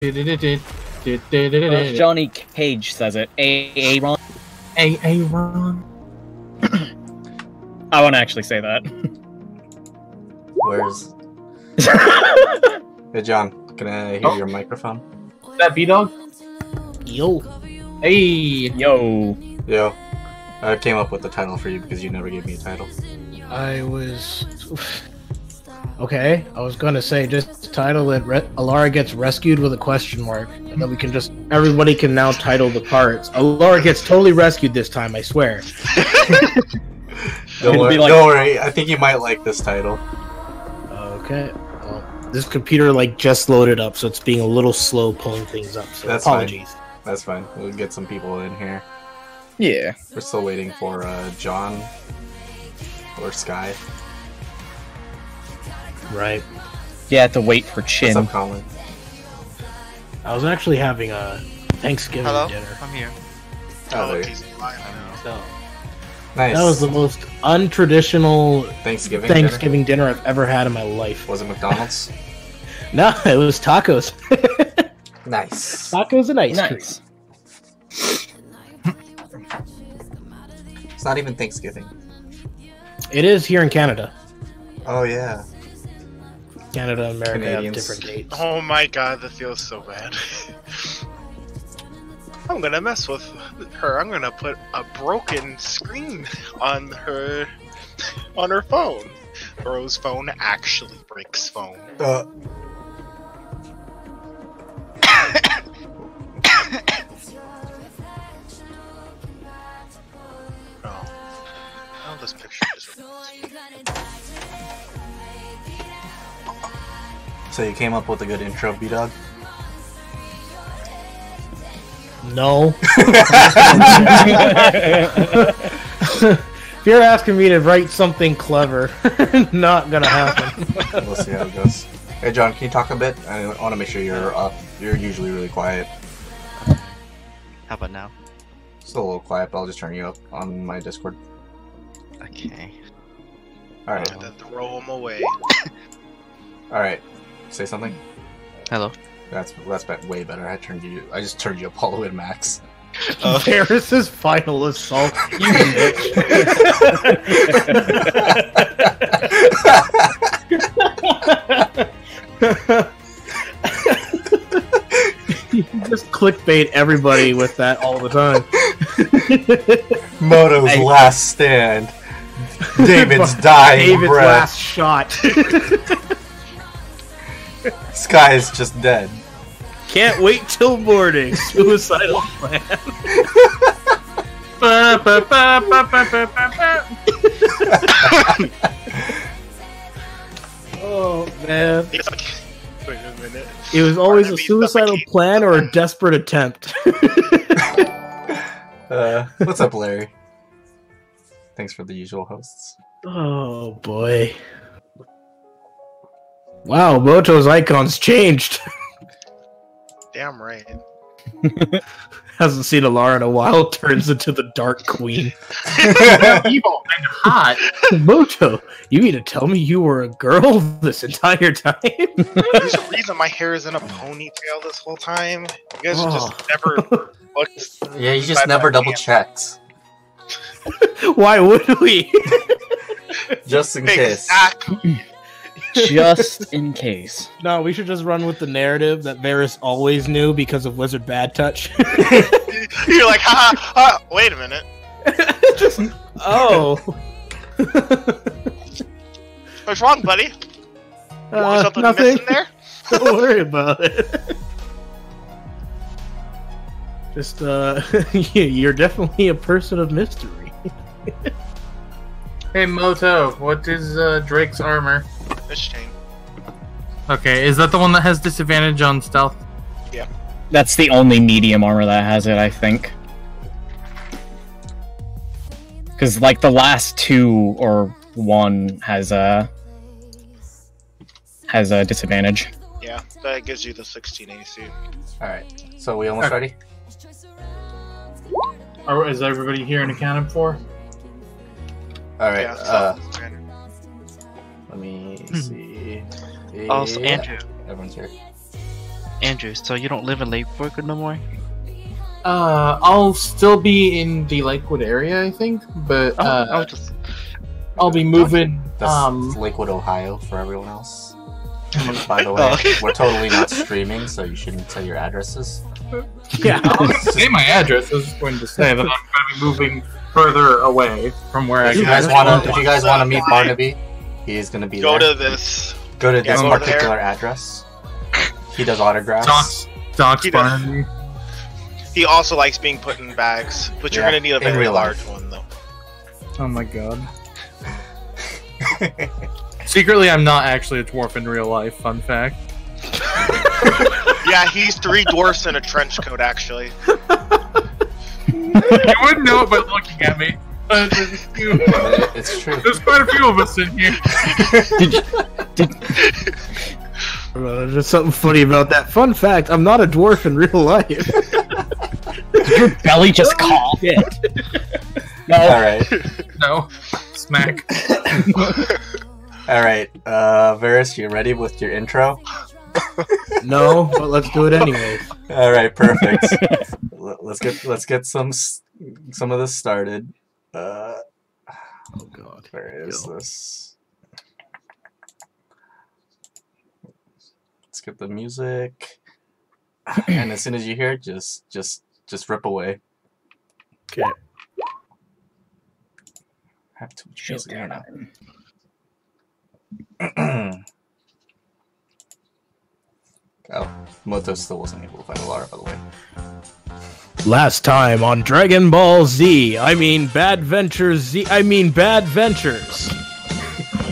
Johnny Cage says it. Aaron. Aaron. I won't actually say that. Where's... Hey, John, can I hear your microphone? Is that B-Dog? Yo. Hey. Yo. Yo. I came up with the title for you because you never gave me a title. I was... Okay, I was gonna say just title it Alara gets rescued with a question mark, and then we can just... Everybody can now title the parts. Alara gets totally rescued this time, I swear. Don't worry, I think you might like this title. Okay. Well, this computer just loaded up, so it's being a little slow pulling things up, so That's apologies. Fine. That's fine. We'll get some people in here. Yeah. We're still waiting for John or Sky. Right. Yeah, have to wait for Chin. What's up, Colin? I was actually having a Thanksgiving dinner. I'm here. Oh, there. So, Nice. that was the most untraditional Thanksgiving dinner I've ever had in my life. Was it McDonald's? No, it was tacos. Nice. Tacos and ice cream. Nice. It's not even Thanksgiving. It is here in Canada. Oh, yeah. Canada and America Canadians. have different dates. Oh my god, that feels so bad. I'm gonna mess with her. I'm gonna put a broken screen on her phone. Rose phone actually breaks phone. Oh, this picture is. So you came up with a good intro, B-Dog? No. If you're asking me to write something clever, not gonna happen. We'll see how it goes. Hey, John, can you talk a bit? I want to make sure you're up. You're usually really quiet. How about now? Still a little quiet, but I'll just turn you up on my Discord. Okay. Alright. And then throw him away. Alright. Say something? Hello. That's way better. I just turned you up all the way to max. Varis' final assault. You bitch. You just clickbait everybody with that all the time. Moto's last stand. David's dying breath. Last shot. Sky is just dead. Can't wait till morning. Suicidal plan. Oh man. Wait a minute. It was always a suicidal plan or a desperate attempt. What's up, Larry? Thanks for the usual hosts. Oh boy. Wow, Moto's icon's changed. Damn right. Hasn't seen Alara in a while, turns into the Dark Queen. Evil and hot. Moto, you mean to tell me you were a girl this entire time? There's a reason my hair is in a ponytail this whole time. You guys just never looked. Yeah, you just never double checked. Why would we? Just in case. Exactly. Just in case. No, we should just run with the narrative that Varis always knew because of Wizard Bad Touch. You're like, ha ha. Wait a minute. Oh. What's wrong, buddy? Something nothing. missing there? Don't worry about it. Just, you're definitely a person of mystery. Hey Moto, what is Drake's armor? This chain. Okay, is that the one that has disadvantage on stealth? Yeah. That's the only medium armor that has it, I think. Because, the last two or one has a disadvantage. Yeah, that gives you the 16 AC. Alright, so we almost ready? Is everybody here and accounted for? Alright, Yeah, let me see. Also, Yeah, Andrew. Everyone's here. Andrew, so you don't live in Lakewood no more? I'll still be in the Lakewood area, I think, but I was just. I'll be moving. That's Lakewood, Ohio, for everyone else. By the way, we're totally not streaming, so you shouldn't say your addresses. Yeah, I'll say my address. I was just going to say that I'm going to be moving further away from where I. If you guys want to meet Barnaby, he is going to be Go there. to this. Go to this go particular there. address. He does autographs. Docs He does. Barnaby. He also likes being put in bags, but you're Yeah, gonna need a in very real large life. one though. Oh my god. Secretly, I'm not actually a dwarf in real life. Fun fact. Yeah, he's 3 dwarfs in a trench coat, actually. You wouldn't know it by looking at me. It's true. There's quite a few of us in here. There's something funny about that. Fun fact, I'm not a dwarf in real life. Your belly just called it. No. Alright. No. Smack. Alright. Varis, you ready with your intro? No, but let's do it anyway. Alright, perfect. Let's get some of this started. Oh god. Where is this? Let's get the music. And as soon as you hear it, just rip away. Okay. Have too much music here now. Oh, Moto still wasn't able to find Alara, by the way. Last time on Dragon Ball Z, Bad Ventures.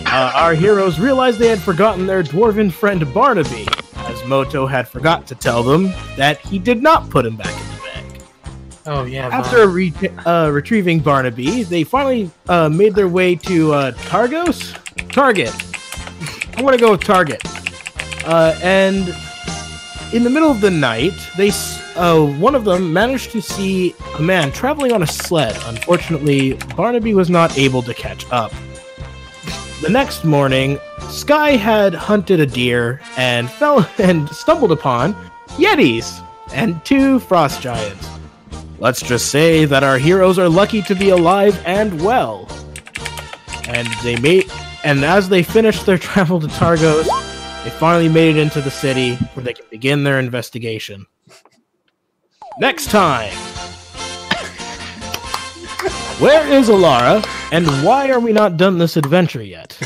Our heroes realized they had forgotten their dwarven friend Barnaby, as Moto had forgot to tell them that he did not put him back in the bag. Oh yeah. After retrieving Barnaby, they finally made their way to Target. I want to go with Target. And in the middle of the night, one of them managed to see a man traveling on a sled. Unfortunately, Barnaby was not able to catch up. The next morning, Sky had hunted a deer and stumbled upon Yetis and 2 frost giants. Let's just say that our heroes are lucky to be alive and well. And as they finished their travel to Targos, they finally made it into the city where they can begin their investigation. Next time! Where is Alara, and why are we not done this adventure yet?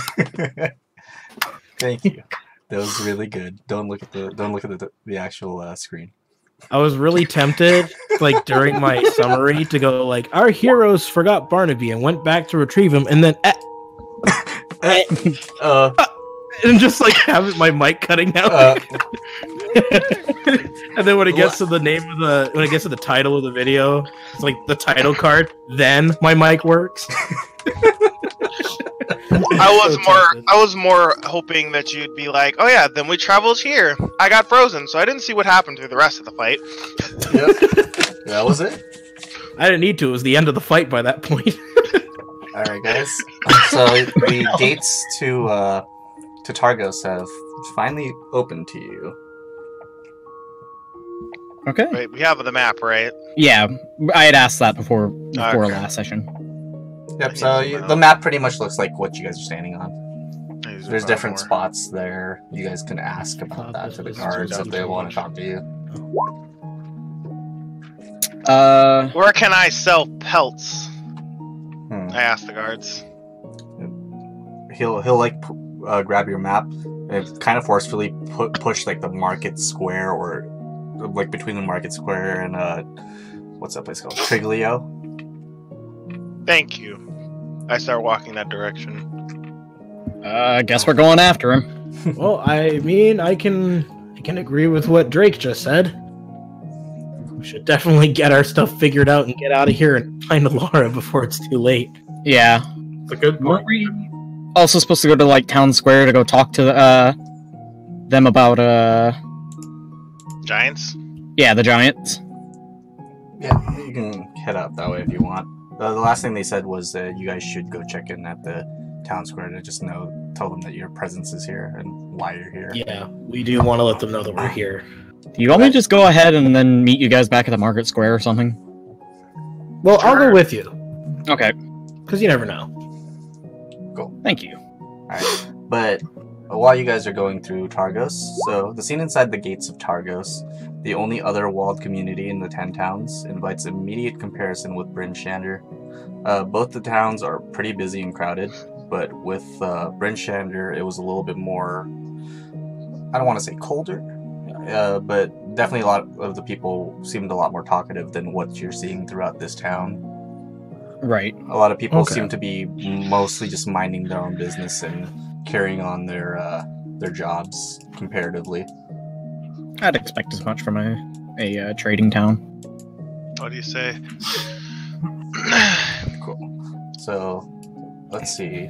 Thank you. That was really good. Don't look at the actual screen. I was really tempted, during my summary, to go our heroes forgot Barnaby and went back to retrieve him, and then and just have my mic cutting out. And then when it gets to the title of the video, it's the title card, then my mic works. I was more hoping that you'd be like, oh yeah, then we traveled here. I got frozen, so I didn't see what happened through the rest of the fight. Yep. That was it. I didn't need to. It was the end of the fight by that point. Alright, guys. So the gates to Targos have finally opened to you. Okay. Right, we have the map, right? Yeah, I had asked that before Okay. last session. Yep, so the map pretty much looks like what you guys are standing on. There's different spots there. You guys can ask about that to the guards if they want to talk to you. Where can I sell pelts? I asked the guards. He'll grab your map and kind of forcefully push the market square, or between the market square and what's that place called? Triglio. Thank you. I start walking that direction. I guess we're going after him. Well, I can agree with what Drake just said. We should definitely get our stuff figured out and get out of here and find Alara before it's too late. Yeah. It's a good point. Were we also supposed to go to town square to go talk to them about Giants? Yeah, the giants. Yeah, you can head out that way if you want. The last thing they said was that you guys should go check in at the town square to just tell them that your presence is here and why you're here. Yeah, we do want to let them know that we're here. Do you want me to just go ahead and then meet you guys back at the market square or something? Well, I'll go with you. Okay. Because you never know. Cool. Thank you. Alright. But while you guys are going through Targos, so the scene inside the gates of Targos, the only other walled community in the 10 towns, invites immediate comparison with Bryn Shander. Both the towns are pretty busy and crowded, but with Bryn Shander, it was a little bit more, I don't want to say colder, but definitely a lot of the people seemed a lot more talkative than what you're seeing throughout this town. Right. A lot of people seem to be mostly just minding their own business and carrying on their jobs comparatively. I'd expect as much from a trading town. What do you say? Cool. So, let's see.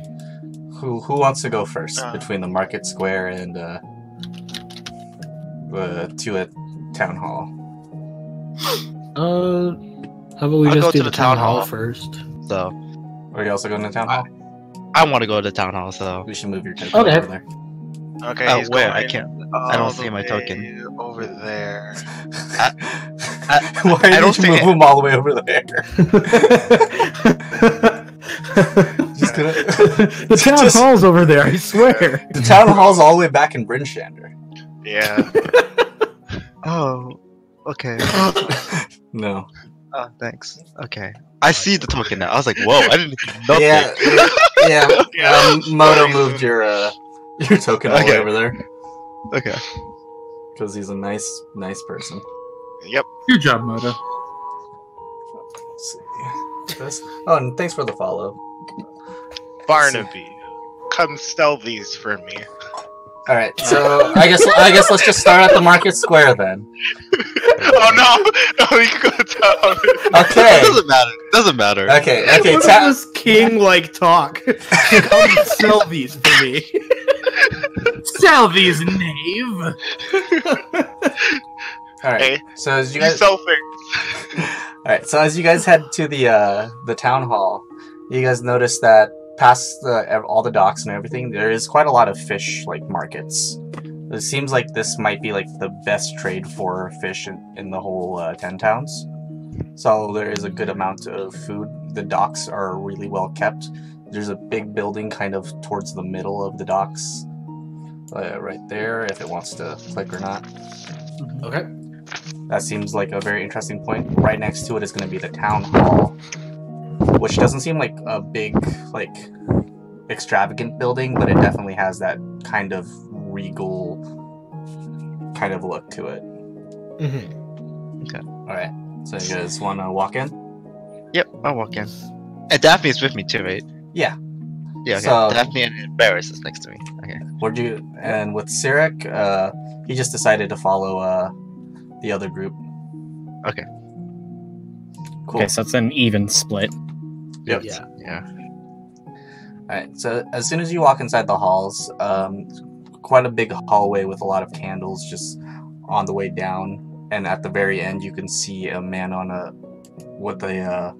Who wants to go first between the market square and to a town hall? How about we I'll just go do to the the town town hall hall. first? So Are you also going to town hall? I want to go to the town hall. So We should move your character Okay. over there. Okay, oh, he's where? going I can't. I don't all see the my way token. over there. Why I did don't you think move him all the way over there? Just gonna... The town Just- hall's over there, I swear. The town hall's all the way back in Bryn Shander. Yeah. Oh, okay. No. Oh, thanks. Okay. I see the token now. I was like, whoa! I didn't know Yeah, that. yeah. Moto moved your token all the way Okay. over there Okay. because he's a nice person. Yep. Good job, Moto. Let's see. This. Oh, and thanks for the follow. Barnaby, come sell these for me. All right, so I guess let's just start at the market square then. Oh no! No, you can go down. Okay. It doesn't matter. Okay. What is Ta- this king-like talk? Come sell these for me. Sell these, knave! All right. Hey, So as you You guys, sell things. all right. So as you guys head to the town hall, you guys notice that past all the docks and everything, there is quite a lot of fish markets. It seems like this might be the best trade for fish in the whole 10 towns. So there is a good amount of food. The docks are really well kept. There's a big building kind of towards the middle of the docks, right there. If it wants to click or not. Okay. That seems like a very interesting point. Right next to it is going to be the town hall, which doesn't seem like a big, extravagant building, but it definitely has that kind of regal kind of look to it. Mm-hmm. Alright, so you guys want to walk in? Yep, I'll walk in. And Daphne's with me too, right? Yeah. Yeah, okay. So- Daphne and Varis is next to me. Okay. And with Cyric, he just decided to follow the other group. Okay. Cool. Okay, so it's an even split. Yep. Yeah. Yeah. Alright, so as soon as you walk inside the halls, quite a big hallway with a lot of candles just on the way down, and at the very end you can see a man with a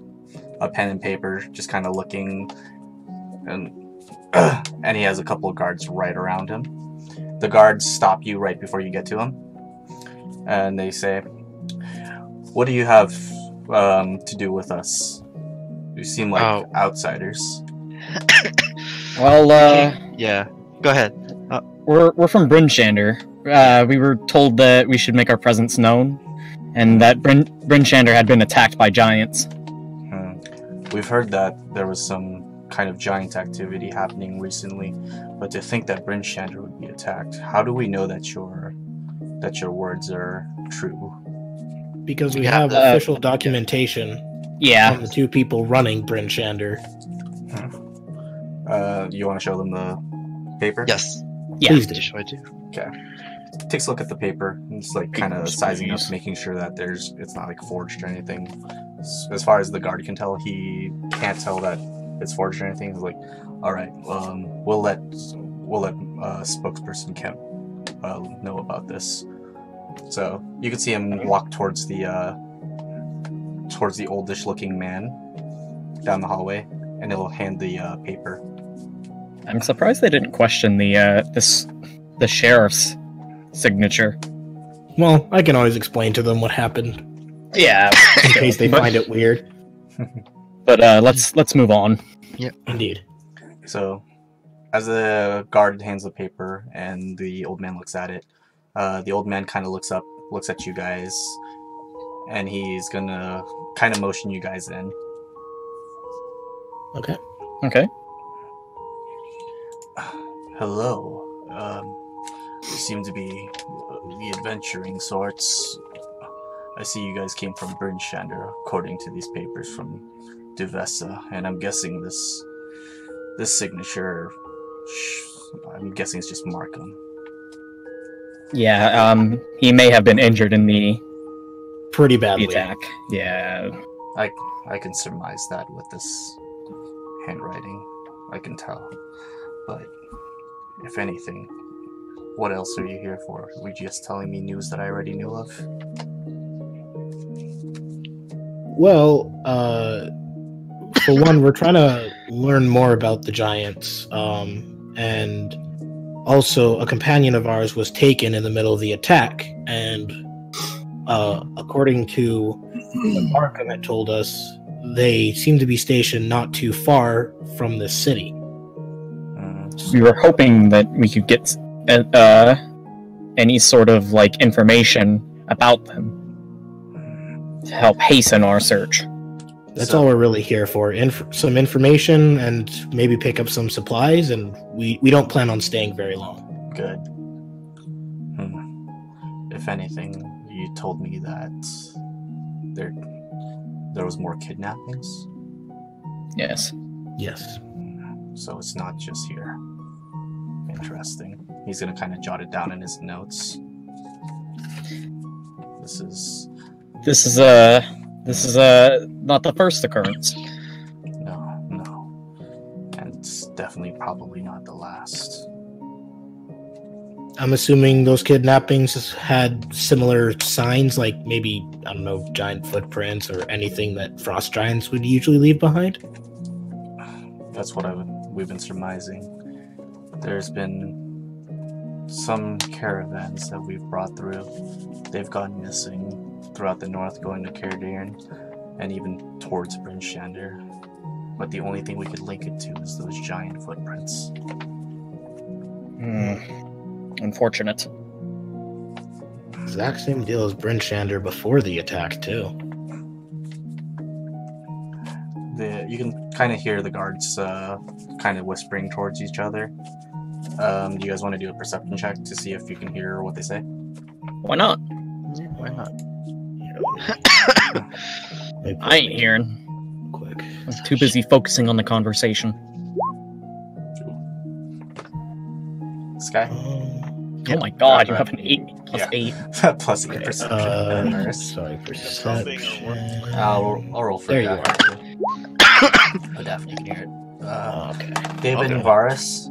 pen and paper just kind of looking, and he has a couple of guards right around him. The guards stop you right before you get to him, and they say, "What do you have to do with us? You seem like outsiders." Well, Yeah. Go ahead. we're from Bryn Shander. We were told that we should make our presence known, and that Bryn Shander had been attacked by giants. We've heard that there was some kind of giant activity happening recently, but to think that Bryn Shander would be attacked, how do we know that your words are true? Because we Yeah, have official documentation Yeah. from the two people running Bryn Shander. You want to show them the paper? Yes. Yeah. Please do. Sure I do. Takes a look at the paper and just kind of Paper's sizing up, please. making sure that it's not forged or anything. As far as the guard can tell, he can't tell that it's forged or anything. He's like, all right, we'll let spokesperson Kemp know about this. So you can see him walk towards the oldish-looking man down the hallway, and he'll hand the paper. I'm surprised they didn't question the sheriff's signature. Well, I can always explain to them what happened Yeah, in case they find it weird. but let's move on. Indeed. So, as the guard hands the paper and the old man looks at it, the old man kind of looks at you guys, and he's gonna kind of motion you guys in. Okay. Okay. Hello. You seem to be the adventuring sorts. I see you guys came from Bernshander, according to these papers from Duvessa, and I'm guessing this signature, I'm guessing it's just Markham. Yeah, he may have been injured in the Pretty badly. attack. Yeah. I can surmise that with this handwriting. I can tell. But if anything, what else are you here for? Were you just telling me news that I already knew of? Well, for one, we're trying to learn more about the giants, and also a companion of ours was taken in the middle of the attack, and according to what Markham had told us, they seem to be stationed not too far from this city. We were hoping that we could get any sort of information about them to help hasten our search. That's all we're really here for. Some information and maybe pick up some supplies, and we don't plan on staying very long. Good. If anything, you told me that there was more kidnappings. Yes. Yes. So it's not just here. Interesting. He's gonna kind of jot it down in his notes. This is not the first occurrence. No. And it's definitely probably not the last. I'm assuming those kidnappings had similar signs, like maybe, I don't know, giant footprints or anything that frost giants would usually leave behind? That's what we've been surmising. There's been some caravans that we've brought through. They've gone missing throughout the north, going to Cairdairn and even towards Bernshander. But the only thing we could link it to is those giant footprints. Unfortunate. Exact same deal as Bernshander before the attack, too. You can kind of hear the guards kind of whispering towards each other. Do you guys want to do a perception check to see if you can hear what they say? Why not? Why not? I ain't hearing. Quick. I'm too busy focusing on the conversation. Sky? Oh my god, you have an 8 plus 8. Plus 8 perception. Sorry, Something perception. I'll roll for There you. you are. Oh, definitely can hear it. Okay. David Okay. and Varis,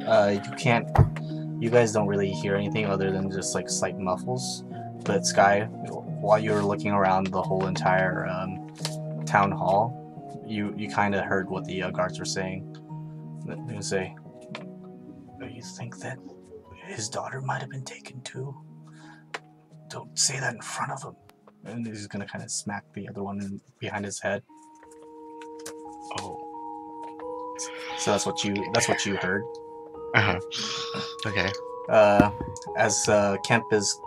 you guys don't really hear anything other than just like slight muffles. But Sky, while you were looking around the whole entire town hall, you kind of heard what the guards were saying. They say, "You think that his daughter might have been taken too? Don't say that in front of him." And he's gonna kind of smack the other one behind his head. Oh. So that's what you heard. Okay. As Kemp is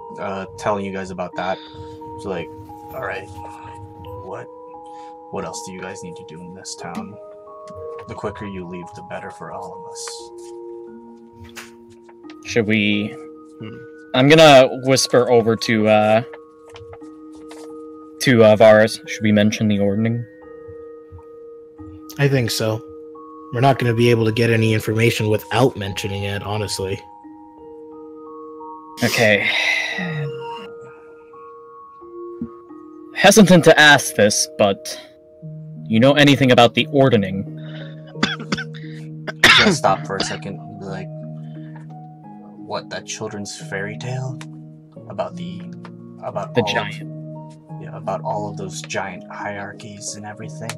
telling you guys about that, it's like, all right, what else do you guys need to do in this town? The quicker you leave, the better for all of us. Should we... I'm gonna whisper over to Varis. Should we mention the ordning? I think so. We're not going to be able to get any information without mentioning it, honestly. Okay. Hesitant to ask this, but you know anything about the ordning? Just stop for a second and be like, what, that children's fairy tale? About the giant. About all of those giant hierarchies and everything.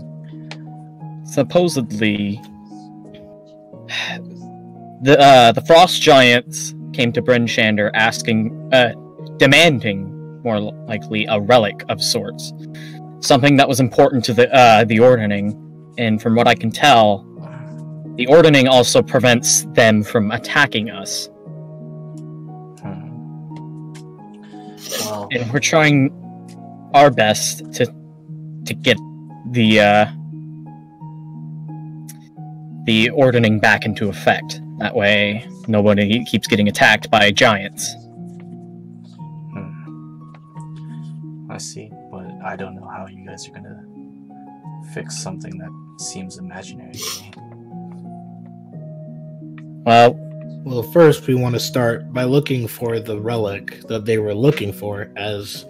Supposedly, the frost giants came to Bernshander demanding more likely a relic of sorts. Something that was important to the Ordning, and from what I can tell, the Ordning also prevents them from attacking us. Well, And we're trying our best to get the Ordning back into effect. That way, nobody keeps getting attacked by giants. I see, but I don't know how you guys are gonna fix something that seems imaginary to me. Well, first we want to start by looking for the relic that they were looking for, as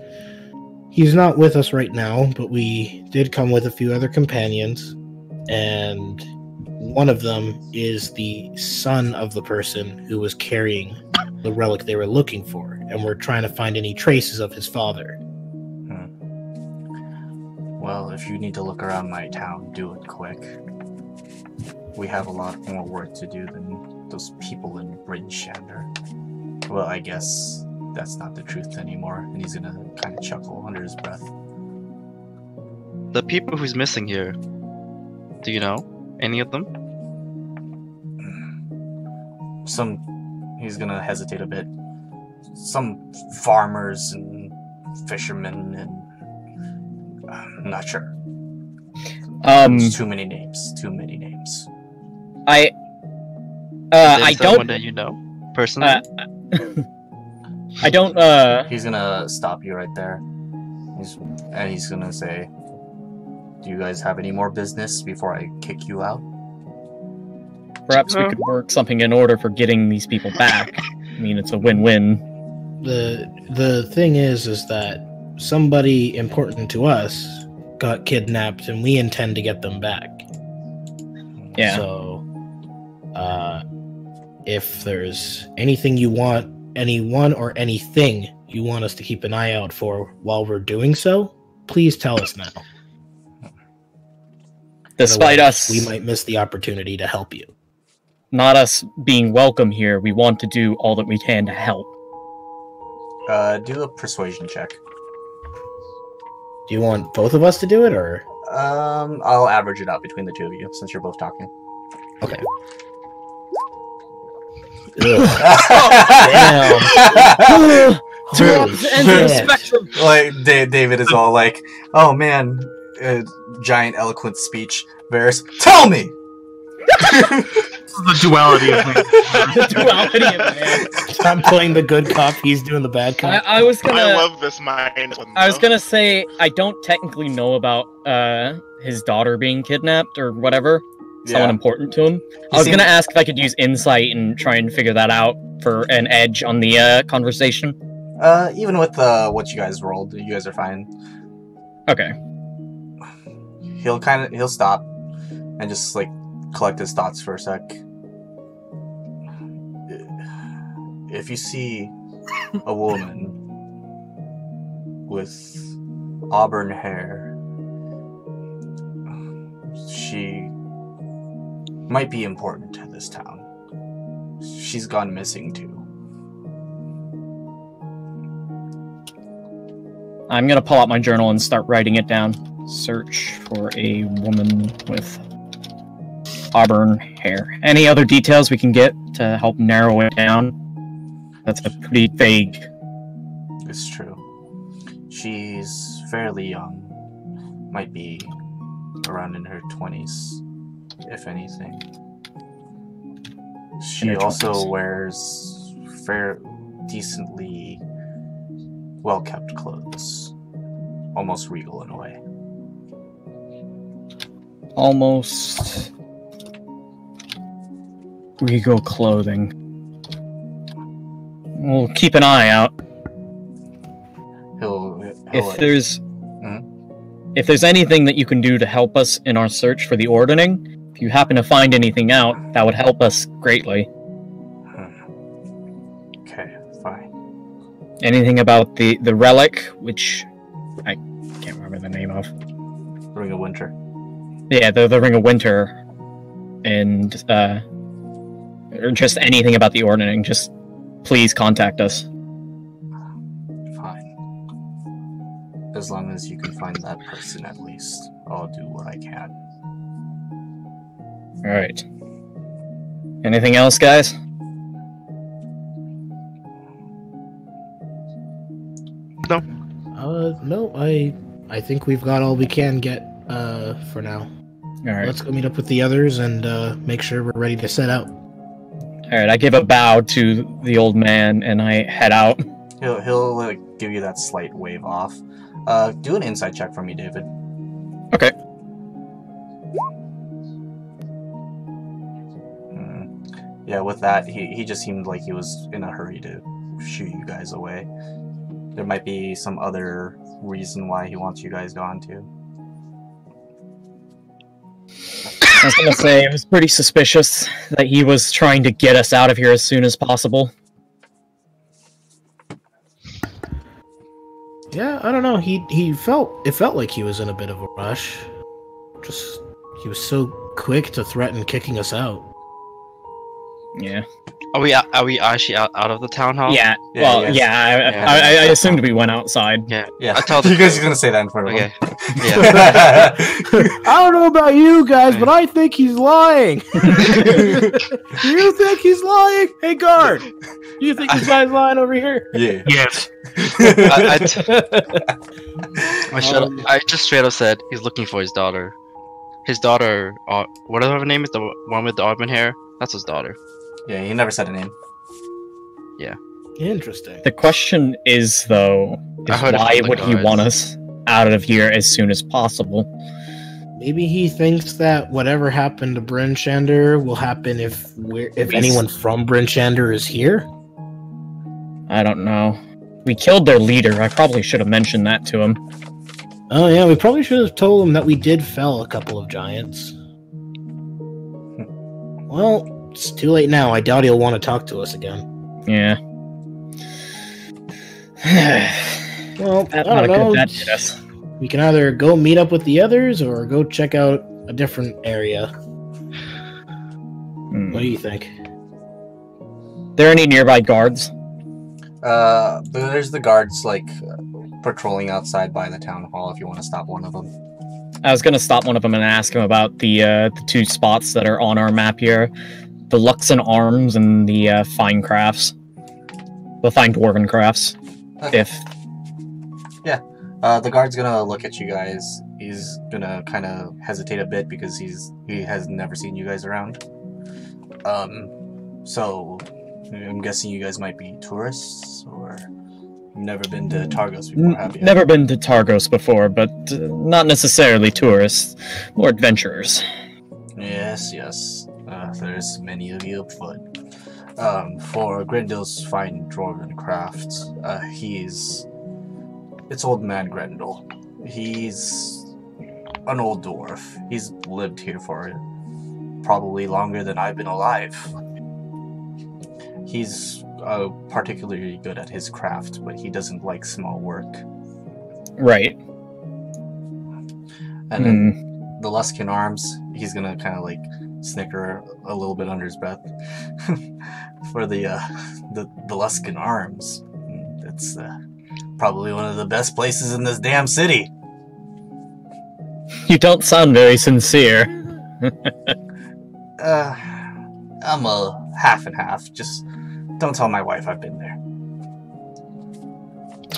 he's not with us right now, but we did come with a few other companions, and one of them is the son of the person who was carrying the relic they were looking for, and we're trying to find any traces of his father. Well, if you need to look around my town, do it quick. We have a lot more work to do than those people in Bridgeshander. Well, I guess that's not the truth anymore, and he's gonna kind of chuckle under his breath. The people who's missing here, do you know any of them? He's gonna hesitate a bit. Some farmers and fishermen, and I'm not sure. Too many names. I Is don't. someone that you know personally? I don't. He's gonna stop you right there. He's gonna say, "Do you guys have any more business before I kick you out?" Perhaps we could work something in order for getting these people back. I mean, it's a win-win. The thing is that somebody important to us got kidnapped, and we intend to get them back. Yeah. So, if there's anything you want, anyone or anything you want us to keep an eye out for while we're doing so, please tell us now. Despite Otherwise, us, we might miss the opportunity to help you. not us being welcome here, we want to do all that we can to help. Do a persuasion check. Do you want both of us to do it, or? I'll average it out between the two of you since you're both talking. Okay. Damn. Two opposite ends of the spectrum. Like David is all like, "Oh man, giant eloquent speech." Varys, tell me. This is the duality of me. The duality of man. I'm playing the good cop, he's doing the bad cop. I was gonna. I love this mind. I was gonna say I don't technically know about his daughter being kidnapped or whatever. Someone important to him. I was gonna ask if I could use insight and try and figure that out for an edge on the conversation. Even with what you guys rolled, you guys are fine. Okay. He'll stop and just like collect his thoughts for a sec. If you see a woman with auburn hair, she might be important to this town. She's gone missing too. I'm gonna pull out my journal and start writing it down. Search for a woman with auburn hair. Any other details we can get to help narrow it down? That's a pretty vague. It's true. She's fairly young. Might be around in her 20s, if anything. She also wears decently well-kept clothes. Almost regal in a way. Almost regal clothing. We'll keep an eye out. If there's anything that you can do to help us in our search for the Ordning, if you happen to find anything out, that would help us greatly. Okay, fine. Anything about the relic, which I can't remember the name of. Ring of Winter. Yeah, the Ring of Winter, and or just anything about the Ordning, just please contact us. Fine. As long as you can find that person, at least, I'll do what I can. All right. Anything else, guys? No, I think we've got all we can get for now. All right. Let's go meet up with the others and make sure we're ready to set out. All right. I give a bow to the old man and I head out. He'll like, give you that slight wave off. Do an insight check for me, David. Okay. Yeah, with that, he just seemed like he was in a hurry to shoo you guys away. There might be some other reason why he wants you guys gone too. I was gonna say it was pretty suspicious that he was trying to get us out of here as soon as possible. Yeah, I don't know. It felt like he was in a bit of a rush. Just he was so quick to threaten kicking us out. Yeah. Are we actually out of the town hall? Yeah. Yeah, Well, yes. yeah. I assumed we went outside. Yeah. Yeah, I told you guys are gonna say that in front of Okay. him. Yeah. I don't know about you guys, but I think he's lying. Do you think he's lying? Hey, guard. Do you think this guy's lying over here? Yeah. Yes. I just straight up said he's looking for his daughter. His daughter, whatever her name is, the one with the auburn hair. That's his daughter. Yeah, he never said a name. Interesting. The question is, though, I heard it why from the would he guards. want us out of here as soon as possible? Maybe he thinks that whatever happened to Bryn Shander will happen if anyone from Bryn Shander is here. I don't know. We killed their leader. I probably should have mentioned that to him. Oh yeah, we probably should have told him that we did fell a couple of giants. Well, it's too late now. I doubt he'll want to talk to us again. Yeah. Well, I Not a don't know. good that did us. We can either go meet up with the others or go check out a different area. What do you think? There any nearby guards? There's the guards like patrolling outside by the town hall. If you want to stop one of them. I was gonna stop one of them and ask him about the two spots that are on our map here, the Luxon Arms and the Fine Crafts, the Fine Dwarven Crafts. Okay. If The guard's gonna look at you guys. He's gonna kind of hesitate a bit because he has never seen you guys around. So I'm guessing you guys might be tourists, or you've never been to Targos before, have you? never been to Targos before, but not necessarily tourists, more adventurers. Yes. There's many of you afoot. For Grendel's Fine Dwarven Craft, it's Old Man Grendel. He's an old dwarf. He's lived here for probably longer than I've been alive. He's particularly good at his craft, but he doesn't like small work. Right. And then the Luskin Arms, he's gonna kind of like snicker a little bit under his breath. For the Luskin Arms, it's probably one of the best places in this damn city. You don't sound very sincere. I'm a half and half. Just don't tell my wife I've been there.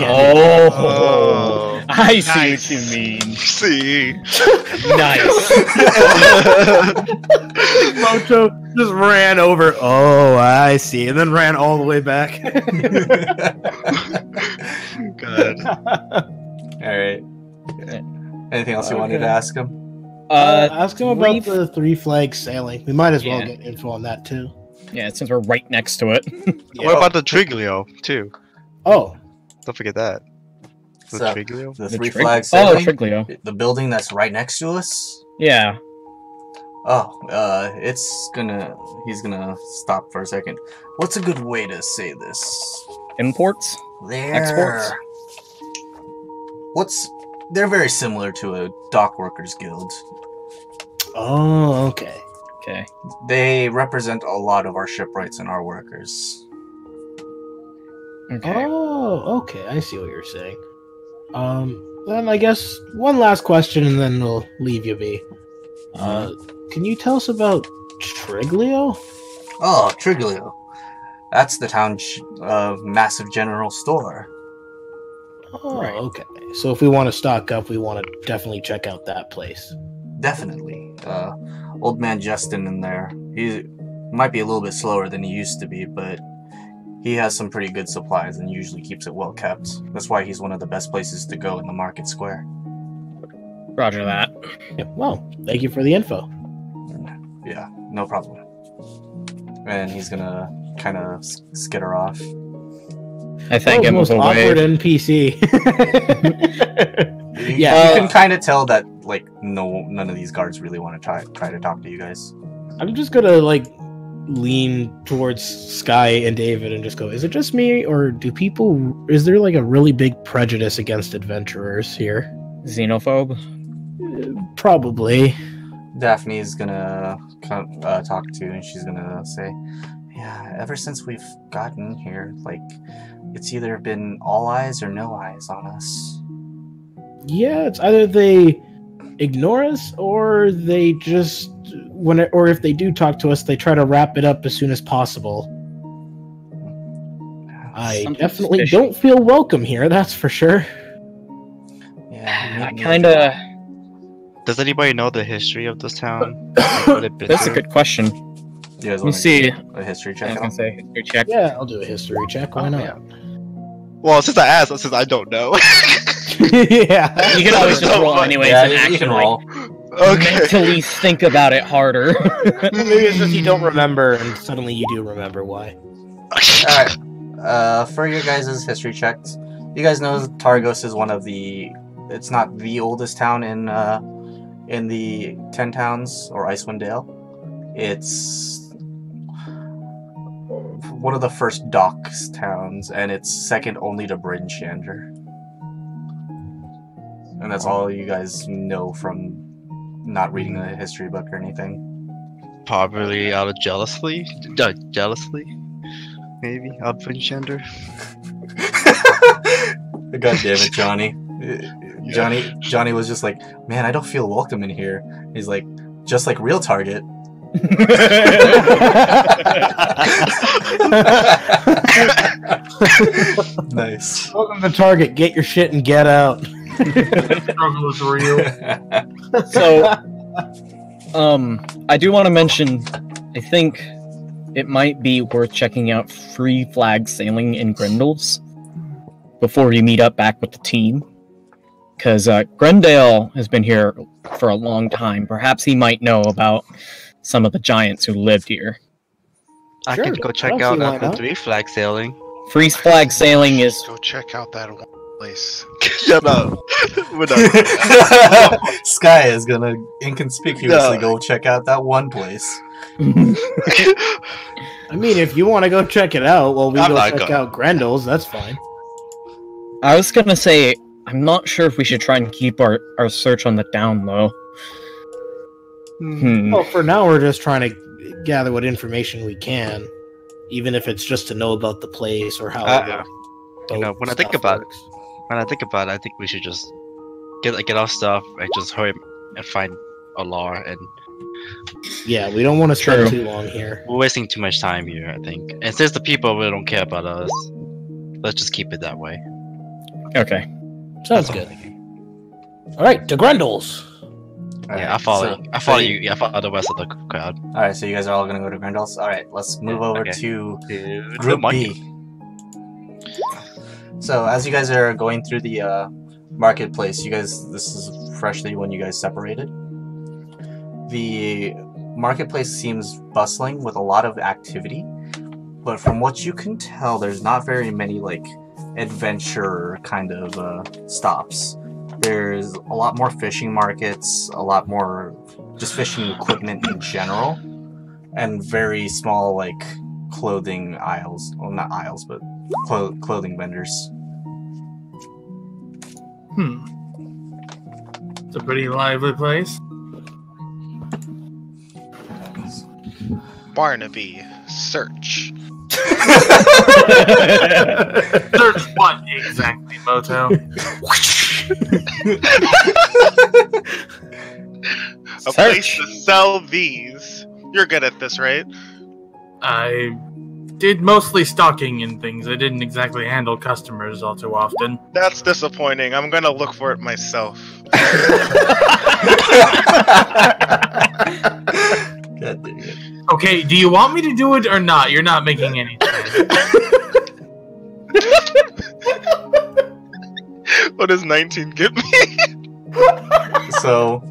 Oh, I see Nice. what you mean. See, Nice. Moto just ran over. Oh, I see, and then ran all the way back. good. All right. Anything else you wanted to ask him? Ask him about Reef- the Three Flags sailing. We might as well Yeah. get info on that too. Yeah, since we're right next to it. What about the Triglio too? Oh, Don't forget that. The So- Triglio. The The Three Trig- Flags Oh, Sailing? Triglio. The building that's right next to us? Yeah. Oh, he's gonna stop for a second. What's a good way to say this? Imports? Exports? They're very similar to a dock workers guild. oh, okay. Okay. They represent a lot of our shipwrights and our workers. Okay. Oh, okay. I see what you're saying. then I guess one last question, and then we'll leave you be. Can you tell us about Triglio? Oh, Triglio. That's the town's massive general store. Oh, okay. So if we want to stock up, we want to definitely check out that place. Definitely. Old man Justin in there. He might be a little bit slower than he used to be, but he has some pretty good supplies and usually keeps it well kept. That's why he's one of the best places to go in the market square. Roger that. Yeah, well, thank you for the info. Yeah, no problem. And he's gonna kind of skitter off. I thank him most with a awkward wave. NPC. Yeah, you can kind of tell that like none of these guards really want to try to talk to you guys. I'm just gonna like lean towards Sky and David and just go, is it just me, or is there like a really big prejudice against adventurers here? Xenophobe? Probably. Daphne's gonna talk to you, and she's gonna say, yeah, ever since we've gotten here, like, it's either been all eyes or no eyes on us. Yeah, it's either they ignore us or they just or if they do talk to us, they try to wrap it up as soon as possible. I definitely don't feel welcome here, that's for sure. Yeah, I kinda... Does anybody know the history of this town? That's a good question. You guys Let me see. a history I check? was gonna say history check. Yeah, I'll do a history check. Why not? Yeah. Well, since I asked, since I don't know. Yeah. You can always just roll anyways and you actually can roll. mentally think about it harder. Maybe it's just you don't remember, and suddenly you do remember why. Alright. For your guys' history checks, you guys know Targos is one of the... It's not the oldest town in the 10 Towns, or Icewind Dale. It's one of the first docks towns, and it's second only to Bryn Shander. And that's all you guys know from not reading a history book or anything. Probably out of jealously? Maybe? Out of Gender? God damn it, Johnny. Johnny was just like, man, I don't feel welcome in here. He's like, just like real Target. Nice. Welcome to Target. Get your shit and get out. Struggle is real. So, I do want to mention, I think it might be worth checking out Free Flag Sailing in Grendels before you meet up back with the team. Because Grendale has been here for a long time. Perhaps he might know about some of the giants who lived here. I Sure, could go I check don't out see why the not. 3 flag sailing. Free Flag Sailing is... Go check out that one place. Shut up. Sky is gonna inconspicuously go check out that one place. I mean, if you want to go check it out while we I'm go not check going. out Grendel's, that's fine. I was gonna say, I'm not sure if we should try and keep our search on the down low. Well, for now, we're just trying to gather what information we can, even if it's just to know about the place or how. when I think about it, I think we should just get our stuff and just hurry and find Alar. And Yeah, we don't want to spend True. too long here. we're wasting too much time here, I think. And since the people really don't care about us, let's just keep it that way. Okay. Sounds good. All right, to Grendel's. Yeah, I follow you. I follow you. Yeah, I follow the rest of the crowd. Alright, so you guys are all gonna go to Grendel's? Alright, let's move over okay. to The Group monkey. B. So, as you guys are going through the marketplace, this is freshly when you guys separated. The marketplace seems bustling with a lot of activity, but from what you can tell, there's not very many, like, adventure kind of stops. There's a lot more fishing markets, a lot more just fishing equipment in general, and very small, like, clothing aisles. Well, not aisles, but clothing vendors. It's a pretty lively place. Barnaby, search. Search what exactly, Moto? A place to sell these. You're good at this, right? I did mostly stocking and things. I didn't exactly handle customers all too often. That's disappointing. I'm gonna look for it myself. God dang it. Okay, do you want me to do it or not? You're not making any sense. What does 19 get me? So,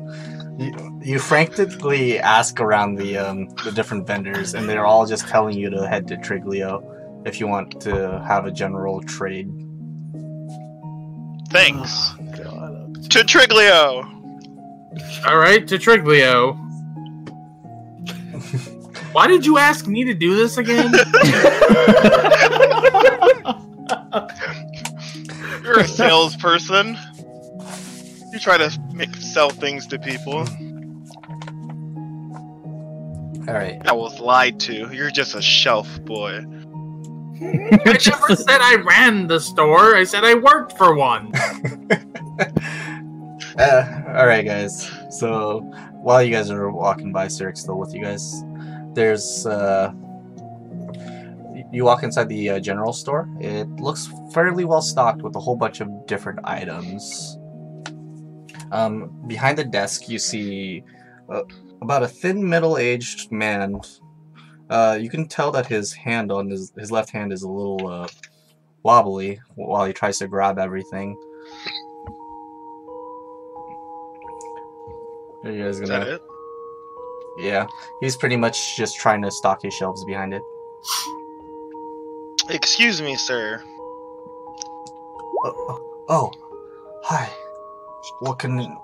you frantically ask around the different vendors, and they're all just telling you to head to Triglio if you want to have a general trade. Thanks. Oh, God. To Triglio! Alright, to Triglio. Why did you ask me to do this again? You're a salesperson. You try to sell things to people. Alright. I was lied to. You're just a shelf boy. I never said I ran the store. I said I worked for one. Alright, guys. So, while you guys are walking by, Sirik's still with you guys. There's, you walk inside the general store. It looks fairly well stocked with a whole bunch of different items. Behind the desk, you see about a thin, middle-aged man. You can tell that his hand on his left hand is a little wobbly while he tries to grab everything. Are you guys gonna? Is that it? Yeah, he's pretty much just trying to stock his shelves behind it. Excuse me, sir. Oh, hi. What can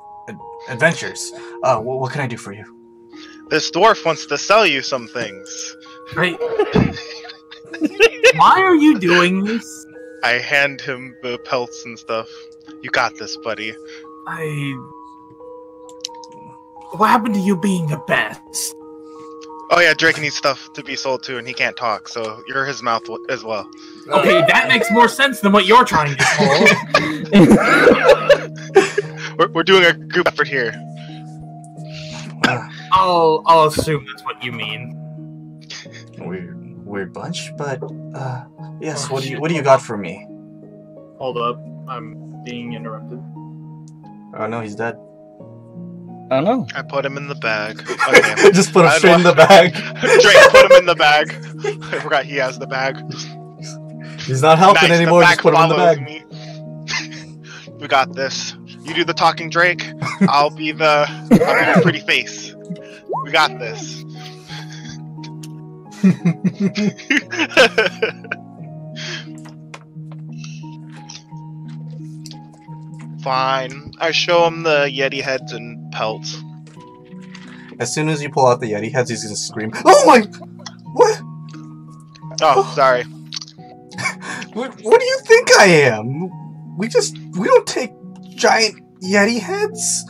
adventures? What can I do for you? This dwarf wants to sell you some things. Right. Why are you doing this? I hand him the pelts and stuff. You got this, buddy. What happened to you being the best? Oh yeah, Drake needs stuff to be sold too, and he can't talk, so you're his mouth as well. Okay, that makes more sense than what you're trying to pull. We're doing a group effort here. I'll assume that's what you mean. Weird bunch, but yes. What do you got for me? Hold up, I'm being interrupted. Oh no, he's dead. Oh no. I put him in the bag. Okay. Just put him straight in the bag. Drake, put him in the bag. I forgot he has the bag. He's not helping Nice, anymore. the Just put him in the follows bag. me. We got this. You do the talking, Drake. I'll be the pretty face. We got this. Fine. I show him the Yeti heads and pelts. As soon as you pull out the Yeti heads, he's gonna scream. Oh my! What? Oh, sorry. What do you think I am? We don't take giant Yeti heads.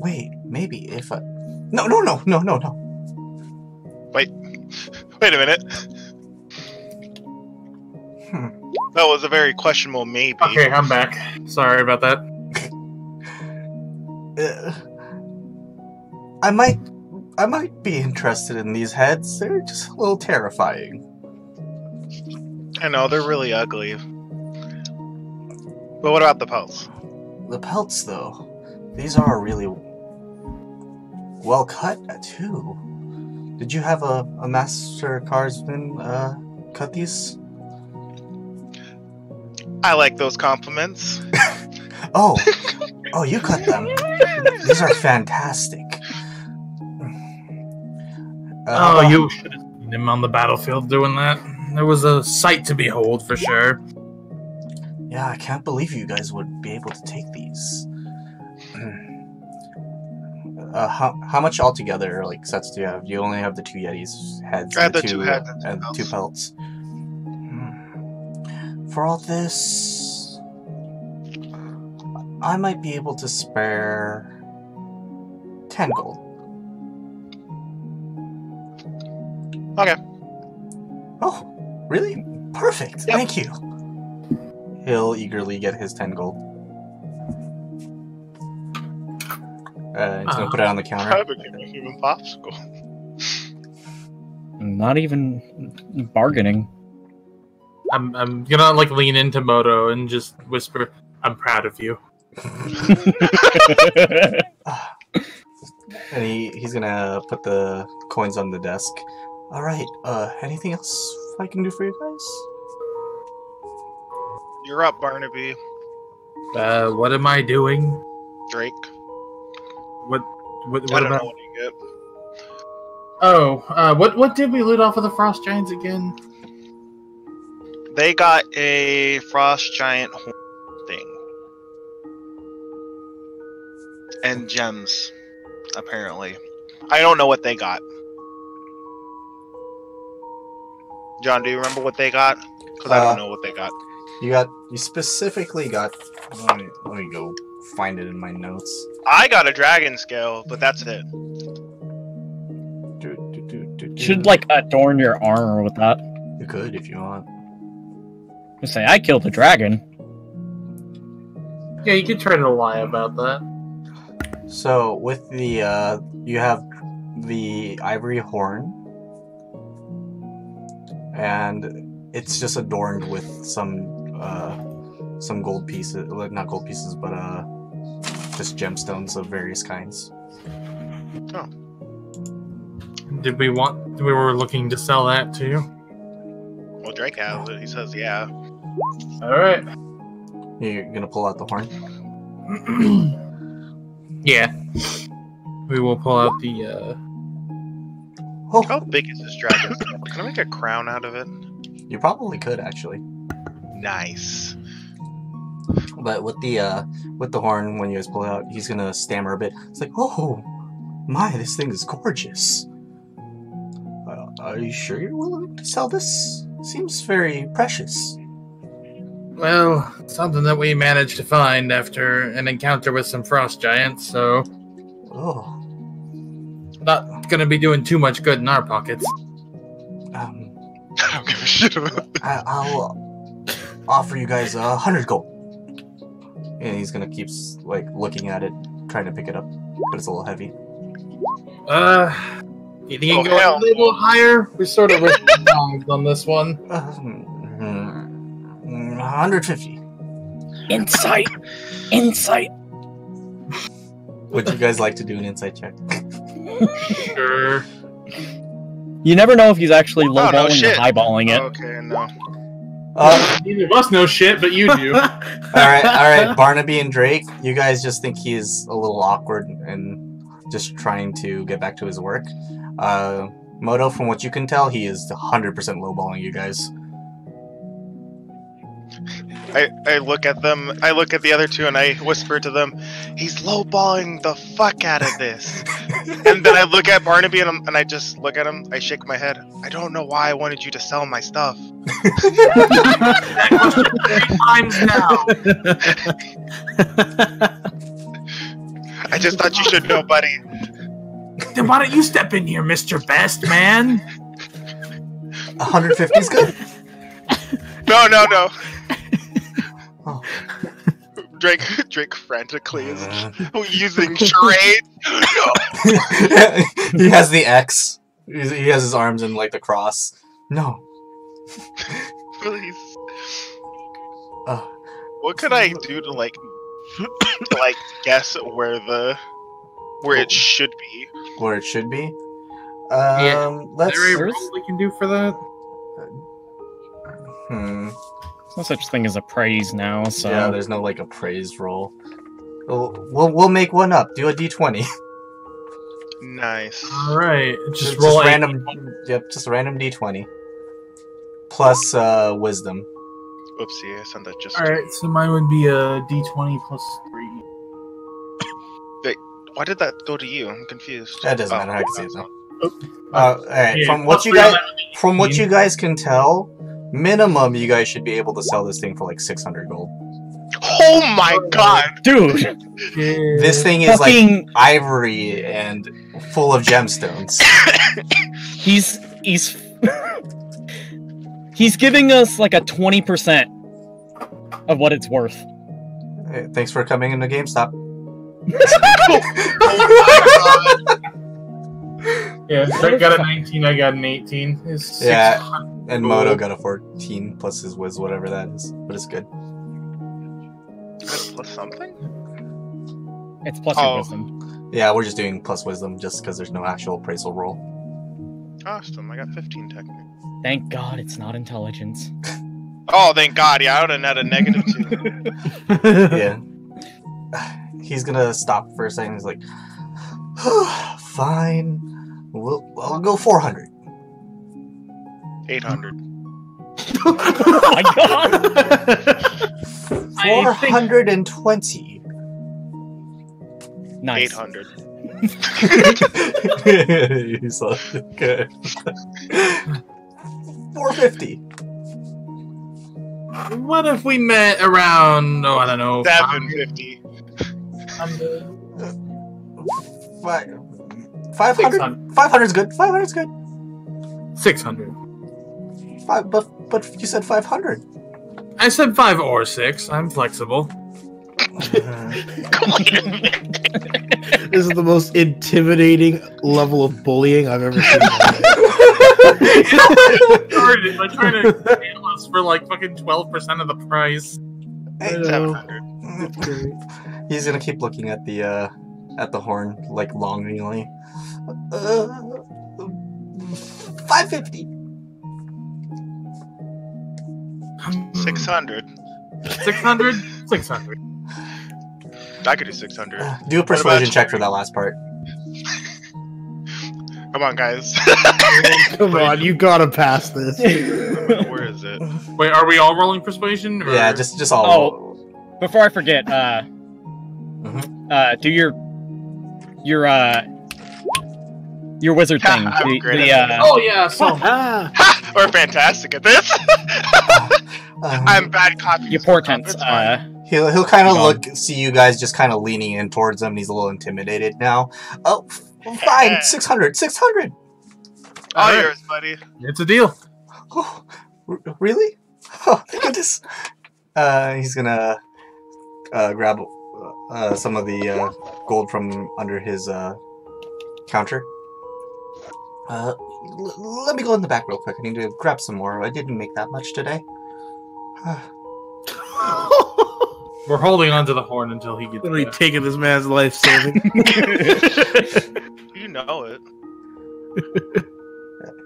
Wait, maybe if I... No. Wait a minute. That was a very questionable maybe. Okay, I'm back. Sorry about that. I might be interested in these heads. They're just a little terrifying. I know, they're really ugly. But what about the pelts? The pelts, though, these are really well cut too. Did you have a master cardsman cut these? I like those compliments. Oh, you cut them. These are fantastic. You should have seen him on the battlefield doing that. There was a sight to behold, for sure. Yeah, I can't believe you guys would be able to take these. How much altogether, like, sets do you have? You only have the 2 Yetis heads. I have the 2 heads and 2 pelts. For all this, I might be able to spare 10 gold. Okay. Oh, really? Perfect. Yep. Thank you. He'll eagerly get his 10 gold. He's gonna put it on the counter. I became a human popsicle. Not even bargaining. I'm gonna like lean into Moto and just whisper, "I'm proud of you." And he's gonna put the coins on the desk. All right. Anything else I can do for you guys? You're up, Barnaby. What am I doing? Drake. What I don't about? know what you get. Oh, what did we loot off of the Frost Giants again? They got a frost giant horn thing. And gems, apparently. I don't know what they got. John, do you remember what they got? Because I don't know what they got. You specifically got. Let me go find it in my notes. I got a dragon scale, but that's it. You should like adorn your armor with that. You could if you want. You say I killed the dragon. Yeah, you could try to lie about that. So with the you have the ivory horn, and it's just adorned with some gold pieces, not gold pieces, but just gemstones of various kinds. Oh. We were looking to sell that to you. Well, Drake has it. He says, yeah. Alright. You're gonna pull out the horn? Yeah. We will pull out the, Oh, How big is this dragon? Can I make a crown out of it? you probably could actually. Nice. But with the horn, when you guys pull it out, he's gonna stammer a bit. It's like, oh my, this thing is gorgeous. Are you sure you're willing to sell this? Seems very precious. well, something that we managed to find after an encounter with some frost giants, so Oh, not gonna be doing too much good in our pockets. I don't give a shit about that. I'll offer you guys 100 gold. And he's gonna keep like looking at it, trying to pick it up, but it's a little heavy. You think you Oh, can go hell a little higher? We sort of ripped wrongs on this one. 150. Insight. Insight. Would you guys like to do an insight check? Sure. You never know if he's actually no lowballing or shit. highballing it. Okay, no. Neither of us know shit, but you do. All right. Barnaby and Drake, you guys just think he's a little awkward and just trying to get back to his work. Moto, from what you can tell, he is 100% lowballing you guys. I look at them, I look at the other two, and I whisper to them, he's lowballing the fuck out of this. And then I look at Barnaby, and I just look at him, I shake my head. I don't know why I wanted you to sell my stuff. That question 3 times now. I just thought you should know, buddy. Then why don't you step in here, Mr. Best Man? 150 is good. No. Oh. Drake frantically is using charade. No. He has the X. He has his arms in like the cross. No. Please. Uh, What could I do to like guess where it should be? where it should be. Yeah. Let's. Is there a roll we can do for that? There's no such thing as a praise now, so Yeah, there's no like appraise roll. We'll make one up. Do a d20. Nice. Alright, just roll random. Yep, just a random d20. Plus wisdom. Oopsie, I sent that just. Alright, so mine would be a d20 plus 3. Why did that go to you? I'm confused. That doesn't matter. I can see it now. Oh. Alright, Yeah, from what plus you 3 on guys, that would be from what 18. you guys can tell, minimum you guys should be able to sell this thing for like 600 gold. Oh my god! dude, This thing is fucking, like ivory and full of gemstones. he's he's giving us like a 20% of what it's worth. Hey, thanks for coming into GameStop. Yeah, so I got a 19, I got an 18. It's Yeah, and Moto got a 14 plus his whiz, whatever that is. But it's good. Plus something? It's plus your wisdom. Yeah, we're just doing plus wisdom just because there's no actual appraisal roll. Awesome, I got 15 technically. Thank God it's not intelligence. Oh, thank God, yeah, I would have had a negative 2. Yeah. He's gonna stop for a second. He's like, fine. I'll go 400. 800. Oh my God! 420. Nice. 800. He's like, okay. 450. What if we met around, I don't know, 750. 500. 500's good. 500's good. 600. But you said 500. I said 5 or 6. I'm flexible. Wait a minute. This is the most intimidating level of bullying I've ever seen. Like trying to nail us for like fucking 12% of the price. 700. He's gonna keep looking at the horn like longingly. 550. 600. 600? 600. I could do 600. Do a persuasion check for that last part. Come on, guys. Come on, you gotta pass this. Where is it? Wait, are we all rolling persuasion? Or... Yeah, just all. Oh, before I forget, do your wizard thing. I'm great The, at Oh yeah, so We're fantastic at this. I'm bad copy. your portents. He'll kind of Go on. see you guys just kind of leaning in towards him. And he's a little intimidated now. Oh, fine, 600, 600. All yours, buddy. it's a deal. Oh, really? Oh, thank goodness. He's gonna grab some of the gold from under his counter. Let me go in the back real quick. I need to grab some more. I didn't make that much today. We're holding on to the horn until he gets Literally there. taking this man's life saving. You know it.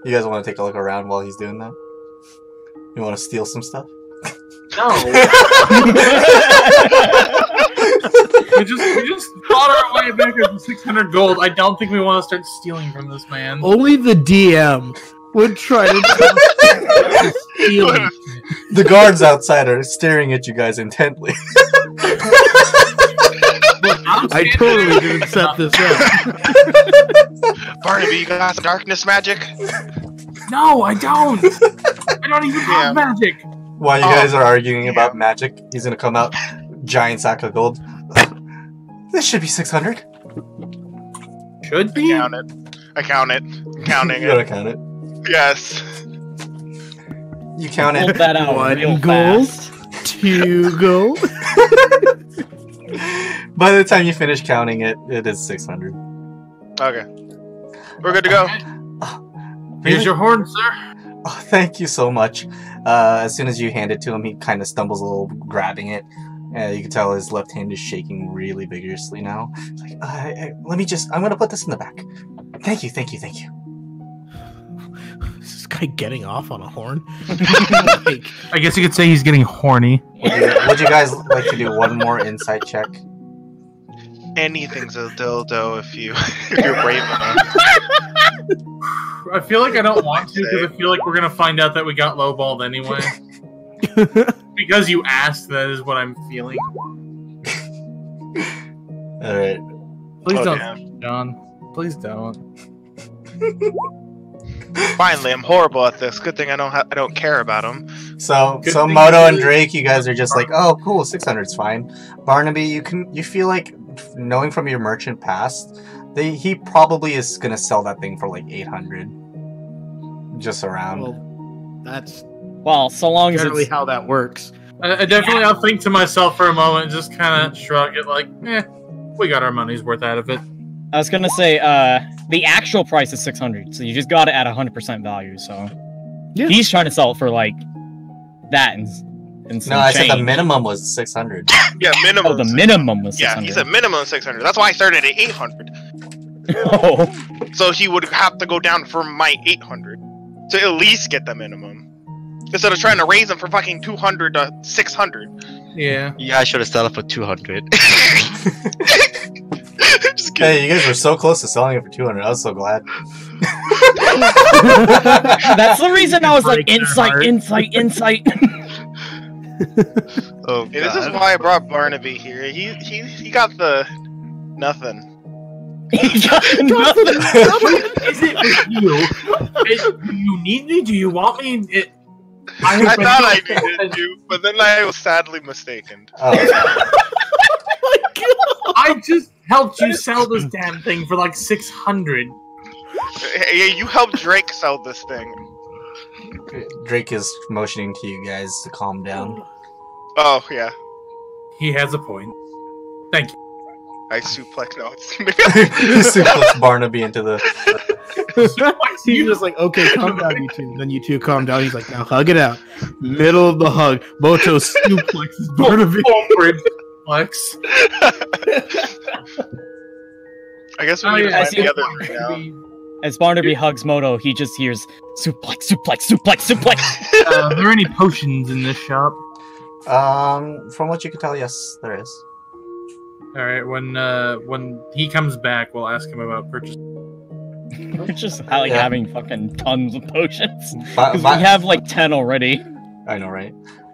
You guys want to take a look around while he's doing that? You want to steal some stuff? No. we just fought our way back up to 600 gold. I don't think we want to start stealing from this man. Only the DM would try to steal him. The guards outside are staring at you guys intently. I totally didn't set this up. Barnaby, you got some darkness magic? No, I don't. I don't even have magic. While you guys are arguing about magic, he's gonna come out, giant sack of gold. This should be 600. Should I be. count it. I count it. I'm counting You gotta it. count it. Yes. You count Hold it. that out. One real gold. fast. 2 gold. By the time you finish counting it, it is 600. Okay. We're good to go. Here's your horn, sir. Oh, thank you so much. As soon as you hand it to him, he kind of stumbles a little, grabbing it. You can tell his left hand is shaking really vigorously now. It's like, let me I'm gonna put this in the back. Thank you. Is this guy getting off on a horn? Like, I guess you could say he's getting horny. Would you guys like to do one more insight check? Anything's a dildo if you're brave enough. I feel like I don't want to because I feel like we're gonna find out that we got lowballed anyway. Because you asked, that is what I'm feeling. Alright. Please Oh, don't, damn. John. Please don't. Finally, I'm horrible at this. Good thing I don't care about them. So Good so thing Moto you and did. Drake, you guys are just like, oh cool, 600's fine. Barnaby, you feel like, knowing from your merchant past, he probably is gonna sell that thing for like 800. Just around. well, that's Well, so long as generally it's how that works. I definitely, I'll think to myself for a moment and just kind of shrug it like, eh. We got our money's worth out of it. I was gonna say, the actual price is 600, so you just got it at 100% value. So Yeah. he's trying to sell it for like that and some No, I said the change. minimum was 600. Yeah, minimum. Oh, the minimum was 600. Yeah, he said minimum 600. That's why I started at 800. Oh, So he would have to go down for my 800 to at least get the minimum. Instead of trying to raise him from fucking 200 to 600. Yeah. Yeah, I should have settled for 200. Just kidding. Hey, you guys were so close to selling it for 200. I was so glad. that's the reason I was like, Break their heart. insight. Oh, Yeah, this is why I brought Barnaby here. He got the nothing. He got nothing. Is it with you? Do you need me? Do you want me? I thought I needed you, but then I was sadly mistaken. Oh, I just helped you sell this damn thing for like 600. Hey, you helped Drake sell this thing. Drake is motioning to you guys to calm down. Oh yeah, He has a point. Thank you. I suplex. No, it's Suplex Barnaby into the. He's just like, okay, calm down, you two. Then you two calm down. He's like, now hug it out. Middle of the hug, Moto suplexes Barnaby. Forward flex. I guess we Oh, need to yeah, I find see the the other point. three now. As Barnaby hugs Moto, he just hears suplex. Are there any potions in this shop? From what you can tell, yes, there is. All right. When he comes back, we'll ask him about purchase. We're just like Yeah. having fucking tons of potions. But, Because we have like 10 already. I know, right?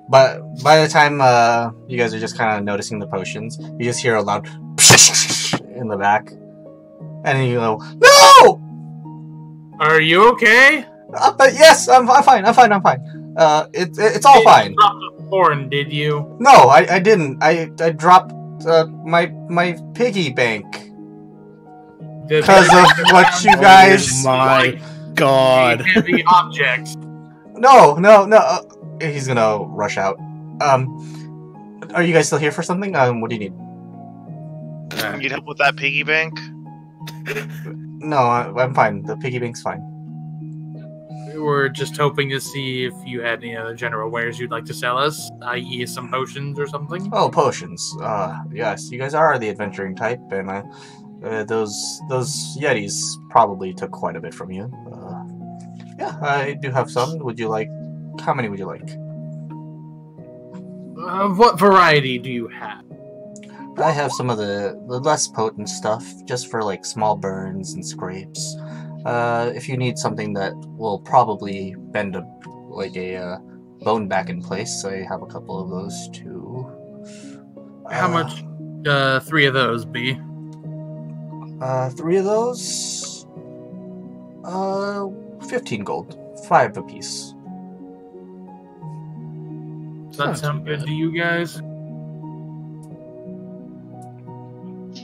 But by the time you guys are just kind of noticing the potions, you just hear a loud in the back, and then you go, "No!" Are you okay? But yes, I'm fine. It's all fine. You dropped a horn, did you? No, I didn't. I dropped my piggy bank because of what you guys. My God. Heavy objects. No. He's gonna rush out. Are you guys still here for something? What do you need? Need help with that piggy bank? No, I'm fine. The piggy bank's fine. We were just hoping to see if you had any other general wares you'd like to sell us, i.e., some potions or something. Oh, potions. Yes, you guys are the adventuring type, and those yetis probably took quite a bit from you. Yeah, I do have some. Would you like? How many would you like? What variety do you have? I have some of the less potent stuff, just for like small burns and scrapes. If you need something that will probably bend a bone back in place, I have a couple of those too. How much? 3 of those be? 3 of those. 15 gold, 5 apiece. Does that sound good to you guys?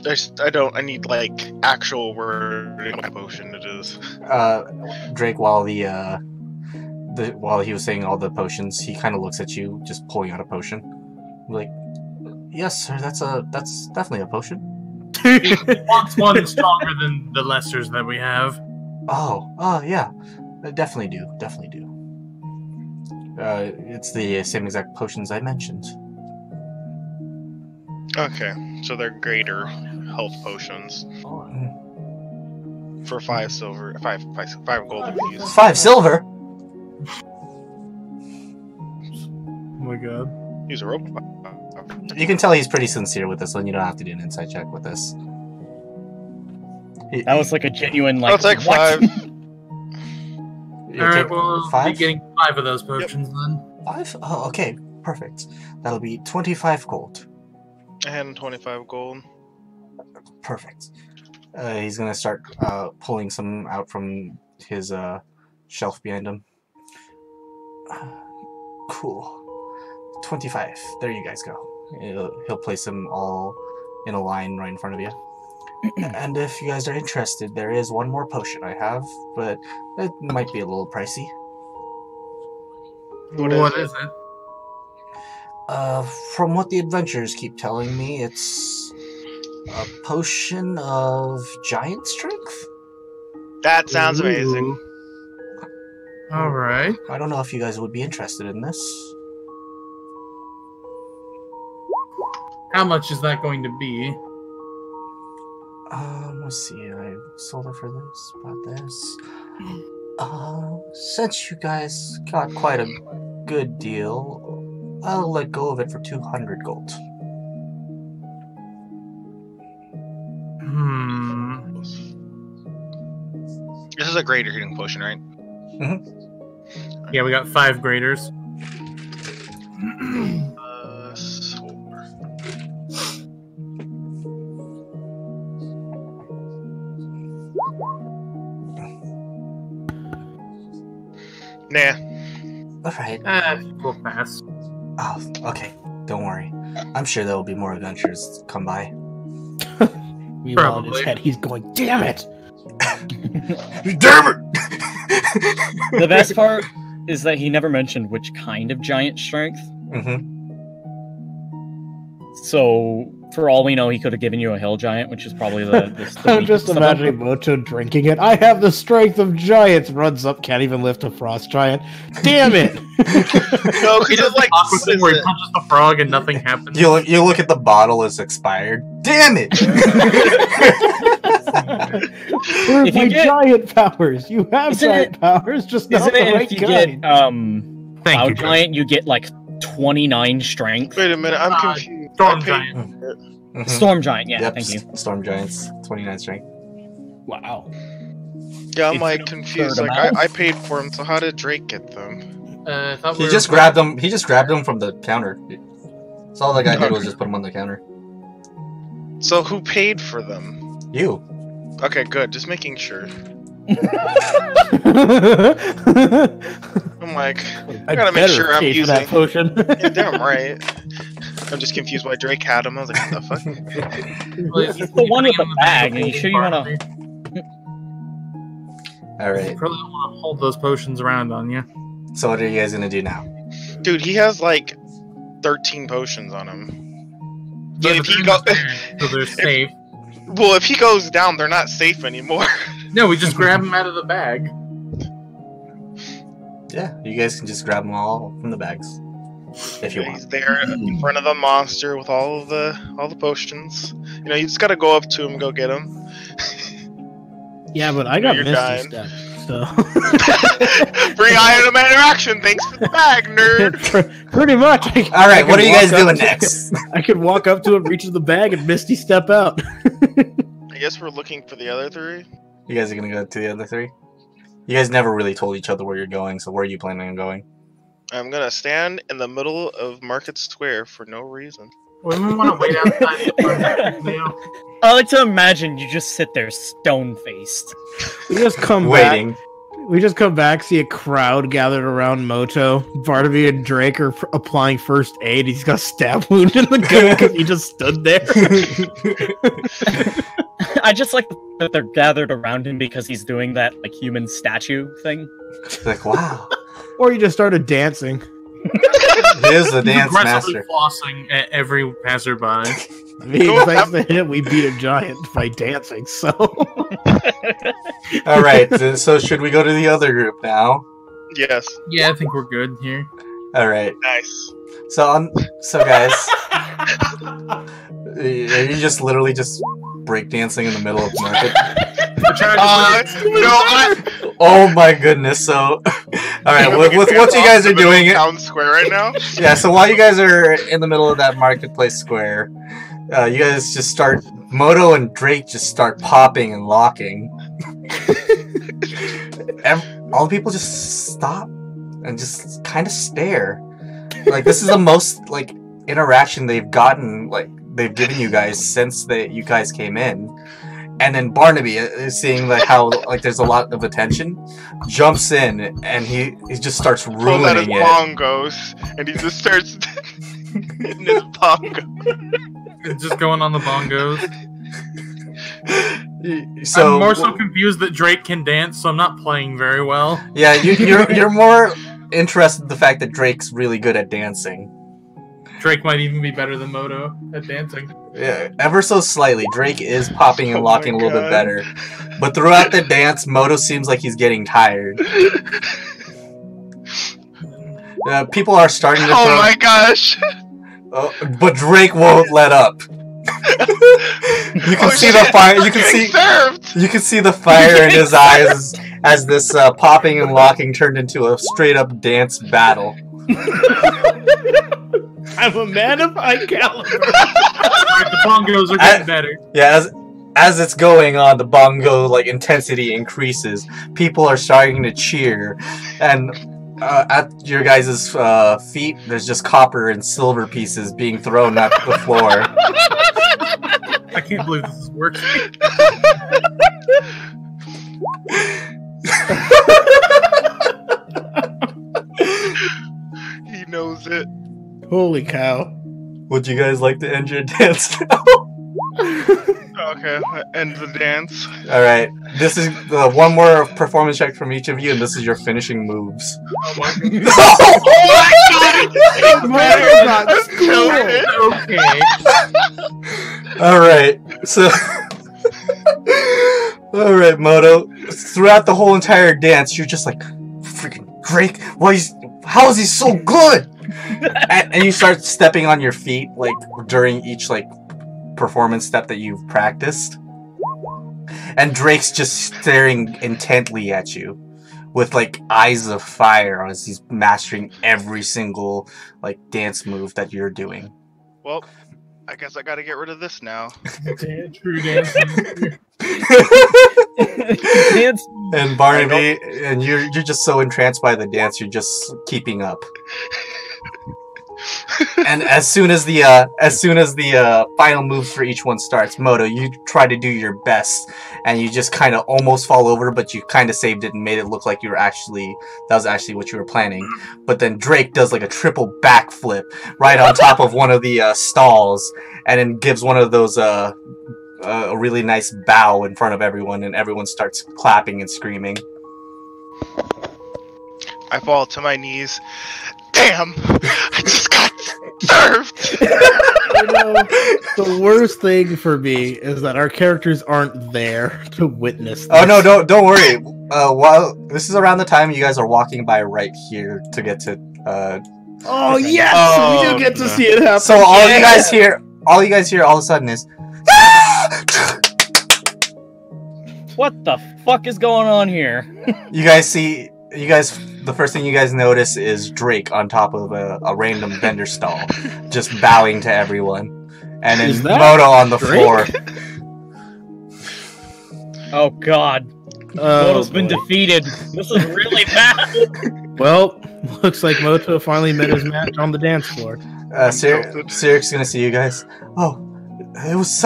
I need like actual wording of what potion it is. Drake, while while he was saying all the potions, he kind of looks at you, just pulling out a potion. Like, yes, sir, that's definitely a potion. He wants one stronger than the lessers that we have. Oh, yeah, I definitely do. It's the same exact potions I mentioned. Okay, so they're greater health potions for 5 silver, 5 gold apiece. 5 silver. Oh my god. Use a rope. You can tell he's pretty sincere with this one. You don't have to do an insight check with this. That was like a genuine like. I'll take what? 5. Alright, well, I'll 5? be getting 5 of those potions then. 5? Oh, okay, perfect. That'll be 25 gold. And 25 gold. Perfect. He's gonna start pulling some out from his shelf behind him. Cool. 25. There you guys go. He'll place them all in a line right in front of you. And if you guys are interested, there is one more potion I have, but it might be a little pricey. What is it? From what the adventurers keep telling me, it's A potion of giant strength? That sounds amazing. All right. I don't know if you guys would be interested in this. How much is that going to be? Let's see. I sold it for this, bought this. Since you guys got quite a good deal, I'll let go of it for 200 gold. This is a greater healing potion, right? Mm-hmm. Yeah, we got 5 graders. 4. Nah. Alright. We'll pass. Oh, okay. Don't worry. I'm sure there will be more adventures come by. Meanwhile, in his head, he's going, damn it! Damn it! The best part is that he never mentioned which kind of giant strength. Mm-hmm. So, for all we know, he could have given you a hill giant, which is probably the I'm just weakest of them. imagining Moto drinking it. I have the strength of giants. Runs up, can't even lift a frost giant. Damn it! No, he just like Awkward thing where he punches the frog and nothing happens. You look at the bottle, it's expired. Damn it! Where's If you my get- giant powers? You have Isn't giant powers, just not Isn't the it right if you kind. get Thank Cloud you, Giant, you get like 29 strength? Wait a minute, I'm confused. Storm I paid- Giant. Mhm. Storm Giant, yeah, Yep, thank you. Storm Giants, 29 strength. Wow. Yeah, I'm If like you confused. third Like them out. I paid for them, so how did Drake get them? I thought He we just were- grabbed them. He just grabbed them from the counter. So all the guy did was just put them on the counter. So who paid for them? You. Okay, good. Just making sure. I'm like, I gotta make better sure I'm pay for using- that potion. yeah, damn right. I'm just confused why Drake had them. I was like, what the fuck? Well, he's It's the one with the putting bag. them in Are you sure you wanna- All You right. probably don't want to hold those potions around on you. So what are you guys gonna do now? Dude, he has like 13 potions on him. So Yeah, if but he they're go, in the bag, so they're safe. well, if he goes down, they're not safe anymore. No, we just grab them out of the bag. Yeah, you guys can just grab them all from the bags if you want. He's there in front of the monster with all the potions. You know, you just gotta go up to him, and go get him. Yeah, but I got You're Misty dying. Step, so... Bring item interaction. Thanks for the bag, nerd. Pretty much. All right, what are you guys walk up doing to- next? I could walk up to him, reach in the bag, and Misty Step out. I guess we're looking for the other 3. You guys are gonna go to the other 3. You guys never really told each other where you're going, so where are you planning on going? I'm gonna stand in the middle of Market Square for no reason. We want to wait outside the window. I like to imagine you just sit there stone-faced. We just come Waiting. back. We just come back, see a crowd gathered around Moto. Barnaby and Drake are applying first aid. He's got a stab wound in the gut because he just stood there. I just like that they're gathered around him because he's doing that like human statue thing. Like, wow. Or he just started dancing. He is the dance Aggressively master. flossing at every passerby. I mean, Cool. thanks to him, we beat a giant by dancing, so... All right, so should we go to the other group now? Yes. Yeah, I think we're good here. All right. Nice. So guys, are you just literally just breakdancing in the middle of the market? No, Oh my goodness! So, all right, with what you guys are doing, Town Square right now. yeah. So while you guys are in the middle of that marketplace square, you guys just start. Moto and Drake just start popping and locking. All the people just stop and just kind of stare. Like this is the most like interaction they've gotten, like they've given you guys since you guys came in. And then Barnaby is seeing like how like there's a lot of attention, jumps in and he just starts Pulls out his ruining it. bongos, and he just starts hitting his bongo. It's just going on the bongos. So I'm more so confused that Drake can dance, so I'm not playing very well. yeah, you're more interested in the fact that Drake's really good at dancing. Drake might even be better than Moto at dancing. Yeah, ever so slightly. Drake is popping and Oh locking a my little bit God. better. But throughout the dance, Moto seems like he's getting tired. People are starting to Oh throw... my gosh! but Drake won't let up. You can see the fire. You can see. Served. You can see the fire in his eyes as this popping and locking turned into a straight up dance battle. I'm a man of high caliber. The bongos are getting better. Yeah, as it's going on, the bongo intensity increases. People are starting to cheer, and at your guys' feet, there's just copper and silver pieces being thrown at the floor. I can't believe this is working. He knows it. Holy cow. Would you guys like to end your dance now? Okay, end the dance. Alright, this is one more performance check from each of you, and this is your finishing moves. Oh my god. That's Okay. Alright, so... Alright, Moto. Throughout the whole entire dance, you're just like, freaking Drake, how is he so good? and you start stepping on your feet, during each, performance step that you've practiced. And Drake's just staring intently at you with eyes of fire as he's mastering every single dance move that you're doing. Well, I guess I gotta get rid of this now. True dancing. Dance. And Barnaby, and you're just so entranced by the dance, you're just keeping up. And as soon as the final moves for each one starts, Moto, you try to do your best, and you just kind of almost fall over, but you kind of saved it and made it look like that was actually what you were planning. But then Drake does a triple backflip right on top of one of the stalls, and then gives one of those a really nice bow in front of everyone, and everyone starts clapping and screaming. I fall to my knees. Damn! I just got served! The worst thing for me is that our characters aren't there to witness this. Oh no, don't worry. While this is around the time you guys are walking by right here to get to Oh yes! Oh, we do get to see it happen. So all you guys hear all of a sudden is What the fuck is going on here? the first thing you guys notice is Drake on top of a random vendor stall, just bowing to everyone. And then Moto on the floor. Oh god. Moto's been defeated. This is really bad. Well, looks like Moto finally met his match on the dance floor. Siric's gonna see you guys. Oh, it was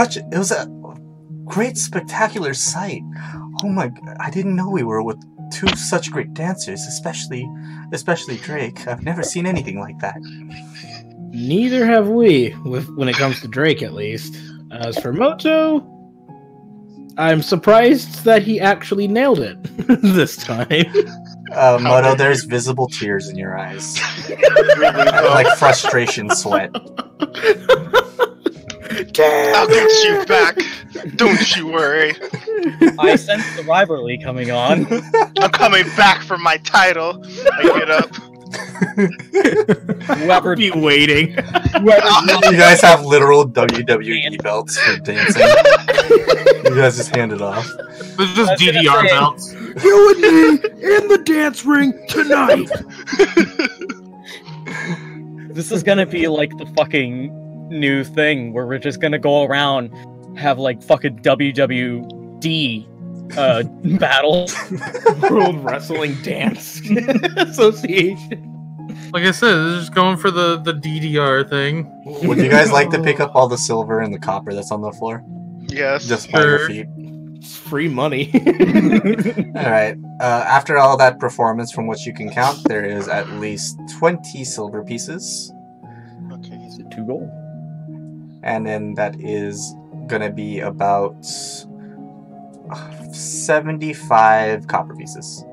a great, spectacular sight. Oh my, I didn't know we were with two such great dancers, especially Drake. I've never seen anything like that. Neither have we, when it comes to Drake, at least. As for Moto, I'm surprised that he actually nailed it this time. Moto, there's visible tears in your eyes. Like frustration sweat. I'll get you back. Don't you worry. I sense the rivalry coming on. I'm coming back for my title. I get up. Whoever Be waiting. You guys have literal WWE belts for dancing. You guys just hand it off. This is just DDR belts. You and me in the dance ring tonight. This is gonna be like the fucking new thing where we're just gonna go around, have fucking WWD battles. World Wrestling Dance Association. Like I said, this is just going for the DDR thing. Would you guys like to pick up all the silver and the copper that's on the floor? Yes. Just by your feet. It's free money. Alright. After all that performance, from what you can count, there is at least 20 silver pieces. Okay. 2 gold. And then that is gonna be about 75 copper pieces.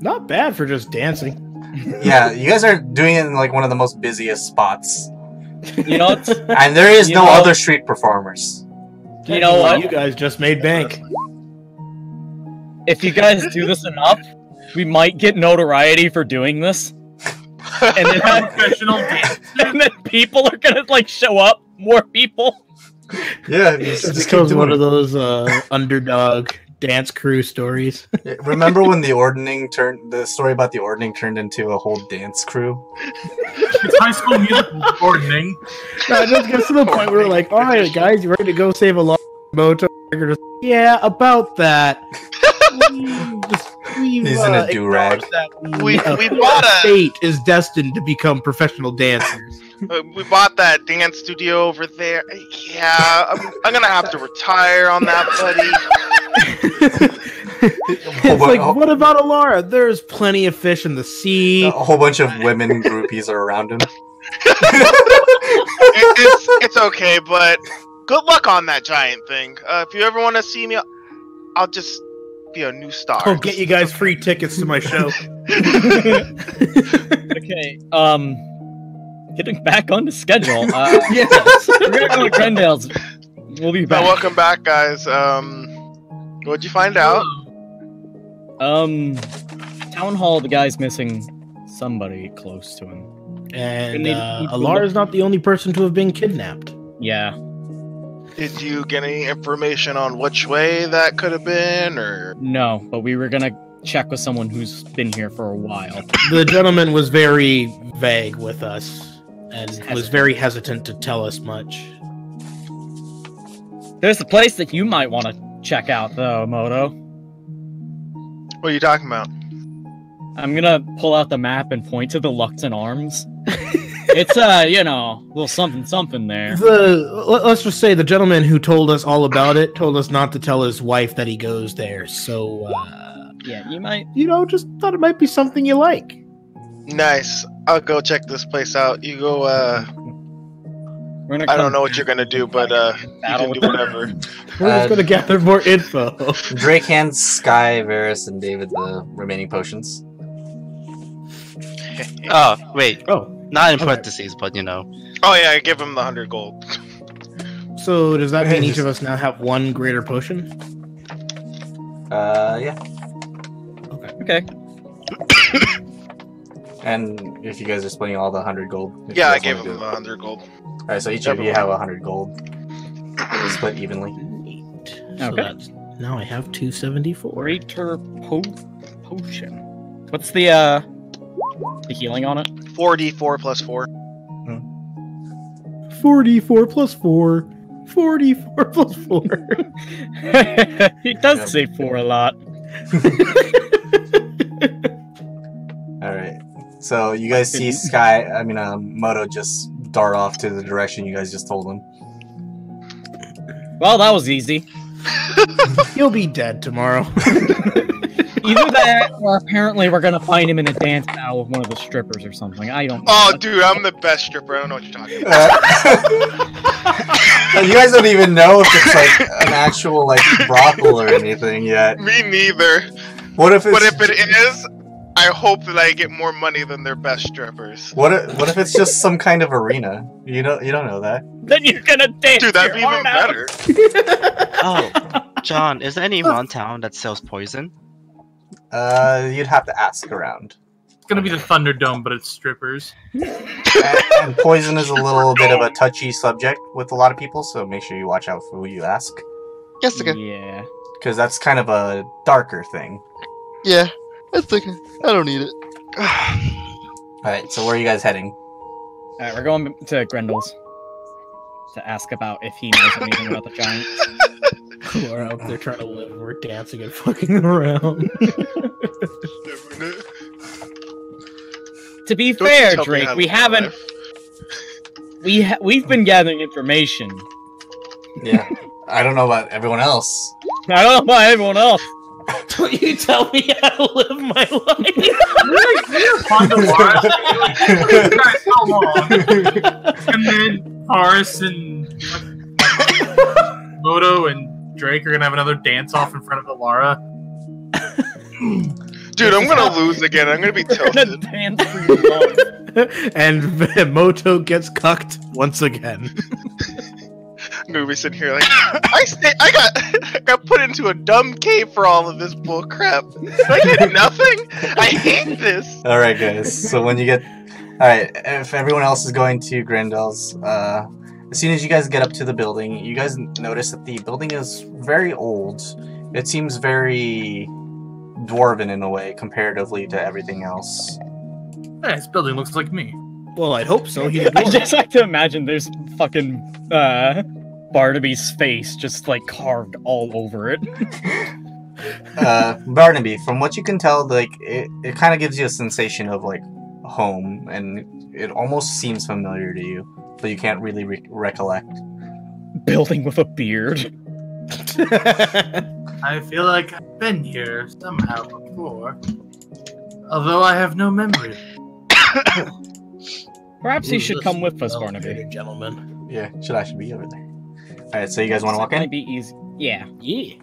Not bad for just dancing. Yeah, you guys are doing it in like one of the most busiest spots. You know what? And there is no other street performers. You know what? You guys just made bank. If you guys do this enough, we might get notoriety for doing this. And then, Professional dance. and then people are gonna like show up. More people. Yeah, It becomes one of those underdog dance crew stories. Remember when the story about the ordning turned into a whole dance crew? It's High School Musical ordering. No, it just gets to the point where we're like, all right, guys, you ready to go save a lot of moto? Yeah, about that. He's in a do-rag. We bought a- fate is destined to become professional dancers. We bought that dance studio over there. Yeah, I'm gonna have to retire on that, buddy. It's like, what about Alara? There's plenty of fish in the sea. A whole bunch of women groupies are around him. It's okay, but good luck on that giant thing. If you ever want to see me, I'll just be a new star. I'll get you guys free tickets to my show. Okay. Getting back on the schedule. Yes. We're gonna go to Grendale's. We'll be back. Welcome back, guys. What'd you find out? Town hall. The guy's missing somebody close to him. And need Alara is not the only person to have been kidnapped. Yeah. Did you get any information on which way that could have been, or? No, but we were gonna check with someone who's been here for a while. The gentleman was very vague with us and was very hesitant to tell us much. There's a place that you might want to check out, though, Moto. What are you talking about? I'm gonna pull out the map and point to the Luxon Arms. It's little something there. Let's just say the gentleman who told us all about it told us not to tell his wife that he goes there. So Yeah, you might. Just thought it might be something you like. Nice. I'll go check this place out. You go. We're gonna I don't know what you're gonna do, but you can do whatever. We're just gonna gather more info. Drake hands Sky, Varis, and David the remaining potions. Oh, wait. Oh, Not in Okay. parentheses, but you know. Oh yeah, I give him the 100 gold. so does that mean each of us now have one greater potion? Yeah. Okay. And if you guys are splitting all the 100 gold. if Yeah, you I guys gave wanna him do the it. 100 gold. Alright, so each of you have 100 gold. Split evenly. Neat. So Okay. that's, now I have 274. Greater potion. What's the healing on it? 4d4 plus 4. 44 plus 4. 44 plus 4. He does say 4 a lot. Alright. So you guys see Moto just dart off to the direction you guys just told him. Well, that was easy. He'll be dead tomorrow. Either that, or apparently we're gonna find him in a dance battle with one of the strippers or something. I don't know. Oh, dude, I'm the best stripper. I don't know what you're talking about. You guys don't even know if it's like an actual like brothel or anything yet. Me neither. What if it's But if it is, I hope that I get more money than their best strippers. what if it's just some kind of arena? You don't know that. Then you're gonna dance. Dude, that'd your be even heart out. better. Oh, John, is there anyone in town that sells poison? You'd have to ask around. It's gonna be the Thunderdome, but it's strippers. And poison is a little bit of a touchy subject with a lot of people, so make sure you watch out for who you ask, Yes, okay. Yeah. because that's kind of a darker thing. Yeah, that's okay. I don't need it. All right, so where are you guys heading? Alright, we're going to Grendel's to ask about if he knows anything about the giant. We're out there trying to live. We're dancing and fucking around. To be Don't fair, you tell me Drake, how to we live my haven't. life. We've been gathering information. Yeah, I don't know about everyone else. I don't know about everyone else. Don't you tell me how to live my life. We're fun to watch. You guys, how long? And then Varis and Moto and Drake are gonna have another dance off in front of Alara. Dude, I'm gonna lose again. I'm gonna be Gonna tilted. dance for your love. And Moto gets cucked once again. I'm gonna be sitting here like, I got put into a dumb cave for all of this bull crap. I did nothing. I hate this. All right, guys. So when you get, all right, if everyone else is going to Grendel's, as soon as you guys get up to the building, you guys notice that the building is very old. It seems very dwarven in a way, comparatively to everything else. Yeah, this building looks like me. Well, I'd hope so. I just like to imagine there's fucking Barnaby's face just like carved all over it. Barnaby, from what you can tell, like it kind of gives you a sensation of like home, and it almost seems familiar to you, but you can't really recollect. Building with a beard. I feel like I've been here somehow before, although I have no memory. Perhaps you should come with us, Barnaby. Gentlemen. Yeah, should actually be over there. All right, so you guys want to walk Might in? be easy. Yeah. Yeah.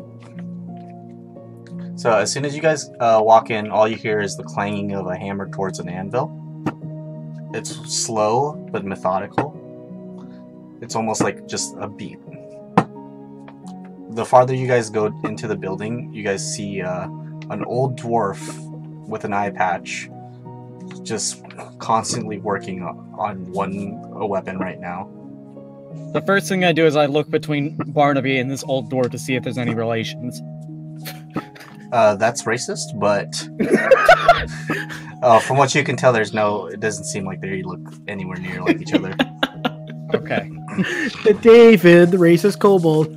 So as soon as you guys walk in, all you hear is the clanging of a hammer towards an anvil. It's slow but methodical. It's almost like just a beat. The farther you guys go into the building, you guys see an old dwarf with an eye patch, just constantly working on a weapon right now. The first thing I do is I look between Barnaby and this old dwarf to see if there's any relations. That's racist, but from what you can tell, it doesn't seem like they look anywhere near like each other. Okay. David, the racist kobold.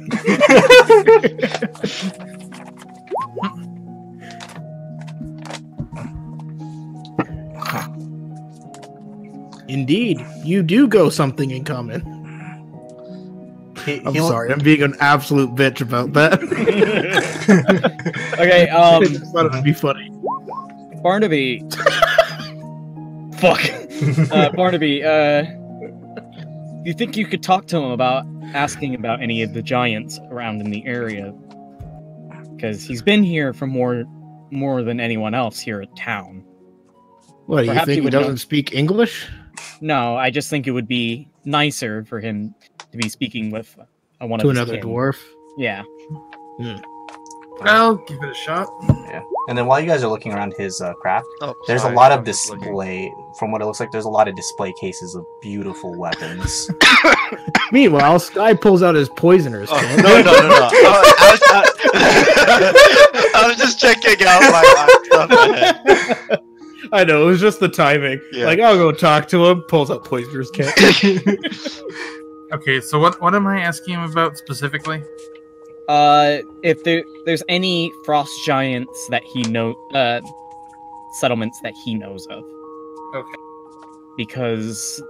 Indeed, you do go something in common. I'm sorry, I'm being an absolute bitch about that. Okay, I just thought it would be funny. Barnaby. Fuck. Barnaby, do you think you could talk to him about asking about any of the giants around in the area? Because he's been here for more than anyone else here at town. What, Perhaps you think he he would doesn't know. speak English? No, I just think it would be nicer for him to be speaking with one To of his another kin. dwarf? Yeah. I'll give it a shot. Yeah. And then while you guys are looking around his craft, Oh, there's sorry, a lot of I'm just looking. display. From what it looks like, there's a lot of display cases of beautiful weapons. Meanwhile, Sky pulls out his poisoners. Oh, kit. no. I was just checking out my stuff ahead. I know, it was just the timing. Yeah. Like, I'll go talk to him, pulls out poisoner's kit. Okay, so what am I asking him about specifically? If there's any frost giants that he settlements that he knows of. Okay. Because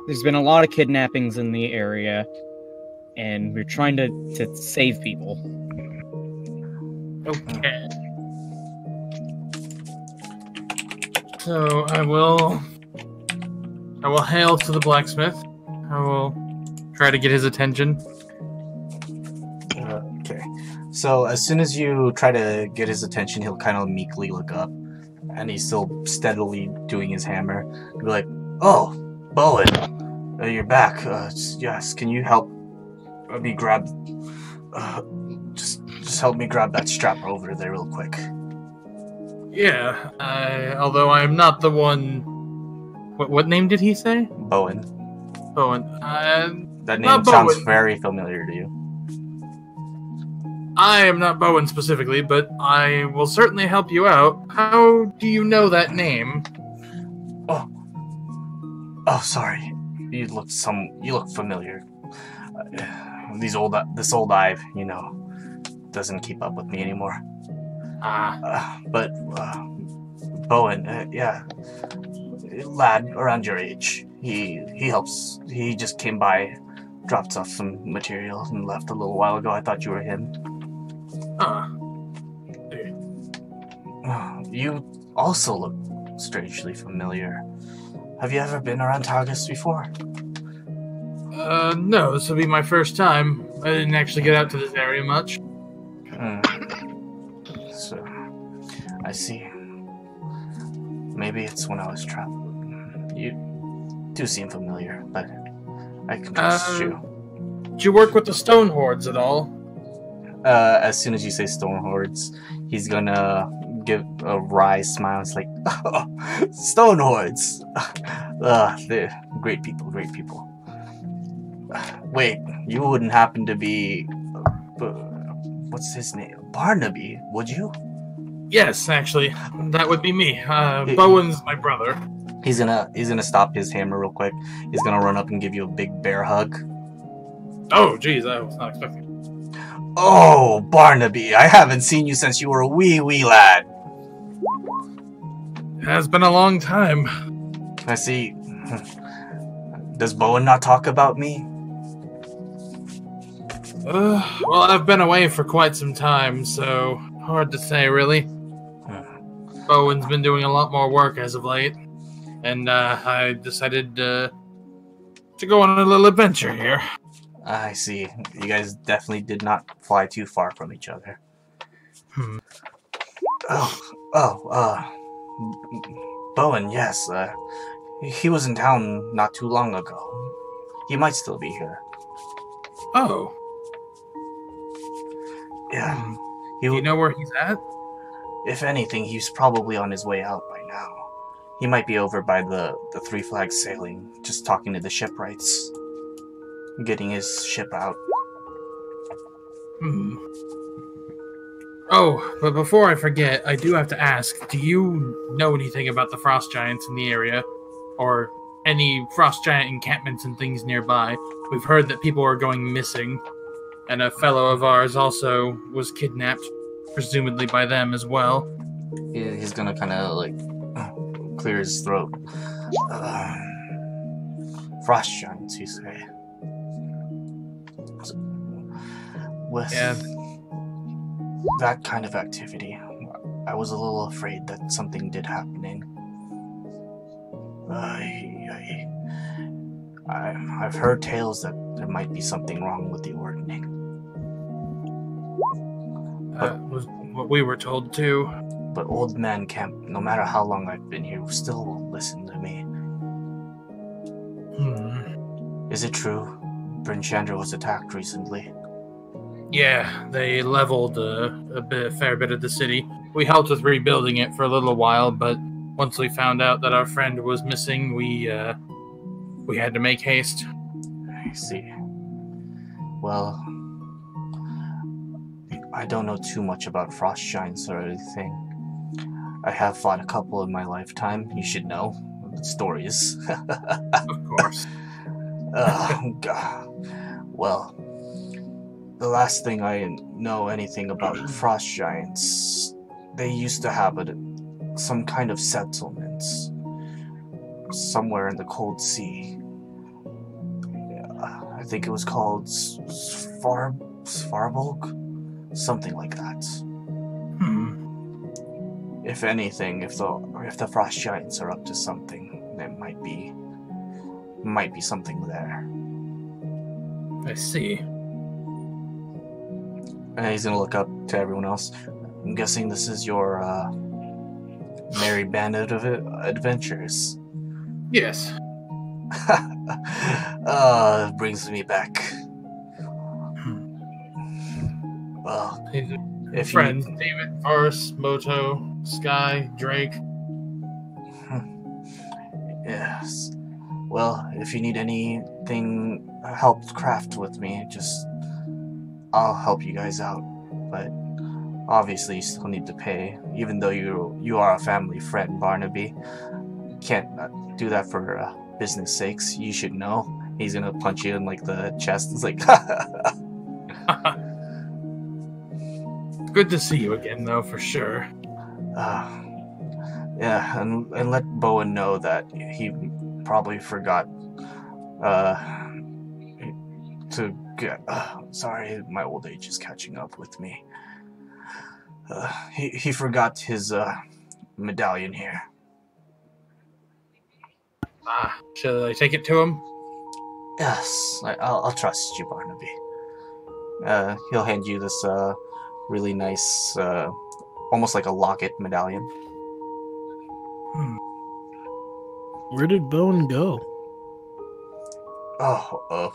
there's been a lot of kidnappings in the area, and we're trying to save people. Okay. So I will hail to the blacksmith. I will try to get his attention. Okay. So as soon as you try to get his attention, he'll kind of meekly look up, and he's still steadily doing his hammer. He'll be like, "Oh, Bowen, you're back. Yes, can you help me grab? Just help me grab that strap over there real quick." Yeah. Although I am not the one. What name did he say? Bowen. Bowen. That name Not sounds Bowen. very familiar to you. I am not Bowen specifically, but I will certainly help you out. How do you know that name? Oh, sorry. You look familiar. This old eye, doesn't keep up with me anymore. But Bowen, yeah, lad around your age. He helps. He just came by, dropped off some material, and left a little while ago. I thought you were him. You also look strangely familiar. Have you ever been around Targus before? No, this will be my first time. I didn't actually get out to this area much. So, I see. Maybe it's when I was traveling. You do seem familiar, but I can trust you. Did you work with the Stone Hordes at all? As soon as you say Stone Hordes, he's gonna give a wry smile. It's like, oh, Stone Hordes! They're great people, great people. Wait, you wouldn't happen to be... what's his name? Barnaby, would you? Yes, actually, that would be me. Bowen's my brother. He's gonna stop his hammer real quick. He's gonna run up and give you a big bear hug. Oh, geez, I was not expecting. Oh, Barnaby, I haven't seen you since you were a wee lad. It has been a long time. I see. Does Bowen not talk about me? Well, I've been away for quite some time, so hard to say, really. Bowen's been doing a lot more work as of late, and I decided to go on a little adventure here. I see. You guys definitely did not fly too far from each other. Bowen, yes. He was in town not too long ago. He might still be here. Oh. Yeah. Do you know where he's at? If anything, he's probably on his way out by now. He might be over by the Three Flags sailing, just talking to the shipwrights. Getting his ship out. Oh, but before I forget, I do have to ask, do you know anything about the frost giants in the area? Or any frost giant encampments and things nearby? We've heard that people are going missing, and a fellow of ours also was kidnapped, presumably by them as well. He's gonna kind of like clear his throat. Frost giants, you say? With that kind of activity, I was a little afraid that something did happening. I've heard tales that there might be something wrong with the Ordning. That was what we were told too. But Old Man Camp, no matter how long I've been here, still won't listen to me. Is it true Bryn Chandra was attacked recently? Yeah, they leveled a fair bit of the city. We helped with rebuilding it for a little while, but once we found out that our friend was missing, we had to make haste. I see. Well, I don't know too much about frost giants or anything. I have fought a couple in my lifetime. You should know the stories. Of course. God. Well, the last thing I know anything about frost giants, they used to have some kind of settlements somewhere in the cold sea. I think it was called Svarbolg? Something like that. If anything, if the frost giants are up to something, there might be something there. I see. And he's gonna look up to everyone else. I'm guessing this is your merry band of adventures. Yes. It brings me back. Well, if friends, David, Varis, Moto, Sky, Drake. Yes. Well, if you need anything helped craft with me, I'll help you guys out. But obviously you still need to pay, even though you are a family friend, Barnaby. Can't do that for business sakes. You should know. He's gonna punch you in like the chest. It's like Good to see you again, though, for sure. Yeah, and let Bowen know that he probably forgot to get. Sorry, my old age is catching up with me. He forgot his medallion here. Shall I take it to him? Yes, I'll trust you, Barnaby. He'll hand you this really nice almost like a locket medallion. Where did Bowen go? Oh,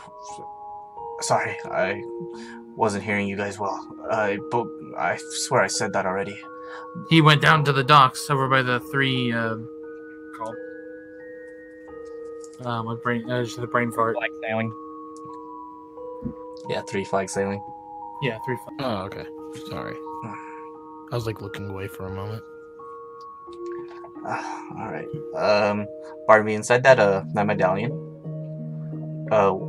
sorry, I wasn't hearing you guys well. But I swear I said that already. He went down to the docks over by the three. Called. My brain. Just the brain fart. Like sailing. Yeah, 3 flag sailing. Yeah, 3. Oh, okay. Sorry. I was like looking away for a moment. All right. Barnaby, inside that medallion.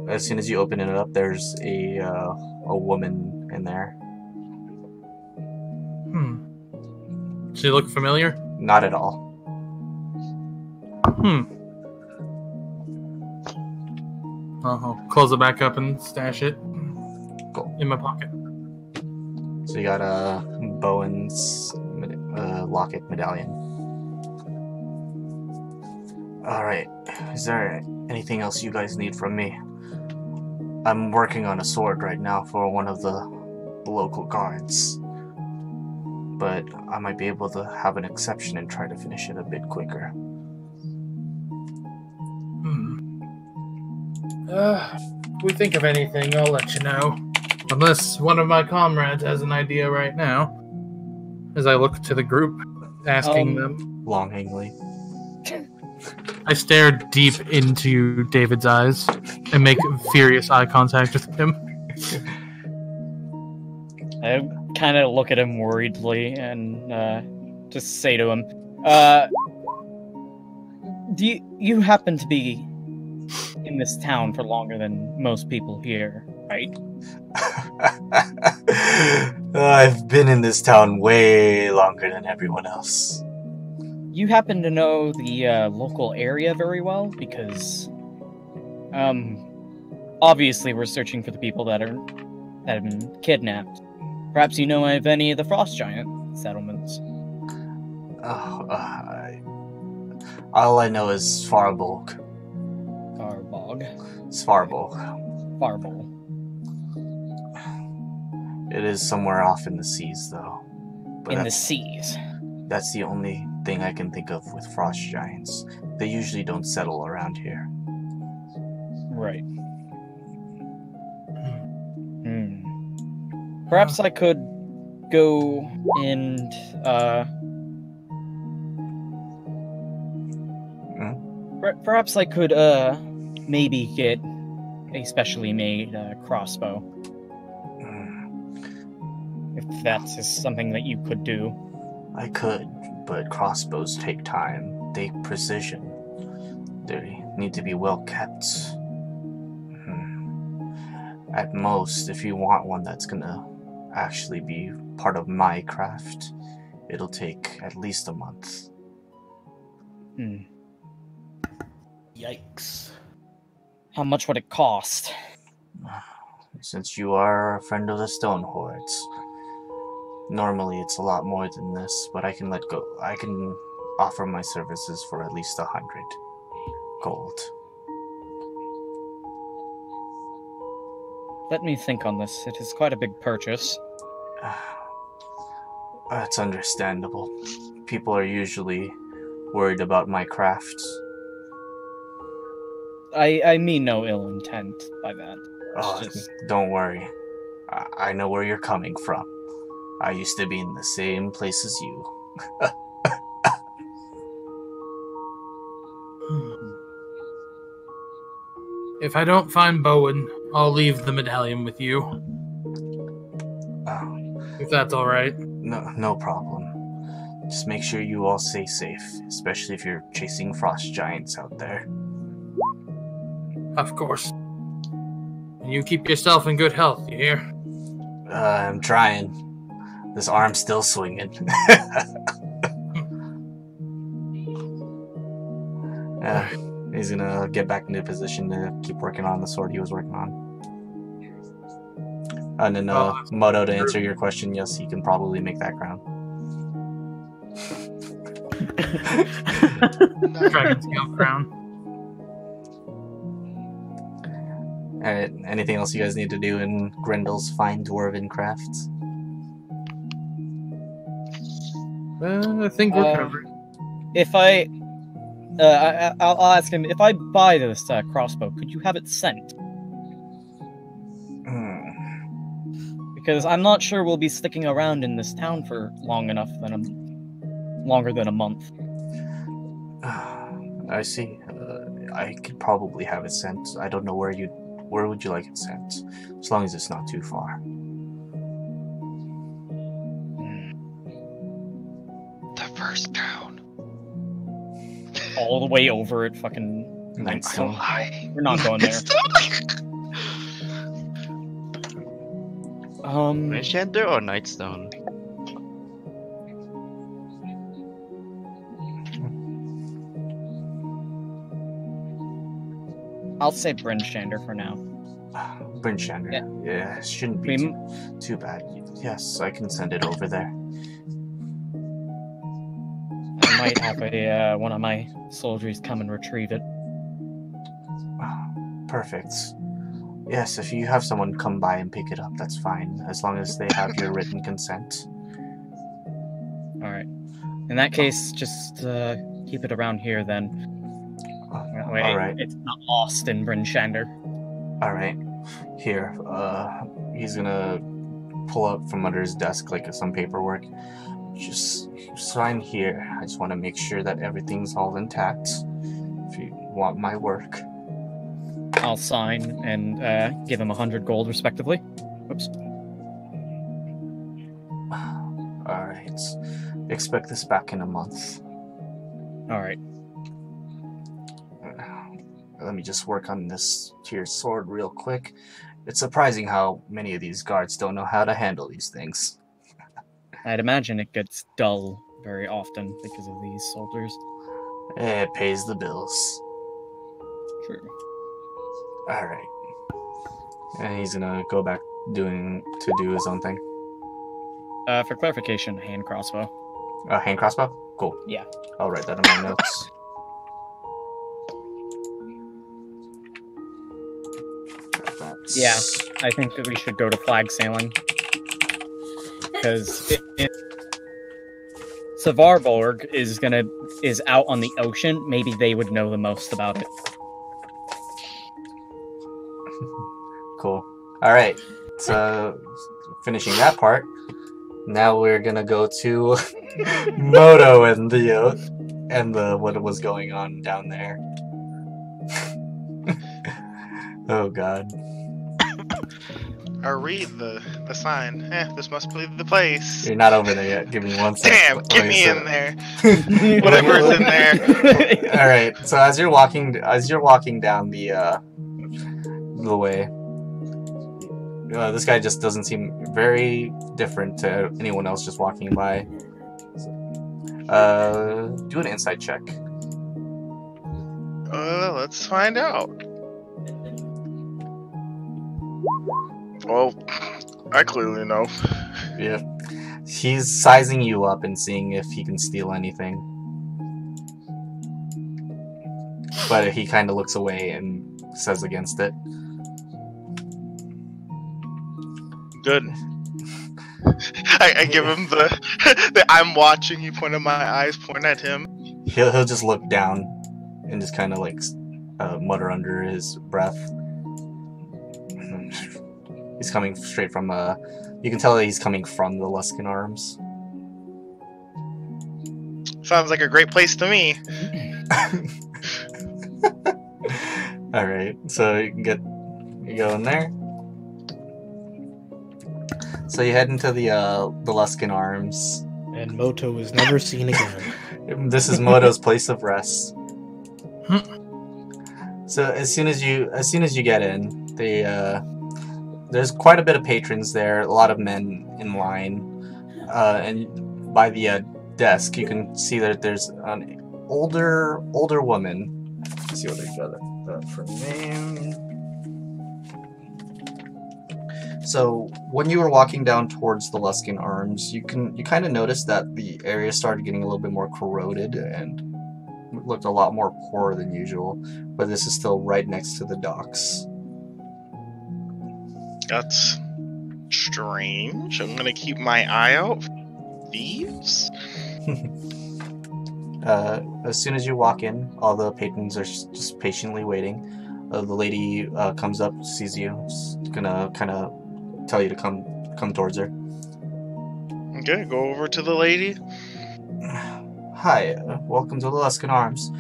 As soon as you open it up, there's a woman in there. Does she look familiar? Not at all. I'll close it back up and stash it. Cool. In my pocket. So you got Bowen's locket medallion. All right. Is there anything else you guys need from me? I'm working on a sword right now for one of the local guards, but I might be able to have an exception and try to finish it a bit quicker. If we think of anything, I'll let you know. Unless one of my comrades has an idea right now. As I look to the group, asking them. Longingly. I stare deep into David's eyes and make furious eye contact with him. I kind of look at him worriedly and just say to him, do you happen to be in this town for longer than most people here, right? I've been in this town way longer than everyone else. You happen to know the local area very well? Because, obviously we're searching for the people that have been kidnapped. Perhaps you know of any of the Frost Giant settlements. All I know is Svarbolg. Svarbolg. It is somewhere off in the seas, though. But in the seas? That's the only thing I can think of with Frost Giants. They usually don't settle around here. Right. Perhaps I could go and, perhaps I could, maybe get a specially made, crossbow. If that's just something that you could do. I could, but crossbows take time. They precision. They need to be well kept. At most, if you want one that's gonna actually be part of my craft, it'll take at least a month. Yikes. How much would it cost? Since you are a friend of the Stone Hordes, normally it's a lot more than this, but I can let go. I can offer my services for at least 100 gold. Let me think on this. It is quite a big purchase. That's understandable. People are usually worried about my craft. I mean no ill intent by that. Don't worry. I know where you're coming from. I used to be in the same place as you. If I don't find Bowen, I'll leave the medallion with you. If that's alright. No problem. Just make sure you all stay safe, especially if you're chasing Frost Giants out there. Of course. And you keep yourself in good health, you hear? I'm trying. This arm's still swinging. He's gonna get back into position to keep working on the sword he was working on. And then, Moto, to answer your question, yes, he can probably make that crown. Dragon scale crown. Alright, anything else you guys need to do in Grendel's fine dwarven crafts? I think we're covered. If I'll ask him, if I buy this crossbow, could you have it sent? Because I'm not sure we'll be sticking around in this town for longer than a month. I see. I could probably have it sent. I don't know where would you like it sent? As long as it's not too far. The first town. All the way over at fucking Nightstone. We're not going there. Enchanter or Nightstone? I'll say Brinchander for now. Brinchander. Yeah, it shouldn't be too bad. Yes, I can send it over there. I might have one of my soldiers come and retrieve it. Perfect. Yes, if you have someone come by and pick it up, that's fine, as long as they have your written consent. Alright. In that case, just keep it around here then. That way Alright. it's not lost in Brinchander. Alright. Here, he's gonna pull up from under his desk like some paperwork. Just sign here. I just want to make sure that everything's all intact. If you want my work. I'll sign and give him 100 gold respectively. Oops. Alright. Expect this back in a month. Alright. Let me just work on this tier sword real quick. It's surprising how many of these guards don't know how to handle these things. I'd imagine it gets dull very often because of these soldiers. It pays the bills. True. Alright. And he's gonna go back to do his own thing. For clarification, hand crossbow. Hand crossbow? Cool. Yeah. I'll write that in my notes. Yeah, I think that we should go to flag sailing. Because Savarborg is out on the ocean, maybe they would know the most about it. Cool. Alright, so finishing that part, now we're gonna go to Moto and the what was going on down there. Oh god. I read the sign. This must be the place. You're not over there yet. Give me one second. Damn, get me in there. Whatever's in there. Alright, so as you're walking down the way, this guy just doesn't seem very different to anyone else just walking by. Do an insight check. Let's find out. Well, I clearly know. Yeah. He's sizing you up and seeing if he can steal anything. But he kind of looks away and says against it. Good. I give him the I'm watching you point at my eyes, point at him. He'll just look down and just kind of like mutter under his breath. He's coming straight from you can tell that he's coming from the Luskan Arms. Sounds like a great place to me. Alright, so you go in there. So you head into the Luskan Arms. And Moto is never seen again. This is Moto's place of rest. So as soon as you get in, there's quite a bit of patrons there, a lot of men in line, and by the desk you can see that there's an older woman. Let's see what they got that for name. So when you were walking down towards the Luskan Arms, you kind of noticed that the area started getting a little bit more corroded and looked a lot more poor than usual. But this is still right next to the docks. That's strange. I'm gonna keep my eye out for thieves. As soon as you walk in, all the patrons are just patiently waiting. The lady comes up, sees you, is gonna kind of tell you to come towards her. Okay, go over to the lady. Hi, welcome to the Luskin Arms.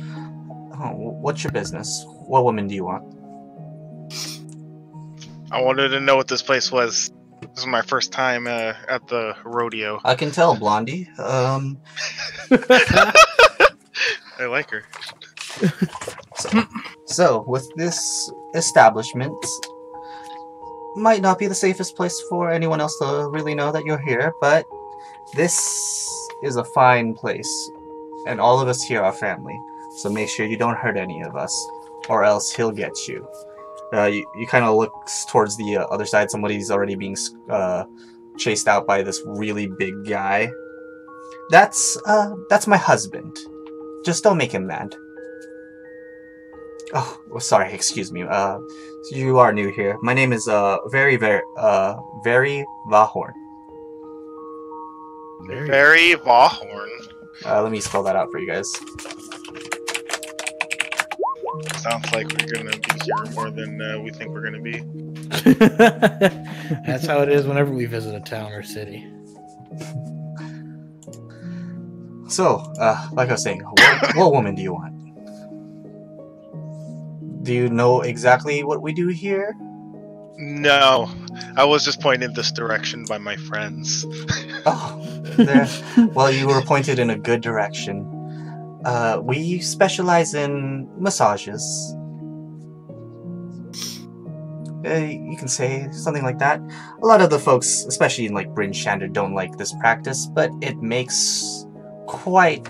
Oh, what's your business? What woman do you want? I wanted to know what this place was. This is my first time at the rodeo. I can tell, Blondie. I like her. So, with this establishment, might not be the safest place for anyone else to really know that you're here, but this is a fine place, and all of us here are family, so make sure you don't hurt any of us, or else he'll get you. You kind of look towards the other side. Somebody's already being chased out by this really big guy. That's my husband. Just don't make him mad. Oh, sorry, excuse me. You are new here. My name is Very Vahorn. Very Vahorn. Let me spell that out for you guys. Sounds like we're gonna be here more than we think we're gonna be. That's how it is whenever we visit a town or city. So, like I was saying, what woman do you want? Do you know exactly what we do here? No, I was just pointed this direction by my friends. Oh, there. Well, you were pointed in a good direction. We specialize in massages. You can say something like that. A lot of the folks, especially in like Bryn Shander, don't like this practice, but it makes quite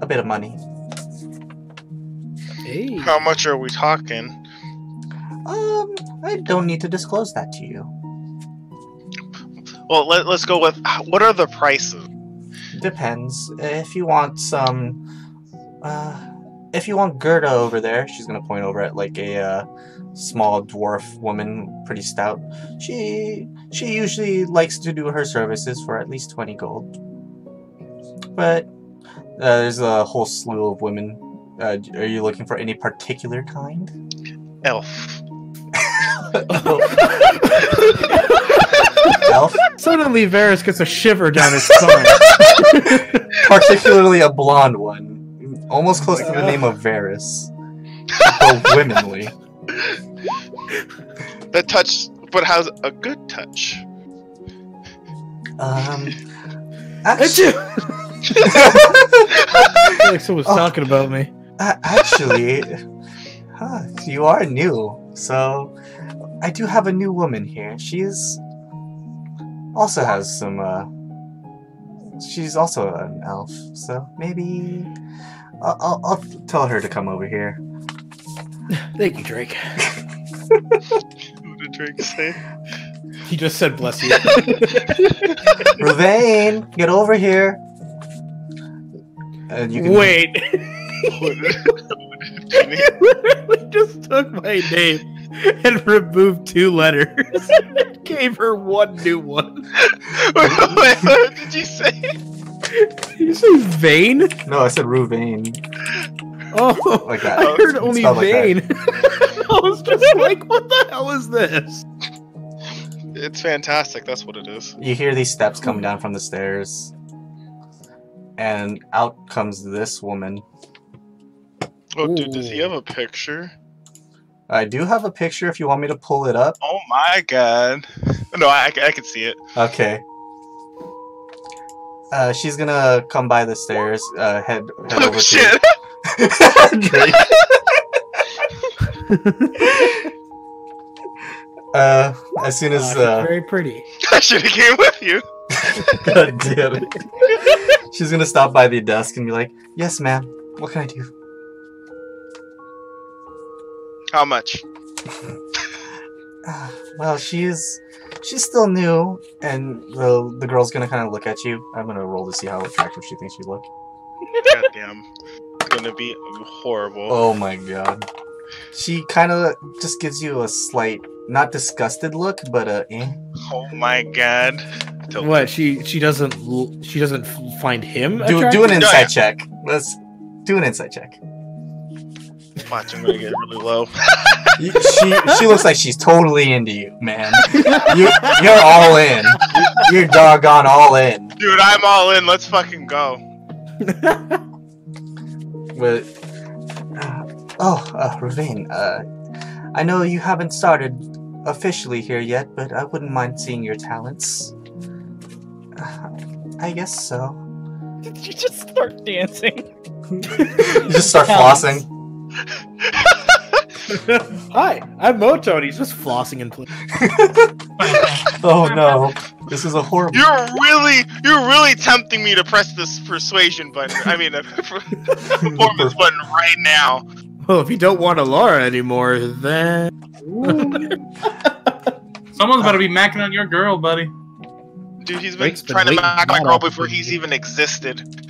a bit of money. Hey. How much are we talking? I don't need to disclose that to you. Well, let's go with, what are the prices? Depends. If you want some, if you want Gerda over there, she's gonna point over at like a small dwarf woman, pretty stout. She usually likes to do her services for at least 20 gold. But there's a whole slew of women. Are you looking for any particular kind? Elf. Elf? Suddenly, Varis gets a shiver down his spine. Particularly a blonde one. Almost close to the name of Varis. But womanly. That touch, but has a good touch. Actually, I feel like someone's talking about me. actually, you are new, so I do have a new woman here. She's also has some. She's also an elf, so maybe I'll tell her to come over here. Thank you, Drake. What did Drake say? He just said bless you. Ravane, get over here. And you can Wait. What did You literally just took my name and removed 2 letters and gave her 1 new one. Wait, what did you say? Did you say vein? No, I said Ravane. Oh, Like that. I heard only Spelled like that. vein. I was just like, what the hell is this? It's fantastic, that's what it is. You hear these steps come down from the stairs, and out comes this woman. Oh, dude, does he have a picture? I do have a picture if you want me to pull it up. Oh my god. No, I can see it. Okay. She's gonna come by the stairs, head Oh over shit! to Drake. As soon as She's very pretty. I should have came with you. God damn it. She's gonna stop by the desk and be like, "Yes, ma'am. What can I do?" How much? Well, she's still new, and the girl's gonna kind of look at you. I'm gonna roll to see how attractive she thinks you look. Goddamn. It's gonna be horrible. Oh my god. She kind of just gives you a slight, not disgusted look, but eh. Oh my god. tilted. What? She doesn't find him Do attractive? an insight check. Let's do an insight check. Watch, I'm gonna get really low. She looks like she's totally into you, man. You're all in. You're doggone all in. Dude, I'm all in. Let's fucking go. But Ravine, I know you haven't started officially here yet, but I wouldn't mind seeing your talents. I guess so. Did you just start dancing? You just start flossing. Hi, I'm Moto, and he's just flossing and playing. Oh no, this is a horrible. You're really tempting me to press this persuasion button. I mean, performance button right now. Well, if you don't want Alara anymore, then Someone's about to be macking on your girl, buddy. Dude, he's been Drake's been trying to waiting mack my that girl up. before he's even existed.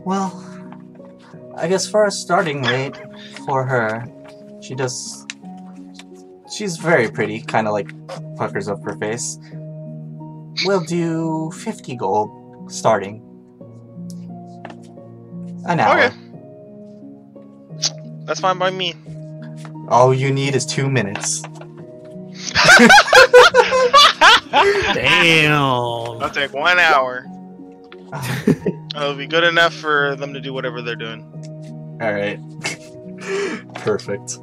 Well, I guess for a starting rate for her, she's very pretty, kind of like puckers up her face. We'll do 50 gold starting. An hour. Okay. That's fine by me. All you need is 2 minutes. damn. I'll take 1 hour. It'll be good enough for them to do whatever they're doing. Alright. Perfect.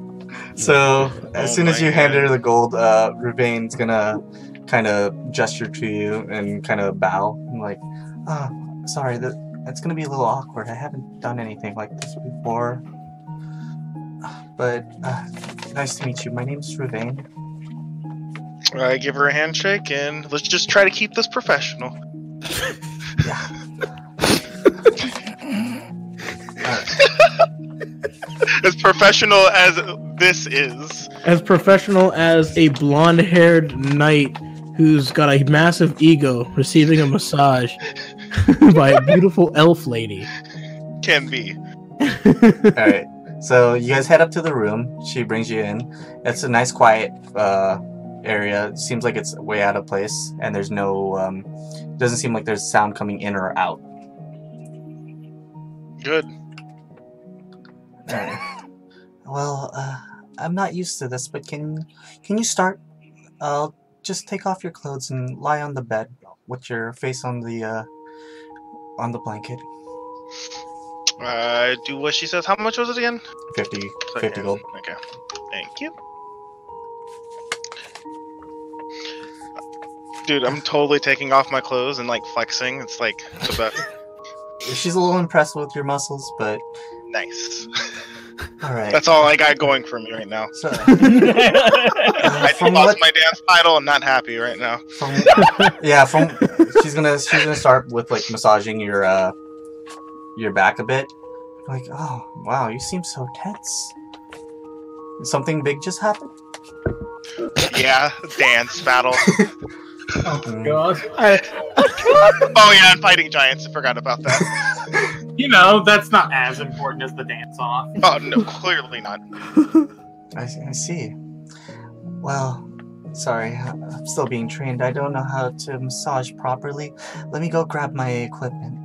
So, as Oh soon as my you hand God. her the gold, Ravain's gonna kind of gesture to you and kind of bow. I'm like, sorry, it's gonna be a little awkward. I haven't done anything like this before. But, nice to meet you. My name's Ravain. I give her a handshake and let's just try to keep this professional. Yeah. As professional as this is. As professional as a blonde-haired knight who's got a massive ego receiving a massage by a beautiful elf lady. Can be. Alright. So, you guys head up to the room. She brings you in. It's a nice, quiet area. It seems like it's way out of place. And there's no... doesn't seem like there's sound coming in or out. Good. Alright. Well, I'm not used to this, but can you start? I'll just take off your clothes and lie on the bed with your face on the blanket. Do what she says. How much was it again? 50 Okay. gold. Okay. Thank you. Dude, I'm totally taking off my clothes and like flexing. It's like the best. She's a little impressed with your muscles, but Nice. alright. That's all I got going for me right now. So, I from lost what, my dance title. I'm not happy right now. she's gonna start with like massaging your back a bit. Like, oh wow, you seem so tense. Something big just happened? Yeah, dance battle. Oh god. Oh yeah, and fighting giants. I forgot about that. You know, that's not as important as the dance off. Oh no, clearly not. I see. Well, sorry, I'm still being trained. I don't know how to massage properly. Let me go grab my equipment.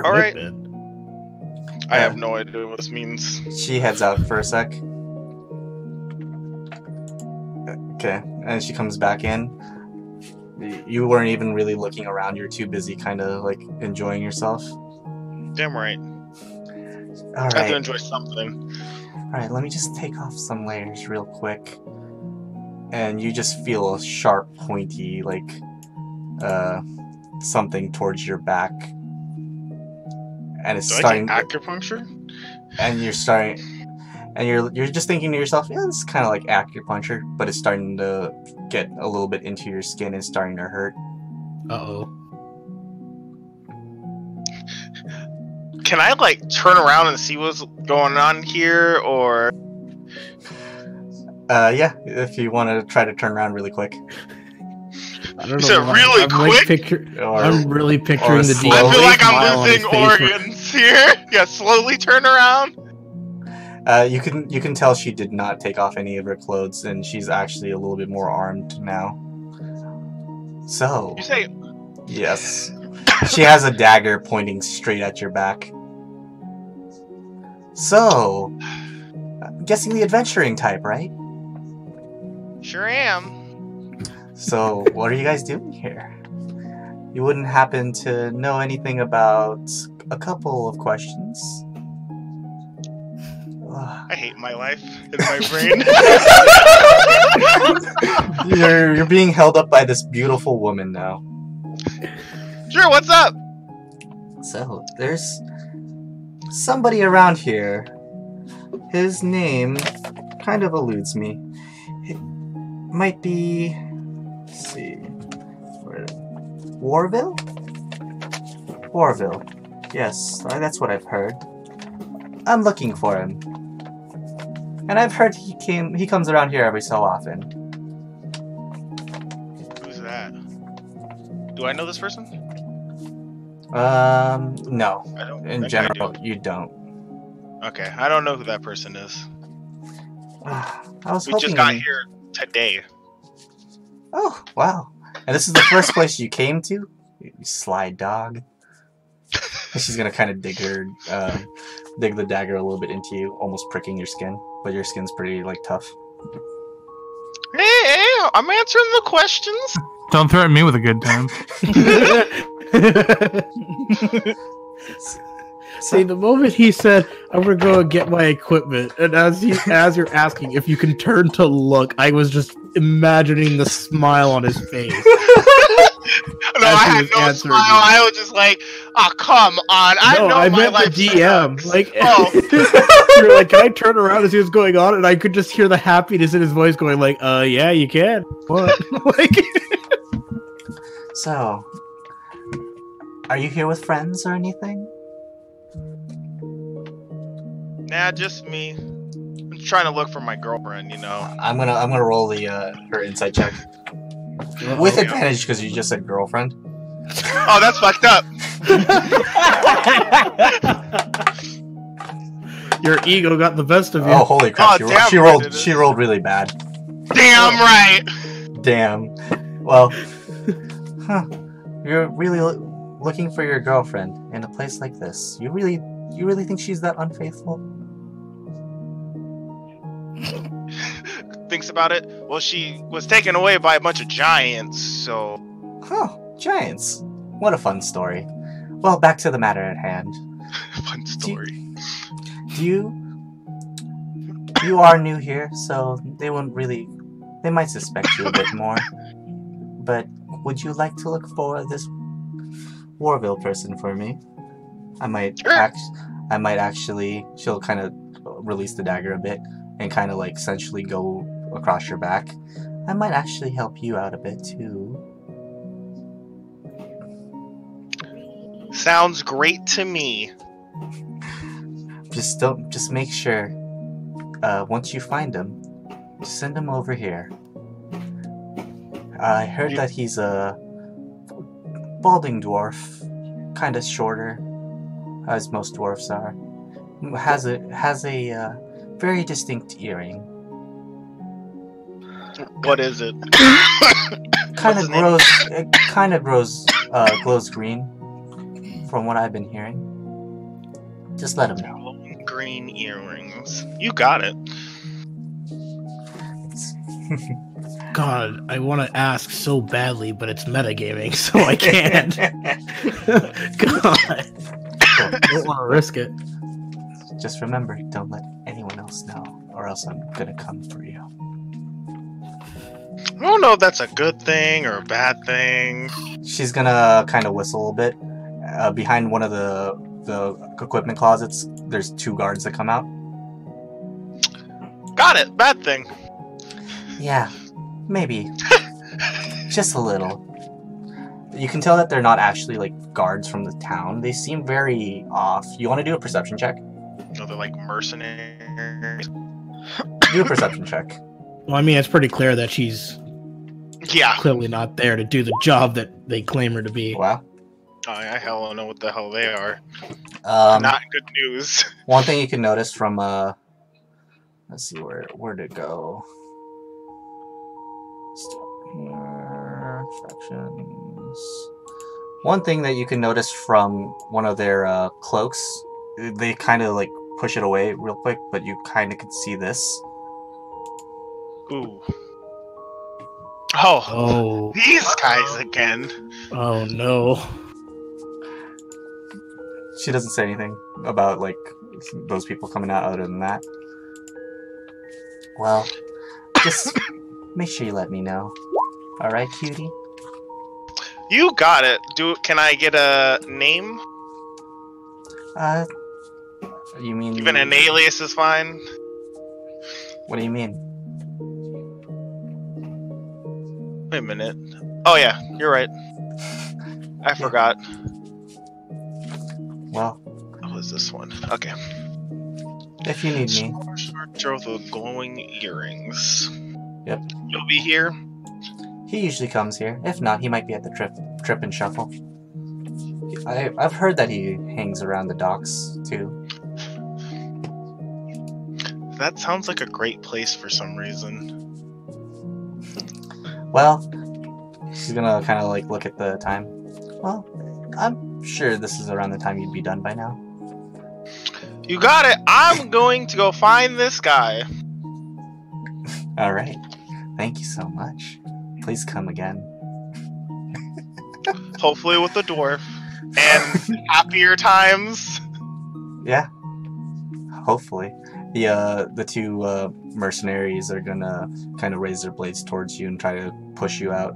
All right. I have no idea what this means. She heads out for a sec. Okay, and she comes back in. You weren't even really looking around. You're too busy kind of like enjoying yourself. Damn right. I have to Alright, enjoy something. alright, let me just take off some layers real quick. And you just feel a sharp, pointy, like, something towards your back. And it's Do I starting... get acupuncture? And you're starting... And you're just thinking to yourself, yeah, this is kind of like acupuncture, but it's starting to get a little bit into your skin and starting to hurt. Uh-oh. Can I like turn around and see what's going on here, or Yeah, if you want to try to turn around really quick. I don't Is know it why. really I'm, like, quick? I'm really picturing the slow. I feel like smile I'm on his losing face. organs here? Yeah, slowly turn around. You can tell she did not take off any of her clothes, and she's actually a little bit more armed now. So. You say. Yes. She has a dagger pointing straight at your back. So, I'm guessing the adventuring type, right? Sure am. So, what are you guys doing here? You wouldn't happen to know anything about a couple of questions? I hate my life in my brain. You're being held up by this beautiful woman now. Sure, what's up? So, there's somebody around here. His name kind of eludes me. It might be... Let's see... Warville? Warville. Yes, that's what I've heard. I'm looking for him. And I've heard he comes around here every so often. Who's that? Do I know this person? No. I don't In think general, I do. you don't. Okay, I don't know who that person is. I was We hoping... just got here today. Oh, wow. And this is the first place you came to? You sly dog. And she's gonna kind of dig the dagger a little bit into you, almost pricking your skin. But your skin's pretty, like, tough. Hey, I'm answering the questions. Don't threaten me with a good time. See, the moment he said, "I'm gonna go and get my equipment," and as you're asking if you can turn to look, I was just imagining the smile on his face. No, I had no smile. I was just like, "Oh, come on!" I meant life the DM. sucks. Like, Oh. you're like, "Can I turn around and see what's going on?" And I could just hear the happiness in his voice, going like, yeah, you can." What? Like, So, are you here with friends or anything? Nah, just me. I'm trying to look for my girlfriend, you know. I'm gonna roll the her insight check with advantage because you just said girlfriend. Oh, that's fucked up. your ego got the best of you. Oh, holy crap! Oh, damn, She rolled really bad. Damn right. Damn. Well, you're really looking for your girlfriend in a place like this. You really think she's that unfaithful? Thinks about it. Well, she was taken away by a bunch of giants, so. Huh, giants. What a fun story. Well, back to the matter at hand. Fun story. You are new here, so they might suspect you a bit more. But would you like to look for this Warville person for me? I might actually, she'll kind of release the dagger a bit and kind of like essentially go across your back. I might actually help you out a bit too. Sounds great to me. Just make sure, once you find him, send him over here. I heard that he's a balding dwarf, kind of shorter, as most dwarfs are. Has a very distinct earring. What is it? Glows green, from what I've been hearing. Just let him know. Green earrings. You got it. God, I want to ask so badly, but it's metagaming, so I can't. God. I don't want to risk it. Just remember, don't let anyone else know, or else I'm gonna come for you. I don't know if that's a good thing or a bad thing. She's gonna kind of whistle a bit. Behind one of the equipment closets, there's two guards that come out. Got it. Bad thing. Yeah, maybe. Just a little. You can tell that they're not actually like guards from the town. They seem very off. You want to do a perception check? No, they're like mercenaries. Do a perception check. Well, I mean, it's pretty clear that she's Yeah. clearly not there to do the job that they claim her to be. Wow. I hell don't know what the hell they are. Um, Not good news. One thing you can notice from Let's see where'd it go. Stop here. Factions. One thing that you can notice from one of their cloaks, they kind of like push it away real quick, but you kind of can see this. Ooh. Oh. Oh. These guys again. Oh no. She doesn't say anything about like those people coming out other than that. Well, just make sure you let me know. All right, cutie. You got it. Can I get a name? You mean Even an alias is fine. What do you mean? Wait a minute. Oh yeah, you're right. I forgot. Well, What was this one? Okay. if you need me. With the glowing earrings. Yep. You'll be here? He usually comes here. If not, he might be at the trip and shuffle. I've heard that he hangs around the docks too. That sounds like a great place for some reason. Well, she's gonna kind of like look at the time. Well, I'm sure this is around the time you'd be done by now. You got it. I'm going to go find this guy. All right. Thank you so much. Please come again. Hopefully with a dwarf. And happier times. Yeah. Hopefully. The two mercenaries are gonna kind of raise their blades towards you and try to push you out.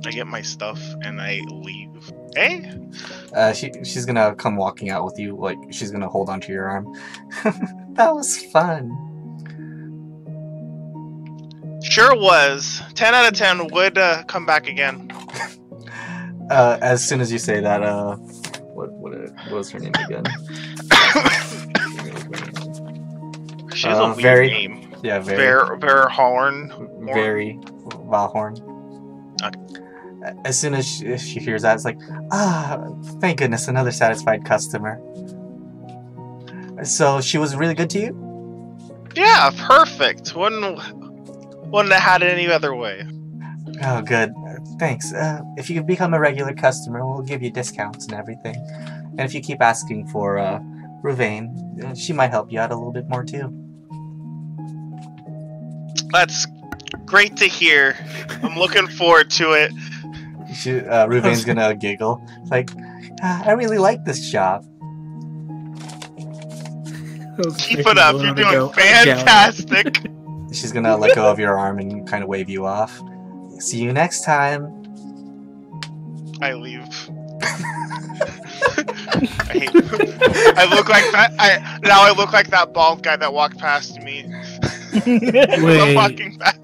I get my stuff and I leave. Hey? She's gonna come walking out with you, like she's gonna hold onto your arm. That was fun. Sure was. 10 out of 10 would come back again. As soon as you say that, what was her name again? She has a weird very, name. Yeah, very. Verhorn. Very. Valhorn. Okay. As soon as she hears that, it's like, thank goodness, another satisfied customer. So she was really good to you? Yeah, perfect. Wouldn't have had it any other way. Oh, good. Thanks. If you become a regular customer, we'll give you discounts and everything. And if you keep asking for Ruvain, she might help you out a little bit more too. That's great to hear. I'm looking forward to it. Ruvain's gonna giggle. Like, I really like this job. Keep it up. You're doing fantastic. She's gonna let go of your arm and kind of wave you off. See you next time. I leave. I look like that. I look like that bald guy that walked past me. Wait. Walking past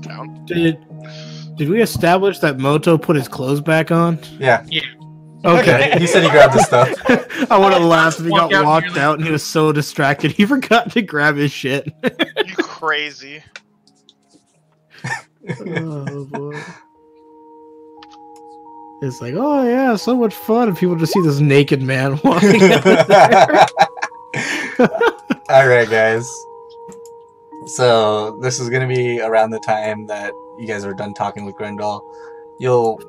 down. Did we establish that Moto put his clothes back on? Yeah. Okay. He said he grabbed his stuff. I would have laughed if he got Walk out walked nearly- out and he was so distracted he forgot to grab his shit. You crazy. Oh boy. It's like, oh yeah, so much fun, and people just see this naked man walking out of there. Alright, guys. So, this is gonna be around the time that you guys are done talking with Grendel. You'll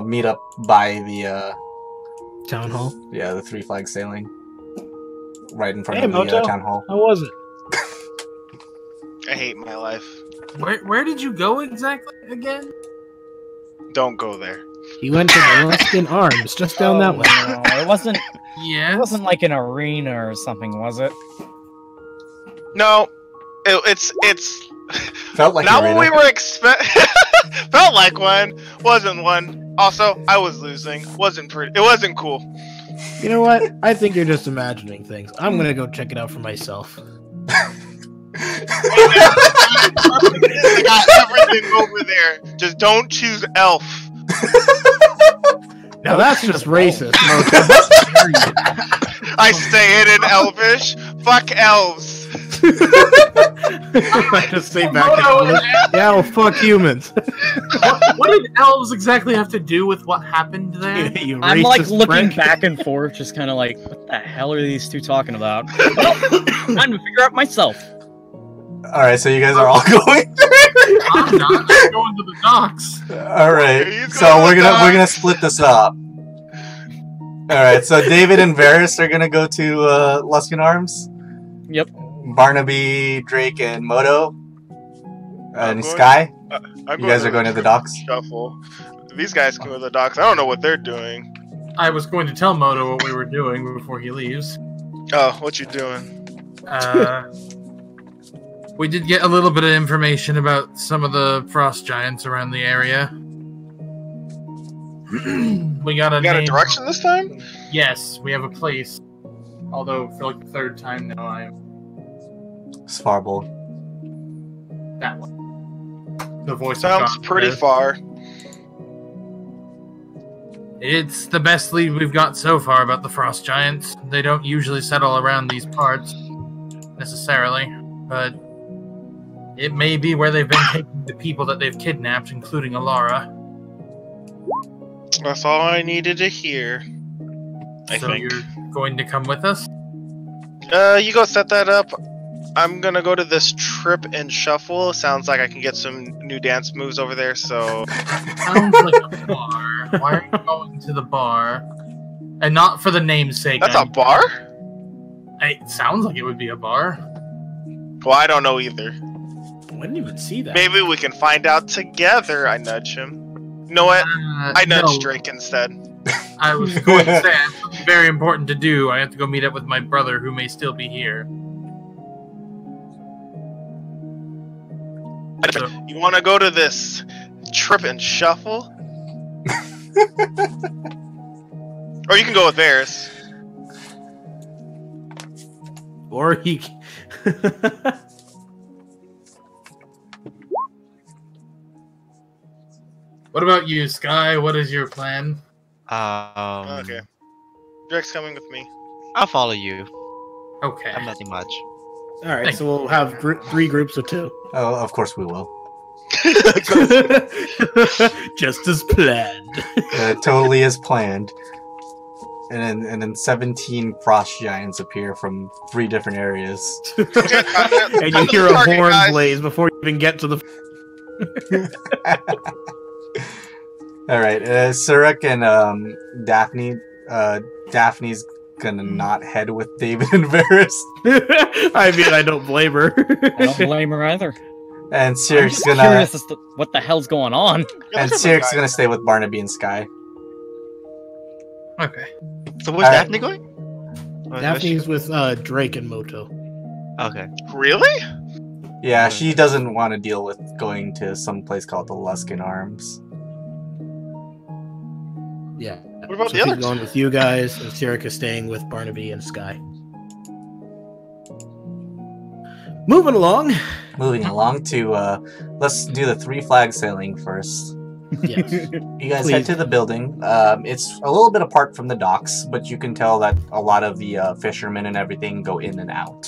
meet up by the Town hall. yeah, the Three Flags Sailing. Right in front Hey, of the Moto. town hall. How was it? I hate my life. Where did you go exactly again? Don't go there. He went to the Ruskin Arms, just down that way. No, it wasn't Yeah. like an arena or something, was it? No, it's Felt like not an what we arena. were felt like one. Wasn't one. Also, I was losing. It wasn't cool. You know what? I think you're just imagining things. I'm gonna go check it out for myself. I got everything over there. Just don't choose elf. Now that's just racist, Moto. I stay in elvish. Fuck elves. I just say back to yeah, well, fuck humans. What did elves exactly have to do with what happened there? You I'm like racist looking prick. back and forth, just kind of like, what the hell are these two talking about? Well, time to figure out myself. All right, so you guys are all going. I'm not. I'm going to the docks. All right, He's so going we're to gonna dock. split this up. All right, so David and Varis are gonna go to Luskin Arms. Yep. Barnaby, Drake, and Moto, I'm and going- Sky. I'm You guys are going to the docks. Shuffle. These guys can go to the docks. I don't know what they're doing. I was going to tell Moto what we were doing before he leaves. Oh, what you doing? We did get a little bit of information about some of the frost giants around the area. We got a You got a name. direction this time? Yes, we have a place. Although for like the third time now, I'm Svarbold. that one. The voice Sounds of God pretty says. far. It's the best lead we've got so far about the frost giants. They don't usually settle around these parts necessarily, but it may be where they've been taking the people that they've kidnapped, including Alara. That's all I needed to hear. I So think. you're going to come with us? You go set that up. I'm gonna go to this trip and shuffle. Sounds like I can get some new dance moves over there, so Sounds like a bar. Why are you going to the bar? And not for the name's sake. that's a bar? It sounds like it would be a bar. Well, I don't know either. I didn't even see that. Maybe we can find out together. I nudge him. You know what? I nudge no, Drake instead. I was going to say, I have something very important to do. I have to go meet up with my brother, who may still be here. So, You want to go to this trip and shuffle? Or you can go with Varis. Or he. what about you, Sky? What is your plan? Okay. Drake's coming with me. I'll follow you. Okay. I'm nothing much. All right, so we'll have 3 groups of 2. Oh, of course we will. Just as planned. Totally as planned. And then 17 frost giants appear from 3 different areas. And you hear a horn blaze before you even get to the. All right, Surik and Daphne. Daphne's gonna not head with David and Varys, I mean, I don't blame her. I don't blame her either. and I'm Sirik's just gonna curious as to what the hell's going on. and Sirik's gonna stay with Barnaby and Sky. Okay. So where's Alright. Daphne going? Or where's she Daphne's with Drake and Moto. going? Okay. Really? Yeah, she doesn't want to deal with going to some place called the Luskin Arms. Yeah. What about So the she's other going two? with you guys, and Sirika staying with Barnaby and Sky. Moving along. Moving along to let's do the 3 flag sailing first. Yes. You guys Please. head to the building. It's a little bit apart from the docks, but you can tell that a lot of the fishermen and everything go in and out.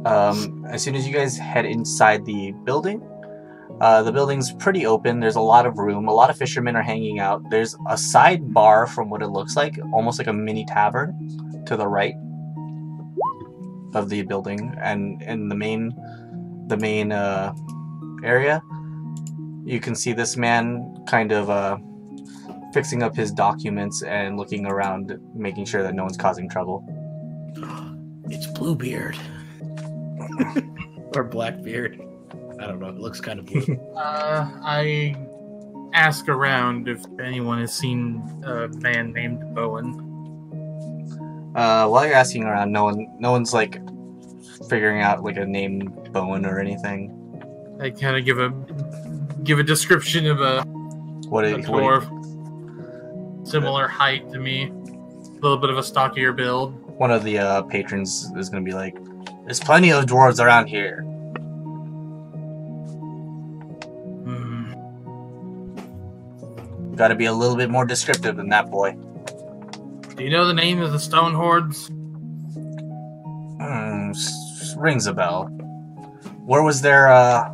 As soon as you guys head inside the building's pretty open. There's a lot of room. A lot of fishermen are hanging out. There's a side bar from what it looks like, almost like a mini tavern to the right of the building, and in the main area, you can see this man kind of fixing up his documents and looking around, making sure that no one's causing trouble. It's Bluebeard. Or Blackbeard. I don't know. It looks kind of blue. I ask around if anyone has seen a man named Bowen. While you're asking around, no one's like figuring out like a name Bowen or anything. I kind of give a description of a What dwarf, similar height to me, a little bit of a stockier build. one of the patrons is going to be like, "There's plenty of dwarves around here." Hmm. You got to be a little bit more descriptive than that, boy. Do you know the name of the stone hordes? rings a bell. Where was their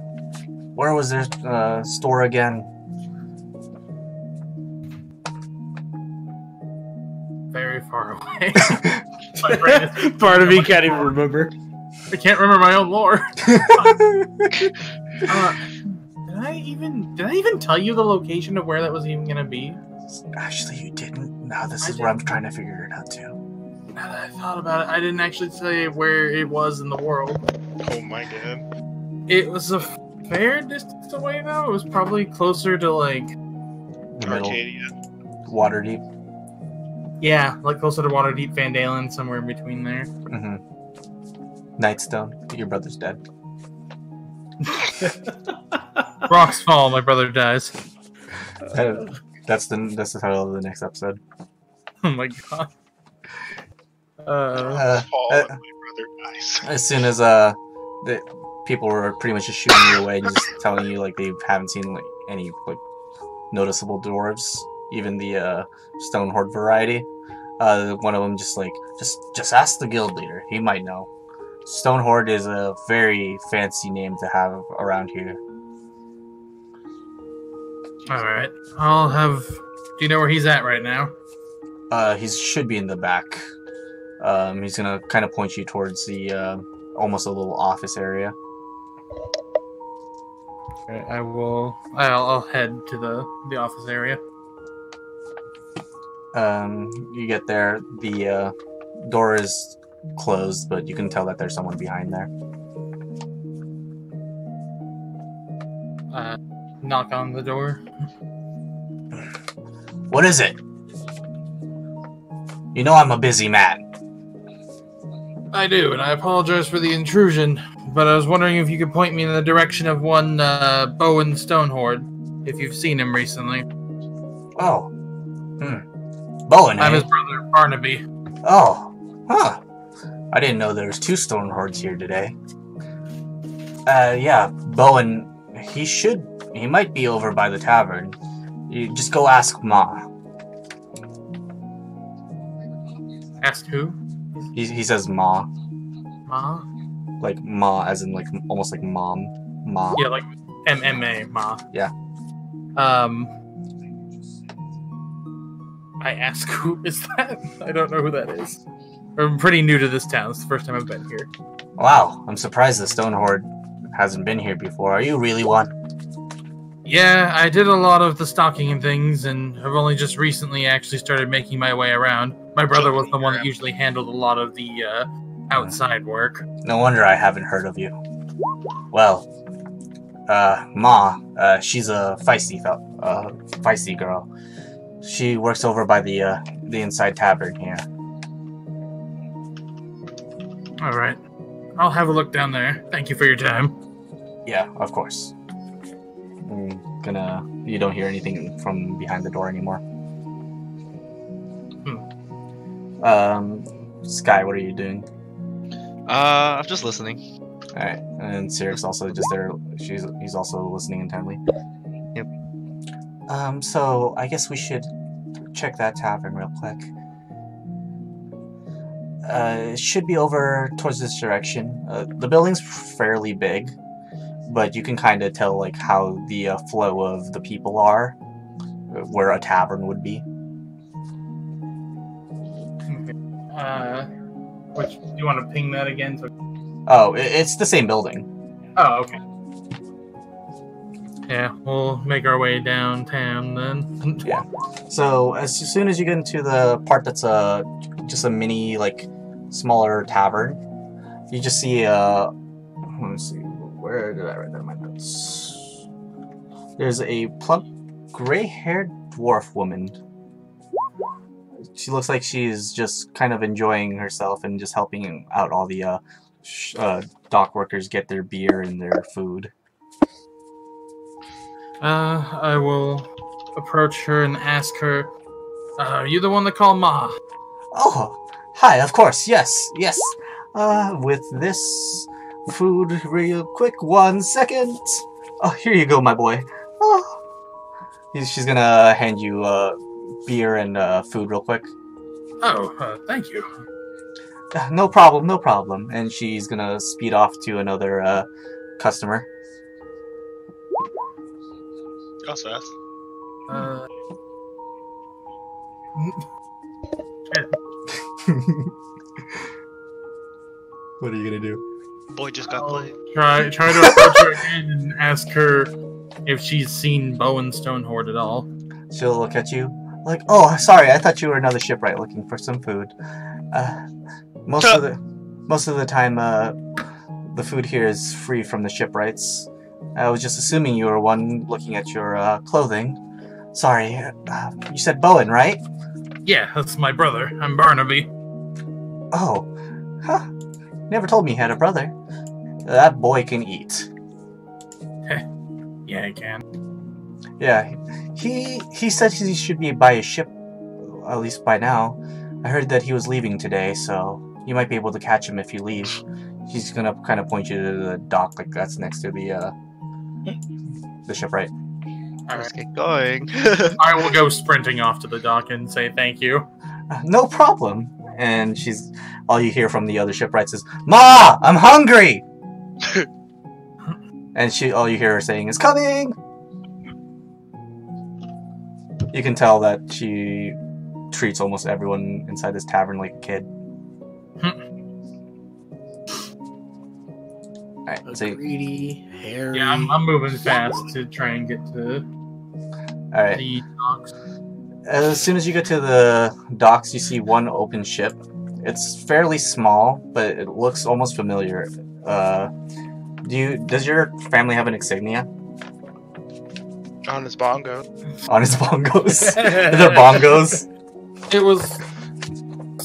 store again? Very far away. Part of me can't even remember. I can't remember my own lore. Did I even tell you the location of where that was even gonna be? Actually, you didn't. Now this is where I'm trying to figure it out too. Now that I thought about it, I didn't actually say where it was in the world. Oh my god. It was a fair distance away, though. It was probably closer to, like... The middle. Arcadia. Waterdeep. Yeah, like closer to Waterdeep, Vandalen, somewhere in between there. Mm-hmm. Nightstone. Your brother's dead. Rocks fall, my brother dies. That's the title of the next episode. Oh my god. Fall and my brother dies. As soon as the people were pretty much just shooting you away and just telling you like they haven't seen like any like noticeable dwarves, even the stone horde variety. One of them just ask the guild leader. He might know. Stone horde is a very fancy name to have around here. Alright. I'll have... Do you know where he's at right now? He should be in the back. He's gonna kind of point you towards the almost a little office area. Okay, I'll head to the office area. You get there, the door is closed, but you can tell that there's someone behind there. Knock on the door. What is it? You know I'm a busy man. I do, and I apologize for the intrusion, but I was wondering if you could point me in the direction of one Bowen Stonehorde, if you've seen him recently. Oh. Bowen, I'm eh? his brother, Barnaby. Oh. Huh. I didn't know there was two Stonehordes here today. Yeah, Bowen, he might be over by the tavern. You just go ask Ma. Ask who? He says Ma. Ma? Like Ma, as in like almost like mom. Ma. Yeah, like MMA, Ma. Yeah. I ask who is that? I don't know who that is. I'm pretty new to this town. It's the first time I've been here. Wow, I'm surprised the Stone Horde hasn't been here before. Are you really one? Yeah, I did a lot of the stalking and things, and I've only just recently actually started making my way around. My brother was the one that usually handled a lot of the outside work. No wonder I haven't heard of you. Well, Ma, she's a feisty girl. She works over by the inside tavern here. Alright. I'll have a look down there. Thank you for your time. Yeah, of course. You don't hear anything from behind the door anymore. Sky, what are you doing? I'm just listening. Alright, and Siric's also just there. He's also listening intently. Yep. So I guess we should check that tavern real quick. It should be over towards this direction. The building's fairly big, but you can kind of tell like how the flow of the people are, where a tavern would be. Which do you want to ping that again? Oh, it's the same building. Oh, okay. Yeah, we'll make our way downtown then. Yeah. So as soon as you get into the part that's just a mini like smaller tavern, you just see let me see, where did I write that in my notes? There's a plump, gray-haired dwarf woman. She looks like she's just kind of enjoying herself and just helping out all the dock workers get their beer and their food. I will approach her and ask her, are you the one that called Ma? Oh, hi, of course, yes. With this food real quick, 1 second. Oh, here you go, my boy. Oh. She's gonna hand you beer and food real quick. Oh, thank you. No problem, no problem. And she's gonna speed off to another customer. That's fast. What are you gonna do? Boy just got played. Try to approach her again and ask her if she's seen Bowen Stonehorde at all. She'll look at you like, "Oh, sorry, I thought you were another shipwright looking for some food. Most of the time, the food here is free from the shipwrights. I was just assuming you were one looking at your clothing. Sorry, you said Bowen, right? Yeah, that's my brother. I'm Barnaby. Oh, huh. Never told me he had a brother. That boy can eat. Yeah, I can. Yeah, he said he should be by his ship, at least by now. I heard that he was leaving today, so you might be able to catch him if you leave. He's gonna kind of point you to the dock, like that's next to the shipwright. Let's get going. I will go sprinting off to the dock and say thank you. No problem. And all you hear from the other shipwrights is, "Ma, I'm hungry!" And all you hear her saying is, "Coming!" You can tell that she treats almost everyone inside this tavern like a kid. Alright, so Greedy, hairy. Yeah, I'm moving fast to try and get to alright. the docks. As soon as you get to the docks, you see one open ship. It's fairly small, but it looks almost familiar. Does your family have an insignia On his bongo. on his bongos? Their bongos? It was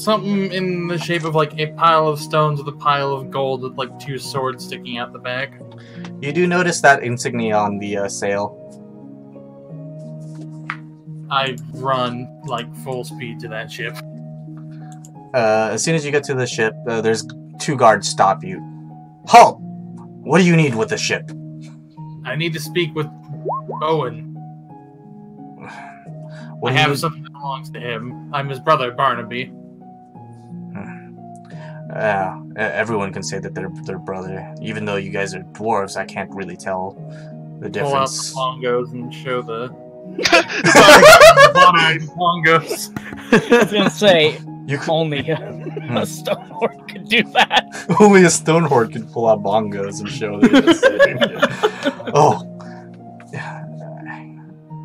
something in the shape of like a pile of stones with a pile of gold with like two swords sticking out the back. You do notice that insignia on the sail. I run like full speed to that ship. As soon as you get to the ship, there's two guards stop you. Halt! What do you need with the ship? I need to speak with Owen. What I do you have need? something that belongs to him. I'm his brother, Barnaby. Everyone can say that they're their brother. Even though you guys are dwarves, I can't really tell the Pull out the difference. bongos and show the one-eyed bongos. I was gonna say, You could, only a stone lord could do that. only a stone horde can pull out bongos and show that. Oh,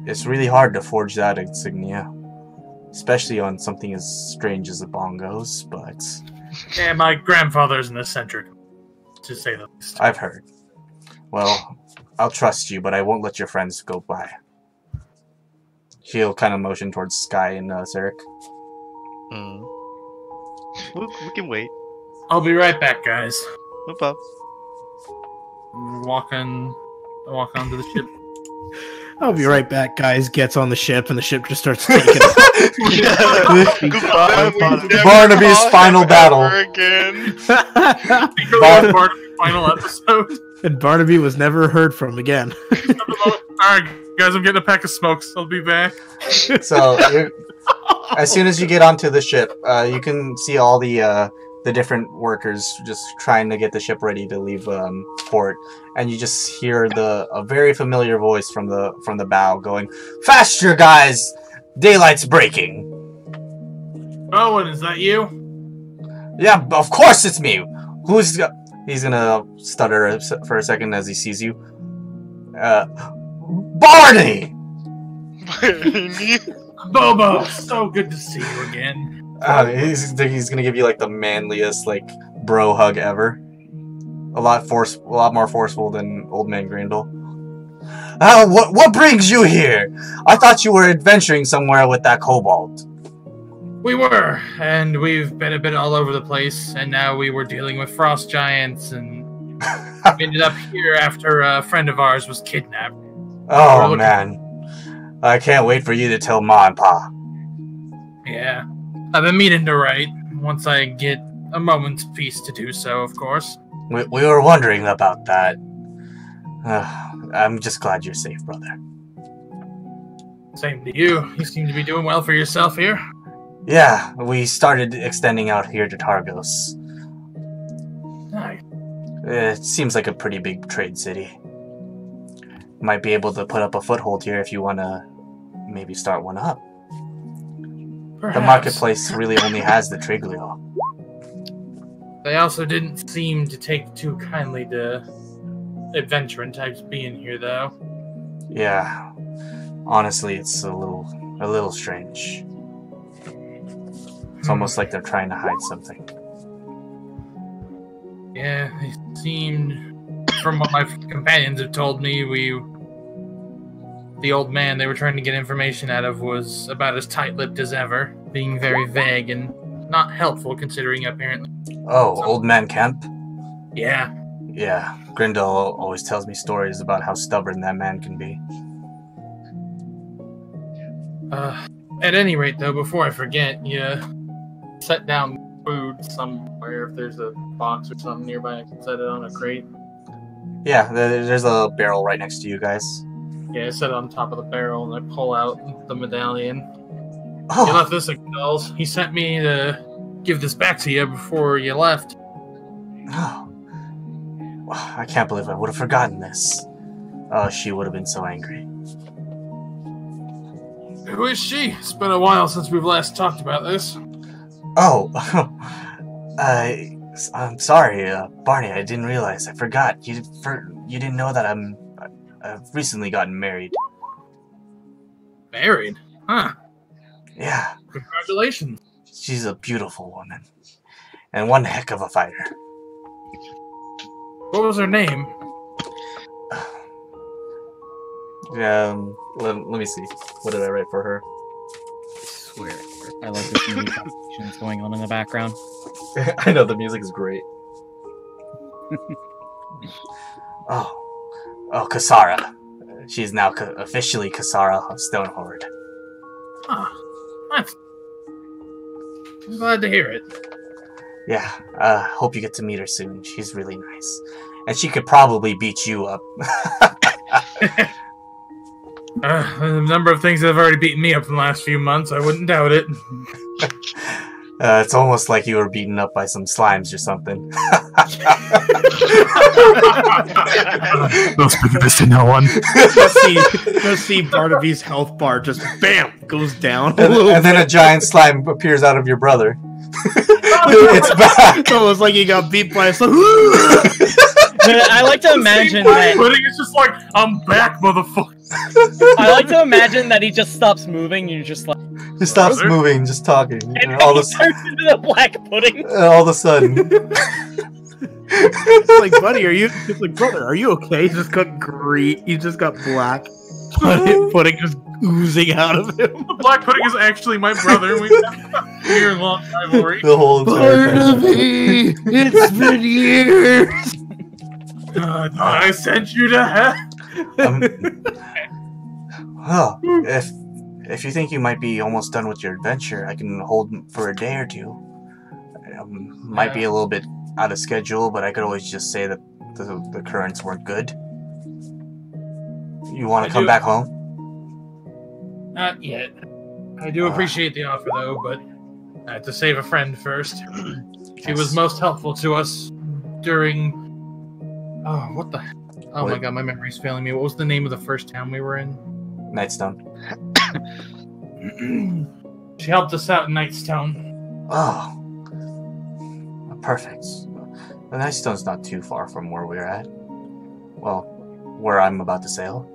it's really hard to forge that insignia, especially on something as strange as the bongos. But Yeah, my grandfather's an eccentric, to say the least. I've heard. Well, I'll trust you, but I won't let your friends go by. She'll kind of motion towards Sky and Zarek. We can wait. I'll be right back, guys. No problem. Walk onto the ship. I'll be right back, guys. Gets on the ship, and the ship just starts taking. Goodbye. Barnaby's final battle. Again. Final episode. And Barnaby was never heard from again. Alright, guys, I'm getting a pack of smokes. I'll be back. So, as soon as you get onto the ship, you can see all the different workers just trying to get the ship ready to leave port, and you just hear a very familiar voice from the bow going, "Faster, guys! Daylight's breaking." Owen, is that you? Yeah, of course it's me. He's gonna stutter for a second as he sees you. Barney! Bobo, so good to see you again. He's gonna give you like the manliest like bro hug ever. A lot more forceful than Old Man Grindle. What brings you here? I thought you were adventuring somewhere with that kobold. We were, and we've been a bit all over the place, and now we were dealing with frost giants, and we ended up here after a friend of ours was kidnapped. Oh man, I can't wait for you to tell Ma and Pa. Yeah, I've been meaning to write, once I get a moment's peace to do so, of course. We were wondering about that. I'm just glad you're safe, brother. Same to you. You seem to be doing well for yourself here. Yeah, we started extending out here to Targos. Nice. It seems like a pretty big trade city. Might be able to put up a foothold here if you want to maybe start one up. Perhaps. The marketplace really only has the Triglio. They also didn't seem to take too kindly to adventuring types being here, though. Yeah, honestly, it's a little strange. It's almost like they're trying to hide something. Yeah, they seemed, from what my companions have told me, the old man they were trying to get information out of was about as tight-lipped as ever, being very vague and not helpful considering apparently. Oh, Old Man Kemp? Yeah. Yeah, Grindel always tells me stories about how stubborn that man can be. At any rate, though, before I forget, you set down food somewhere. If there's a box or something nearby, I can set it on a crate. Yeah, there's a barrel right next to you guys. Yeah, I set it on top of the barrel and I pull out the medallion. Oh. You left this at Grindell's. He sent me to give this back to you before you left. Oh. I can't believe I would have forgotten this. Oh, she would have been so angry. Who is she? It's been a while since we've last talked about this. Oh, I'm sorry, Barney. I didn't realize. I forgot. You didn't know that I've recently gotten married. Married? Huh. Yeah. Congratulations. She's a beautiful woman, and one heck of a fighter. What was her name? Let me see. What did I write for her? I swear. I like this new conversations going on in the background. I know, the music is great. Oh, Kasara. She's now officially Kasara of Stonehorde. I'm glad to hear it. Yeah, hope you get to meet her soon. She's really nice. And she could probably beat you up. The number of things that have already beaten me up in the last few months, I wouldn't doubt it. It's almost like you were beaten up by some slimes or something. Don't speak of this to no one. Just see Barnaby's health bar just BAM goes down. And then a giant slime appears out of your brother. It's back. So it's like he got beat by a slime. I like to imagine that. It's just like, I'm back, motherfucker. I like to imagine that he just stops moving. And you're just like. He stops moving, just talking. And all he turns into the black pudding. All of a sudden. It's like, buddy, it's like, brother, are you okay? He just got green. He just got black pudding just oozing out of him. The black pudding is actually my brother. We have a year-long rivalry. The whole entire Barnaby, it's been years. I sent you to hell. Well, if you think you might be almost done with your adventure, I can hold for a day or two. Might be a little bit out of schedule, but I could always just say that the currents weren't good. You want to come back home? Not yet. I do appreciate the offer, though, but I have to save a friend first. She was most helpful to us during... Oh, what the... Oh my god, my memory's failing me. What was the name of the first town we were in? Nightstone. She helped us out in Nightstone. Oh. Perfect. The Nightstone's not too far from where we're at. Well, where I'm about to sail.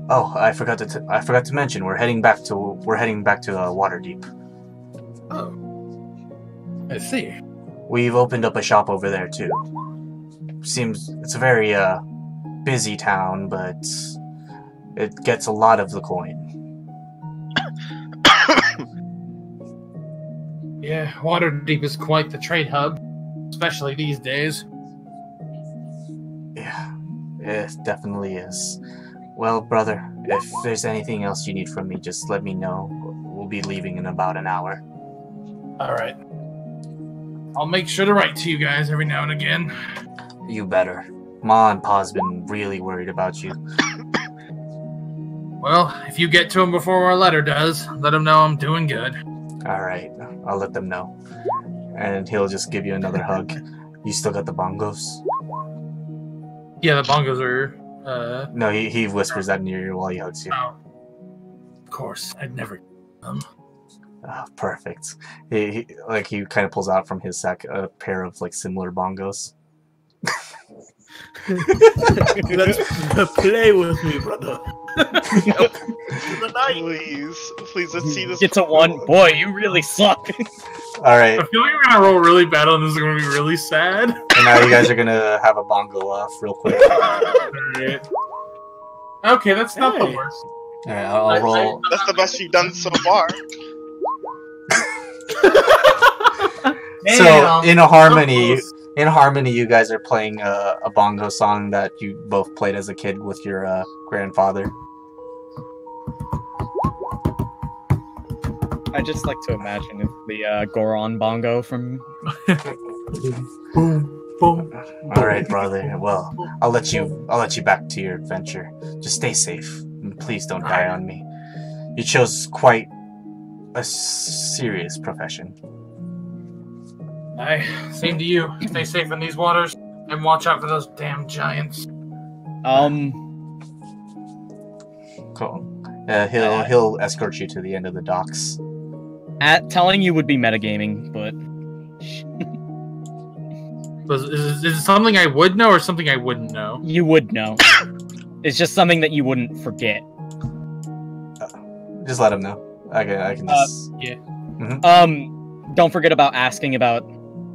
Oh, I forgot to mention we're heading back to Waterdeep. Oh, I see. We've opened up a shop over there too. Seems it's a very busy town, but it gets a lot of the coin. Yeah, Waterdeep is quite the trade hub, especially these days. Yeah, it definitely is. Well, brother, if there's anything else you need from me, just let me know. We'll be leaving in about an hour. Alright. I'll make sure to write to you guys every now and again. You better. Ma and Pa's been really worried about you. Well, if you get to him before our letter does, let him know I'm doing good. Alright, I'll let them know. And he'll just give you another hug. You still got the bongos? Yeah, the bongos are, No, he whispers that in your ear while he hugs you. Oh. Of course, I'd never them. Oh, perfect. He kind of pulls out from his sack a pair of like similar bongos. Let's play with me, brother. Please, let's see this. Get to one. Boy, you really suck. Alright, I feel like we're gonna roll really bad on this. Is gonna be really sad. and now you guys are gonna have a bongo off real quick. Alright. Okay, that's not the Hey. worst. Alright, I'll roll. That's the best you've done so far. So, in harmony, you guys are playing a bongo song that you both played as a kid with your grandfather. I just like to imagine if the Goron bongo from. Boom, boom. All right, brother. Well, I'll let you back to your adventure. Just stay safe, and please don't die on me. You chose quite a serious profession. Same to you. Stay safe in these waters and watch out for those damn giants. Cool. He'll escort you to the end of the docks. Telling you would be metagaming, but Is it something I would know or something I wouldn't know? you would know. It's just something that you wouldn't forget. Just let him know. I can just. Yeah. Don't forget about asking about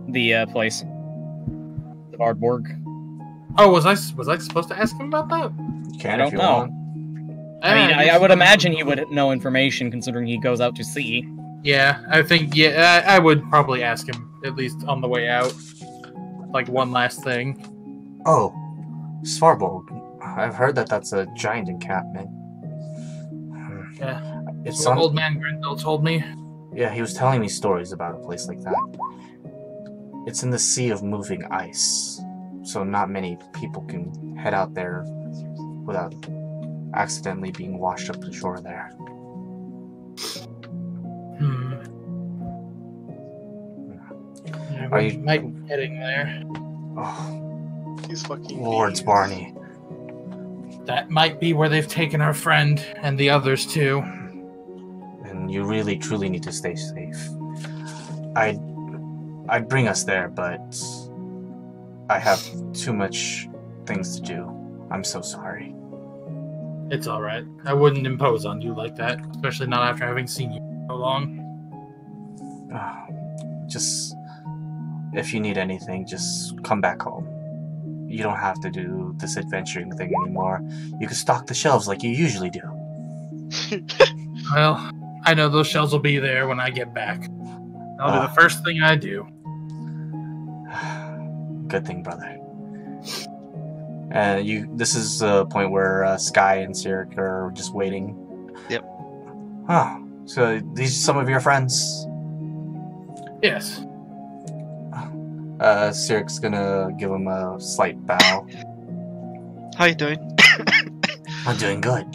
the place, the Bardborg. Oh, was I supposed to ask him about that? You can I if don't you know. want. I mean, I would imagine he would know information considering he goes out to sea. Yeah, I think I would probably ask him at least on the way out. Like one last thing. Oh, Svarborg. I've heard that that's a giant encampment. Yeah. It's That's what on. old man Grindel told me. Yeah, he was telling me stories about a place like that. It's in the sea of moving ice, so not many people can head out there without accidentally being washed up to shore there. Yeah, Are we you- might be heading there. Oh, These fucking Lords bees. Barney. That might be where they've taken our friend and the others too. And you really truly need to stay safe. I'd bring us there, but I have too much things to do. I'm so sorry. It's alright. I wouldn't impose on you like that, especially not after having seen you for so long. Just, if you need anything, just come back home. You don't have to do this adventuring thing anymore. You can stock the shelves like you usually do. Well, I know those shells will be there when I get back. That'll be the first thing I do. Good thing, brother. This is a point where Sky and Sirik are just waiting. Yep. Oh, so these are some of your friends? Yes. Sirik's gonna give him a slight bow. How you doing? I'm doing good.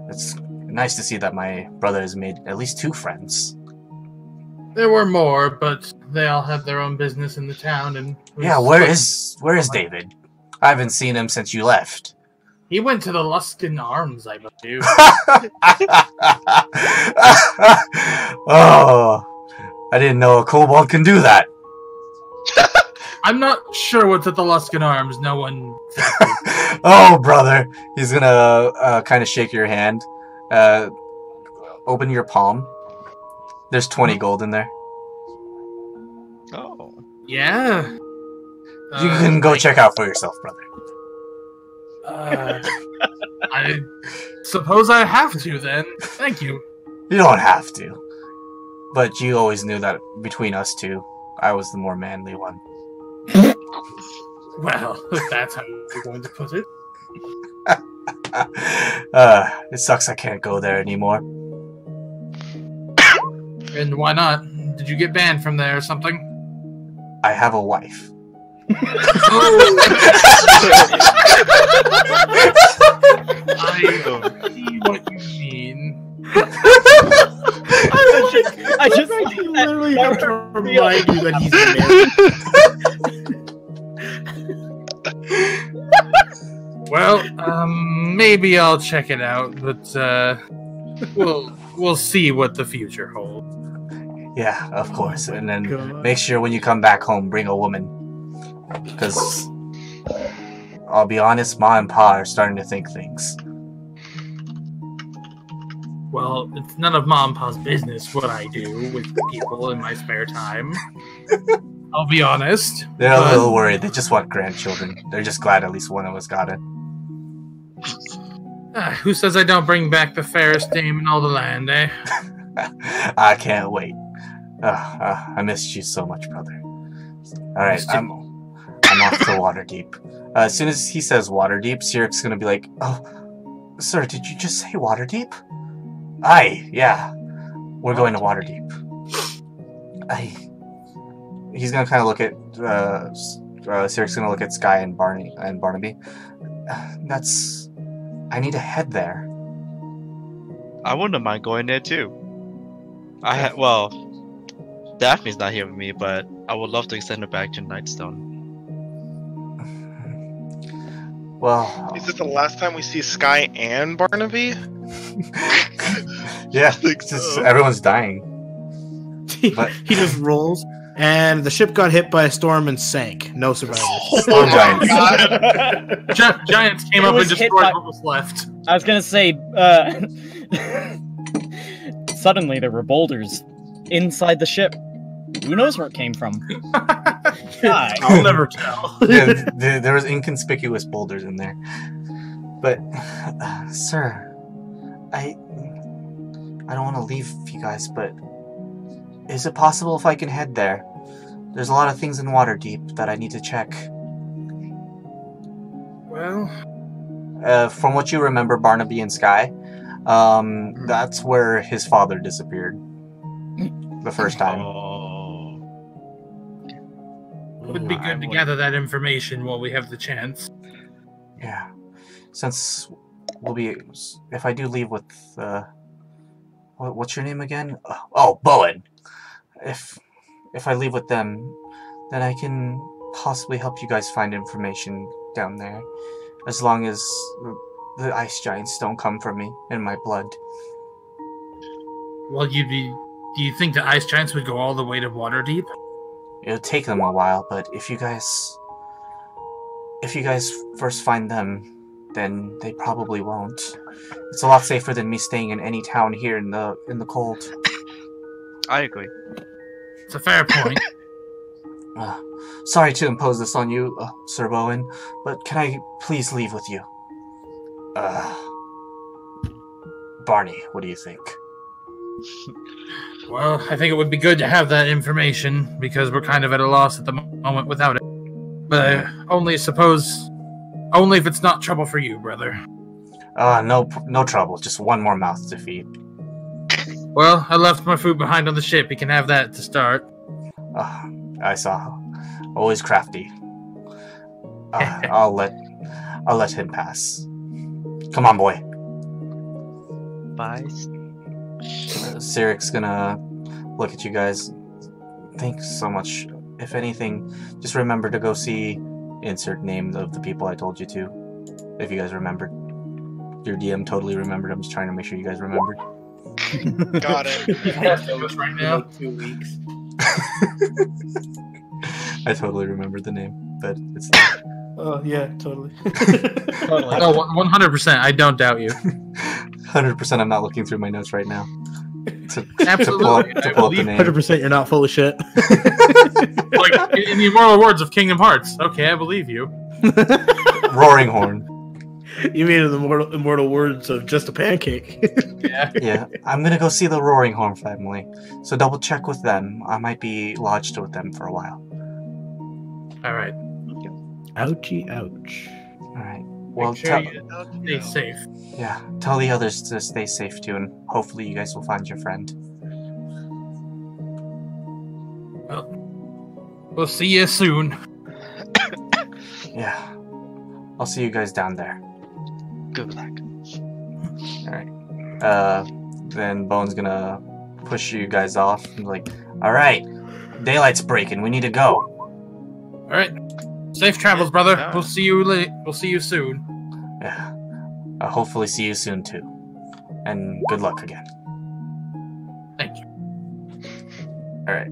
It's nice to see that my brother has made at least 2 friends. There were more, but they all have their own business in the town, and Yeah, where is David? I haven't seen him since you left. he went to the Luskin Arms, I believe. Oh, I didn't know a kobold can do that. I'm not sure what's at the Luskin Arms. No one. Oh, brother. He's gonna kind of shake your hand. Open your palm. There's 20 gold in there. Oh. Yeah. You can go check out for yourself, brother. I suppose I have to then. Thank you. You don't have to. But you always knew that between us two, I was the more manly one. Well, if that's how you're going to put it. It sucks I can't go there anymore. And why not? Did you get banned from there or something? I have a wife. I see what you we have to remind you that he's married. Well, maybe I'll check it out, but we'll see what the future holds. Yeah, of course. And then God. make sure when you come back home, bring a woman. Because I'll be honest, Ma and Pa are starting to think things. Well, it's none of Mom and Pa's business what I do with people in my spare time. I'll be honest. They're a little worried. They just want grandchildren. They're just glad at least one of us got it. Who says I don't bring back the fairest dame in all the land, eh? I can't wait. I missed you so much, brother. Alright, I'm off to Waterdeep. As soon as he says Waterdeep, Siric's gonna be like, "Oh, sir, did you just say Waterdeep?" Aye, yeah. We're going to Waterdeep. He's gonna kind of look at, Siric's gonna look at Sky and Barnaby. I need to head there. I wouldn't mind going there too. Daphne's not here with me, but I would love to extend her back to Nightstone. Well, Is this the last time we see Sky and Barnaby? yeah, it's just, everyone's dying. But he just rolls, and the ship got hit by a storm and sank. No survivors. Storm giants. Giants came up and destroyed what was left. I was gonna say, suddenly there were boulders inside the ship. Who knows where it came from? I'll never tell. Yeah, there was inconspicuous boulders in there. But, sir, I don't want to leave you guys, but is it possible if I can head there? There's a lot of things in Waterdeep that I need to check. Well, From what you remember, Barnaby and Sky, that's where his father disappeared the first time. it would be good to gather that information while we have the chance. Yeah, since if I do leave with, what's your name again? Oh, Bowen. If I leave with them, then I can possibly help you guys find information down there, as long as the ice giants don't come for me in my blood. Well, do you think the ice giants would go all the way to Waterdeep? It'll take them a while, but if you guys first find them, then they probably won't. It's a lot safer than me staying in any town here in the cold. I agree. It's a fair point. Sorry to impose this on you, Sir Bowen, but can I please leave with you? Barney, what do you think? Well, I think it would be good to have that information, because we're kind of at a loss at the moment without it. But I only if it's not trouble for you, brother. No trouble. Just one more mouth to feed. Well, I left my food behind on the ship. You can have that to start. I saw. Always crafty. I'll let him pass. Come on, boy. Bye. Siric's gonna look at you guys. Thanks so much. If anything, just remember to go see insert name of the people I told you to. If you guys remembered. Your DM totally remembered. I'm just trying to make sure you guys remembered. Got it. Right now. 2 weeks. I totally remembered the name, but it's not. Oh yeah, totally. Totally. Oh, 100%. I don't doubt you. 100% I'm not looking through my notes right now. Absolutely. To pull up the name. 100% you're not full of shit. Like, in the immortal words of Kingdom Hearts. Okay, I believe you. Roaring Horn. You mean in the immortal words of just a pancake? Yeah. Yeah, I'm gonna go see the Roaring Horn family. So double check with them. I might be lodged with them for a while. All right. Ouchie, ouch. Alright. Well, Make sure you stay safe. yeah, tell the others to stay safe too, and hopefully you guys will find your friend. Well, we'll see you soon. Yeah. I'll see you guys down there. Good luck. Alright. Then Bone's gonna push you guys off. And like, All right, daylight's breaking. We need to go. All right. Safe travels, brother. Yeah. We'll see you We'll see you soon. Yeah. I'll hopefully see you soon too. And good luck again. Thank you. All right.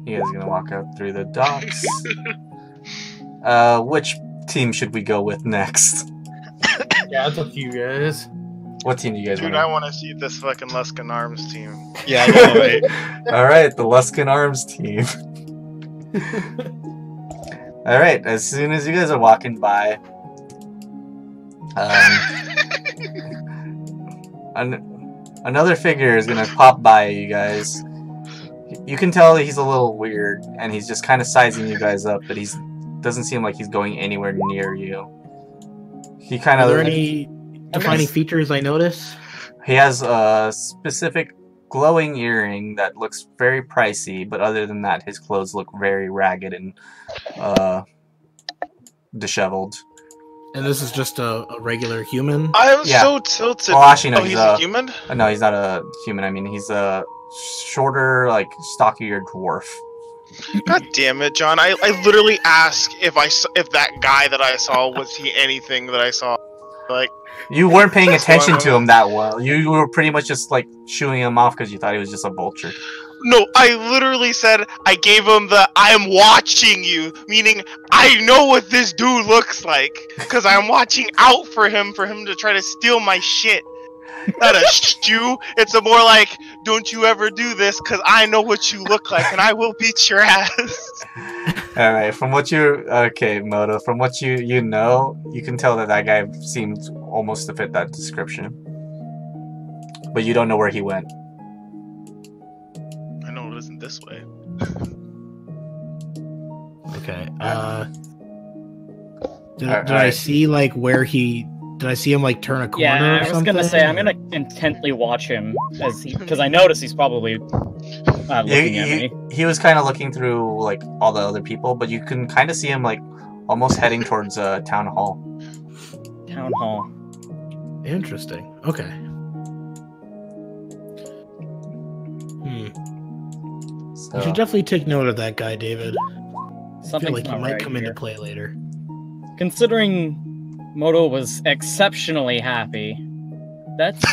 You guys are gonna walk out through the docks. Which team should we go with next? Yeah, it's up to you guys. What team do you guys Dude, want? I want to see this fucking Luskan Arms team. Yeah, I know, right? All right, the Luskan Arms team. All right, as soon as you guys are walking by, another figure is gonna pop by you guys. You can tell he's a little weird, and he's just kind of sizing you guys up, but he's doesn't seem like he's going anywhere near you. He kind Are of. there any defining features I notice? He has a specific glowing earring that looks very pricey, but other than that, his clothes look very ragged and disheveled. And this is just a regular human? I'm Yeah. so tilted. Well, actually, no, oh, he's he's a- a human? No, he's not a human. I mean, he's a shorter, like, stockier dwarf. God damn it, John. I literally asked if that guy that I saw, was he anything that I saw? Like, You weren't paying That's attention why I to him that well. You were pretty much just, like, shooing him off because you thought he was just a vulture. no, I literally said, I gave him the I'm watching you, meaning I know what this dude looks like, because I'm watching out for him to try to steal my shit. Not a stew. It's a more like, don't you ever do this, because I know what you look like, and I will beat your ass. Alright, from what you... Okay, Moto, from what you know, you can tell that that guy seemed almost to fit that description. But you don't know where he went. I know it isn't this way. Okay. Did I Alright. see, like, where he... Did I see him, like, turn a corner Yeah, or I was something? gonna say I'm gonna intently watch him because I notice he's probably looking at me. He was kind of looking through, like, all the other people, but you can kind of see him, like, almost heading towards Town Hall. Town hall. Interesting. Okay. So, You should definitely take note of that guy, David. I feel Something's like he not might right come here. into play later. Considering Moto was exceptionally happy, that's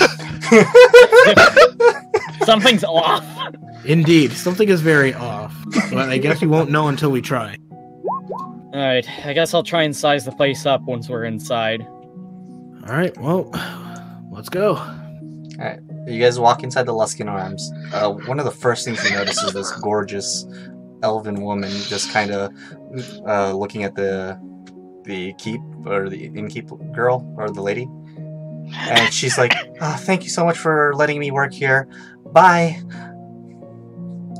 something's off. Indeed, something is very off. But I guess we won't know until we try. Alright, I guess I'll try and size the place up once we're inside. Alright, well, let's go. Alright, you guys walk inside the Luskan Arms. One of the first things you notice is this gorgeous elven woman just kind of looking at the keep, or the innkeep girl, or the lady. And she's like, oh, thank you so much for letting me work here. Bye.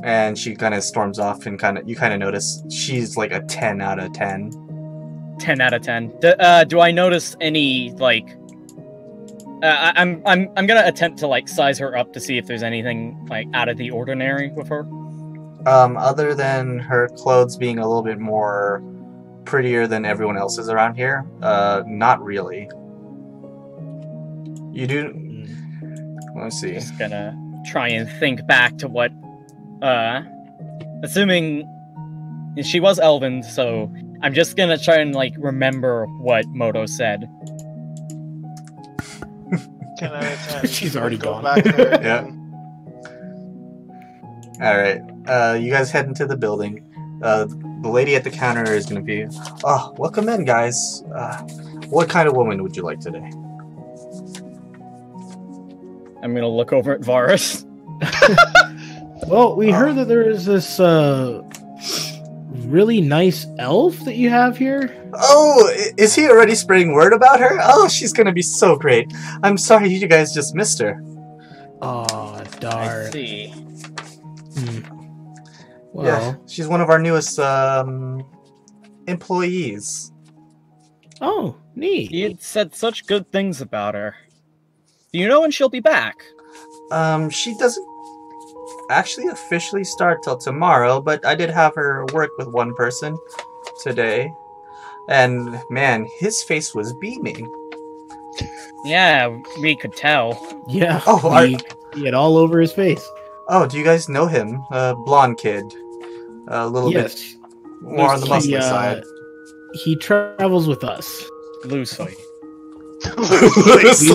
And she kind of storms off, and you kind of notice she's like a 10 out of 10. 10 out of 10. Do I notice any, like... I'm gonna attempt to, like, size her up to see if there's anything, like, out of the ordinary with her. Other than her clothes being a little bit more prettier than everyone else's around here, not really. You do... Let's see. Just gonna try and think back to what, assuming she was elven, so I'm just gonna try and, like, remember what Moto said. 10 out of 10. She's already Go gone. back there. Yeah. Alright, you guys head into the building. The lady at the counter is gonna be, oh, welcome in, guys. What kind of woman would you like today? I'm gonna look over at Varis. Well, we heard that there is this really nice elf that you have here. Oh, is he already spreading word about her? Oh, she's gonna be so great. I'm sorry you guys just missed her. Oh, I darn. see. Well, Yeah, she's one of our newest employees. oh, neat. You had said such good things about her. Do you know when she'll be back? She doesn't actually officially start till tomorrow, but I did have her work with one person today. And man, his face was beaming. Yeah, we could tell. Yeah, Oh, he had all over his face. Oh, do you guys know him? Blonde kid. A little bit Yes, more on the muscly side. he travels with us. Loosely.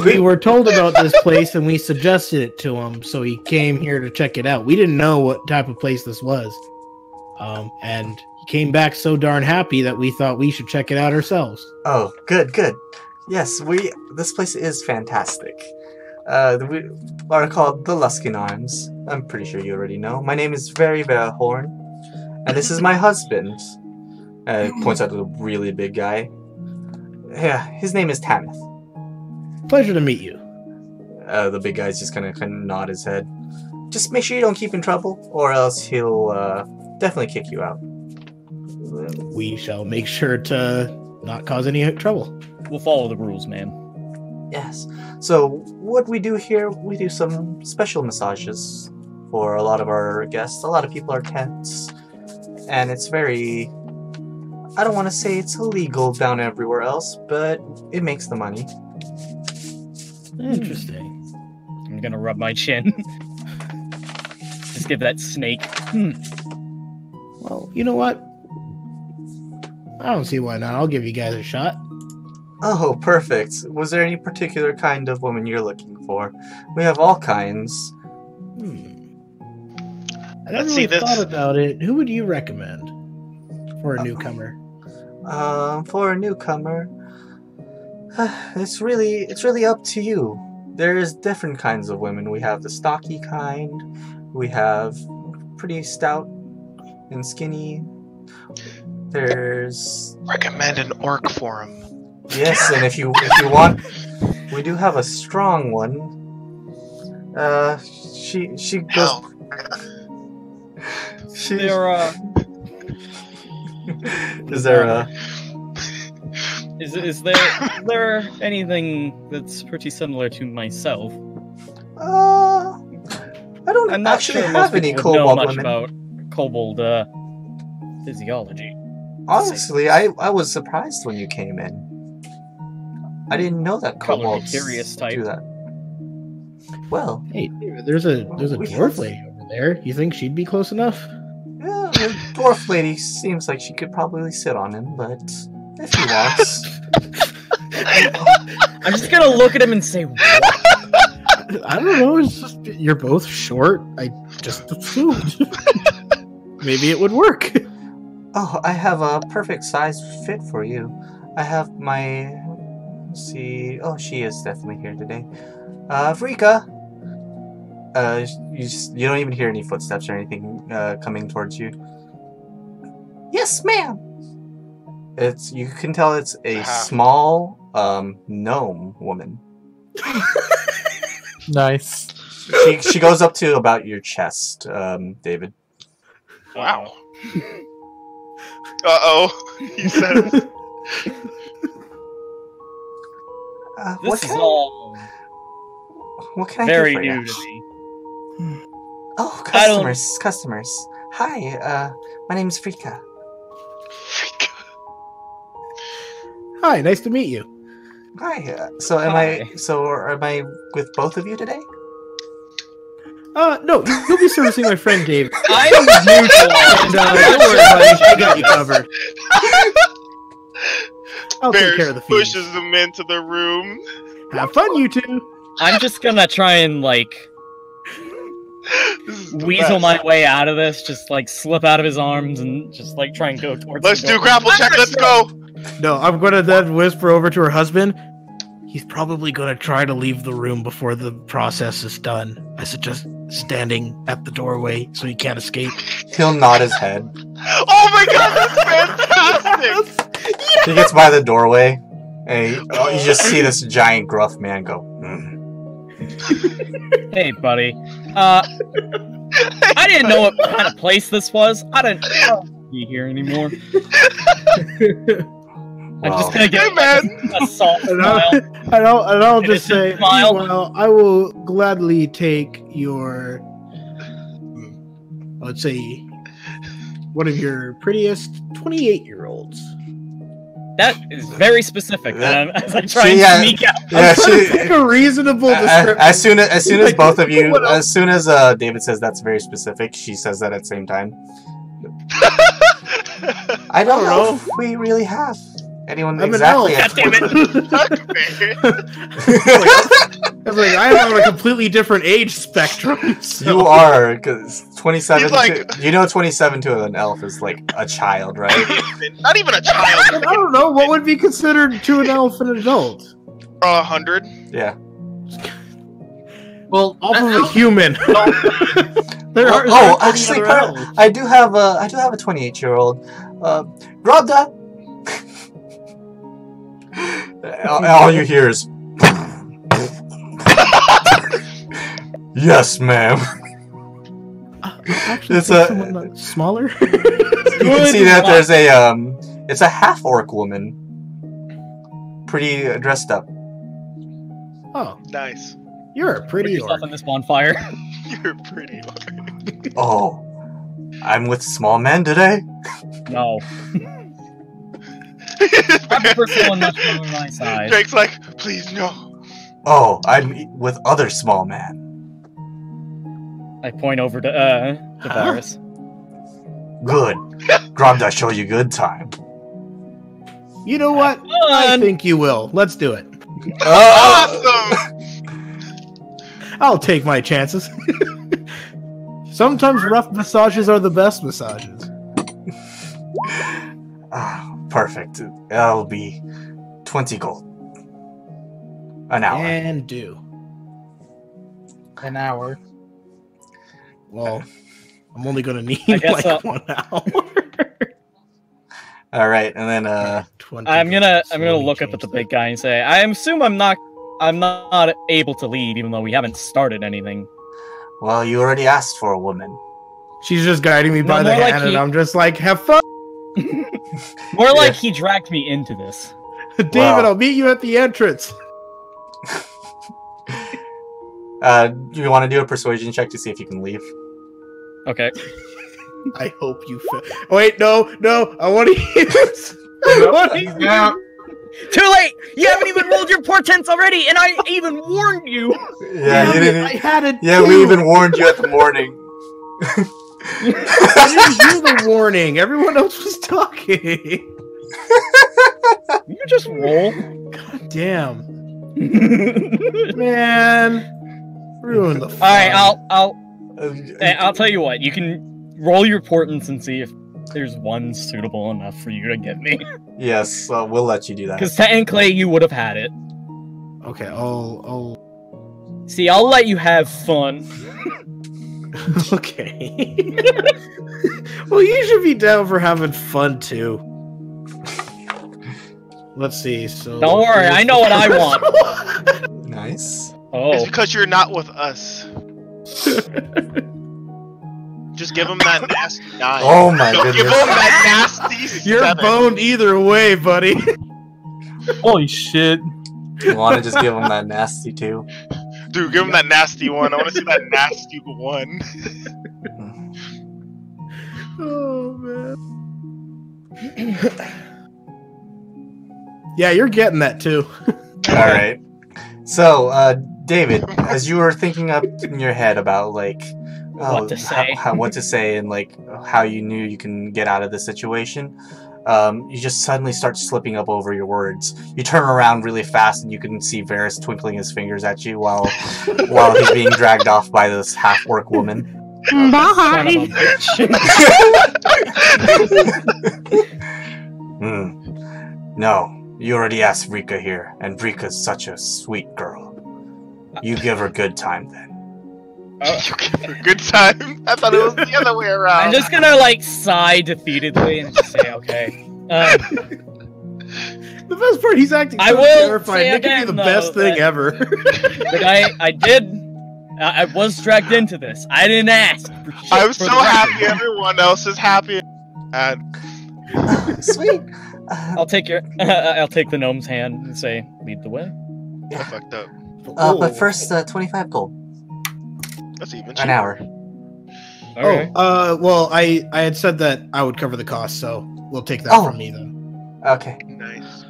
We were told about this place and we suggested it to him, so he came here to check it out. We didn't know what type of place this was. And he came back so darn happy that we thought we should check it out ourselves. Oh, good. Yes, this place is fantastic. We are called the Luskin Arms. I'm pretty sure you already know. My name is Very Horn, and this is my husband. Points out to the really big guy. Yeah, his name is Tamith. Pleasure to meet you. The big guy's just gonna kind of nod his head. Just make sure you don't keep in trouble, or else he'll definitely kick you out. We shall make sure to not cause any trouble. We'll follow the rules, man. Yes. So what we do here, we do some special massages for a lot of our guests. A lot of people are tense, and it's very... I don't want to say it's illegal down everywhere else, but it makes the money. Interesting. I'm gonna rub my chin. Just give that snake. Well, you know what? I don't see why not. I'll give you guys a shot. Oh, perfect. Was there any particular kind of woman you're looking for? We have all kinds. I never really thought about it. Who would you recommend for a newcomer? For a newcomer, it's really up to you. There's different kinds of women. We have the stocky kind. We have pretty stout and skinny. There's... Recommend an orc for him. Yes, and if you want, we do have a strong one. She goes... Is there anything that's pretty similar to myself? I'm not sure actually most have any people would know kobold much women. about kobold physiology. Honestly, I was surprised when you came in. I didn't know that kobolds curious type. do that. Well, hey, there's a dwarf lady over there. You think she'd be close enough? Yeah, the dwarf lady seems like she could probably sit on him, but if he wants. I'm just gonna look at him and say, what? I don't know. It's just you're both short. I just assumed. Maybe it would work. Oh, I have a perfect size fit for you. I have my... Let's see... Oh, she is definitely here today. Vrika! You don't even hear any footsteps or anything coming towards you. Yes, ma'am! You can tell it's a small gnome woman. Nice. She goes up to about your chest, David. Wow. Uh-oh, he says. This is all what can I very do for new you? to me. Oh, customers. Hi, my name's Frika. Hi, nice to meet you. Hi. So am I with both of you today? No, you'll be servicing my friend Dave. I am new to all Don't worry, buddy. I got you covered. I'll take Bears care of the fees. pushes him into the room. Have fun, you two. I'm just gonna try and weasel my way out of this, just slip out of his arms and just try and go towards Let's the do door. grapple check, let's go! No, I'm gonna then whisper over to her husband. He's probably gonna try to leave the room before the process is done. I suggest standing at the doorway so he can't escape. He'll nod his head. Oh my god, that's fantastic! He gets by the doorway, and you just see this giant gruff man go, Hey, buddy. I didn't know what kind of place this was. I don't be here anymore. I'm just gonna get a soft smile. I'll just say, smile. well, I will gladly take your, let's say, one of your prettiest 28-year-olds. That is very specific. As I try See, and sneak out. Yeah, Pick a reasonable description. as soon as both of you, as soon as David says that's very specific, she says that at the same time. I don't know if we really have anyone I'm exactly. an At elf. I was like, I am on a completely different age spectrum. So. You are, because 27. He's like- You know, 27 to an elf is like a child, right? Not even a child. I don't know what would be considered to an elf an adult. 100. Yeah. Well, Off of a human. there are Oh, any actually, other elves. I do have a 28-year-old. Grobda. All you hear is. Yes, ma'am. Actually, It's someone smaller. You can see that there's a it's a half-orc woman, pretty dressed up. Oh, Nice. you're a Put pretty yourself orc. on this bonfire. You're pretty. Oh, I'm with small men today. No. I prefer someone much more on my side. Drake's like, please no. Oh, I'm with other small men. I point over to Varis. Good. Grobda, show you good time. You know what? I Fun. think you will. Let's do it. Awesome. I'll take my chances. Sometimes rough massages are the best massages. Perfect. That'll be 20 gold. An hour. And do. An hour. Well, I'm only gonna need I guess like so. 1 hour. All right, and then 20 I'm gonna gold, so let me look up at change the that. big guy and say, I assume I'm not able to lead, even though we haven't started anything. well, you already asked for a woman. She's just guiding me by No, the more like hand, and he- I'm just like, have fun, More like he dragged me into this. David. Wow. I'll meet you at the entrance. Do you want to do a persuasion check to see if you can leave? Okay. I hope you. Oh, wait, no, I want to use. I wanna use- Too late! You haven't even rolled your portents already, and I even warned you! Yeah, you Damn it, didn't. I had it. Yeah, too. we even warned you at the morning. I didn't hear the warning. Everyone else was talking. You just roll. God damn, man, ruin the. Fun. Alright, I'll tell you what, you can roll your portents and see if there's one suitable enough for you to give me. Yes, we'll let you do that. Because technically you would have had it. Okay, I'll. See, I'll let you have fun. Okay. Well, you should be down for having fun too. Let's see. So Don't worry, I know what I want. Nice. It's Oh, because you're not with us. Just give him that nasty 9. Oh my No, give him goodness. that nasty 7. You're boned either way, buddy. Holy shit. You want to just give him that nasty too? Dude, give him that nasty one. I want to see that nasty one. Oh man. Yeah, you're getting that too. All right. So, David, as you were thinking up in your head about like What to say. what to say, and like how you knew you can get out of this situation, you just suddenly start slipping up over your words. You turn around really fast, and you can see Varis twinkling his fingers at you while he's being dragged off by this half-orc woman. son of a bitch. No, you already asked Vrika here, and Vrika's such a sweet girl. You give her good time then. You give her a good time. I thought it was the other way around. I'm just gonna like sigh defeatedly and just say, okay. The best part, he's acting so I will terrified. say It could be again, the though, best thing that- ever. But I was dragged into this. I didn't ask. For shit, I'm for so the record. happy everyone else is happy. And Sweet. I'll take the gnome's hand and say, lead the way. I fucked up. But first, 25 gold. That's even An cheaper. hour. Okay. Well, I had said that I would cover the cost, so we'll take that Oh. from me then. Okay. Nice.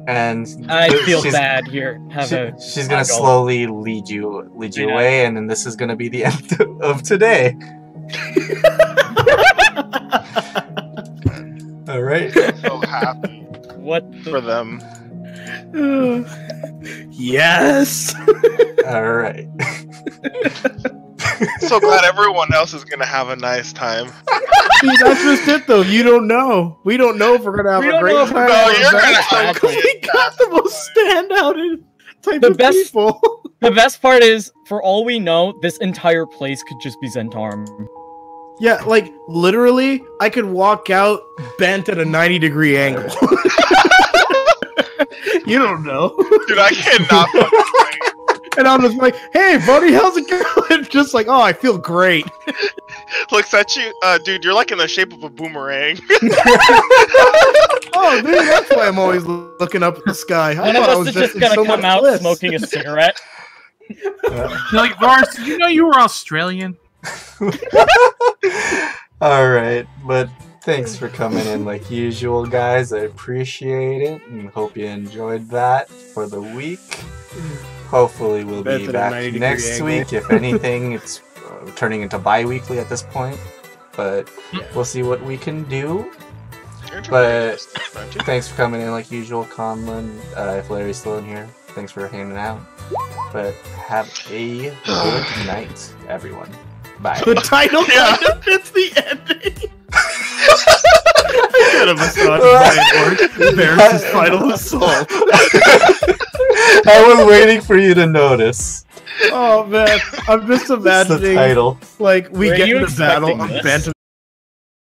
And I feel she's- bad here. She's gonna slowly lead you away, and then this is gonna be the end of today. All right. So happy What for them. Yes. All right. So glad everyone else is gonna have a nice time. See, that's just it, though. You don't know. We don't know if we're gonna have We a don't know great if time. we're No, gonna you're have gonna a have bad a time. We got the most standout type The of best- people. The best part is, for all we know, this entire place could just be Zentarum. Yeah, like literally, I could walk out bent at a 90-degree angle. You don't know. Dude, I cannot fucking wait. And I'm just like, hey, buddy, how's it going? Just like, oh, I feel great. Looks at you, dude, you're like in the shape of a boomerang. Oh, dude, that's why I'm always looking up at the sky. I One of thought I us was is just in gonna so come much out bliss. smoking a cigarette. Like, Varis, did you know you were Australian? All right, but thanks for coming in like usual, guys. I appreciate it, and hope you enjoyed that for the week. Hopefully, we'll Bent be at a back 90-degree next angle. week. If anything, it's turning into bi-weekly at this point, but we'll see what we can do. But thanks for coming in like usual, Conlon. If Larry's still in here, thanks for hanging out. But have a good night, everyone. Bye. The title kind of fits the ending. I could have massaged my work. Varis' final assault. I was waiting for you to notice. Oh man, I'm just It's the imagining title. like we Were get you in the battle expecting of this? Bantam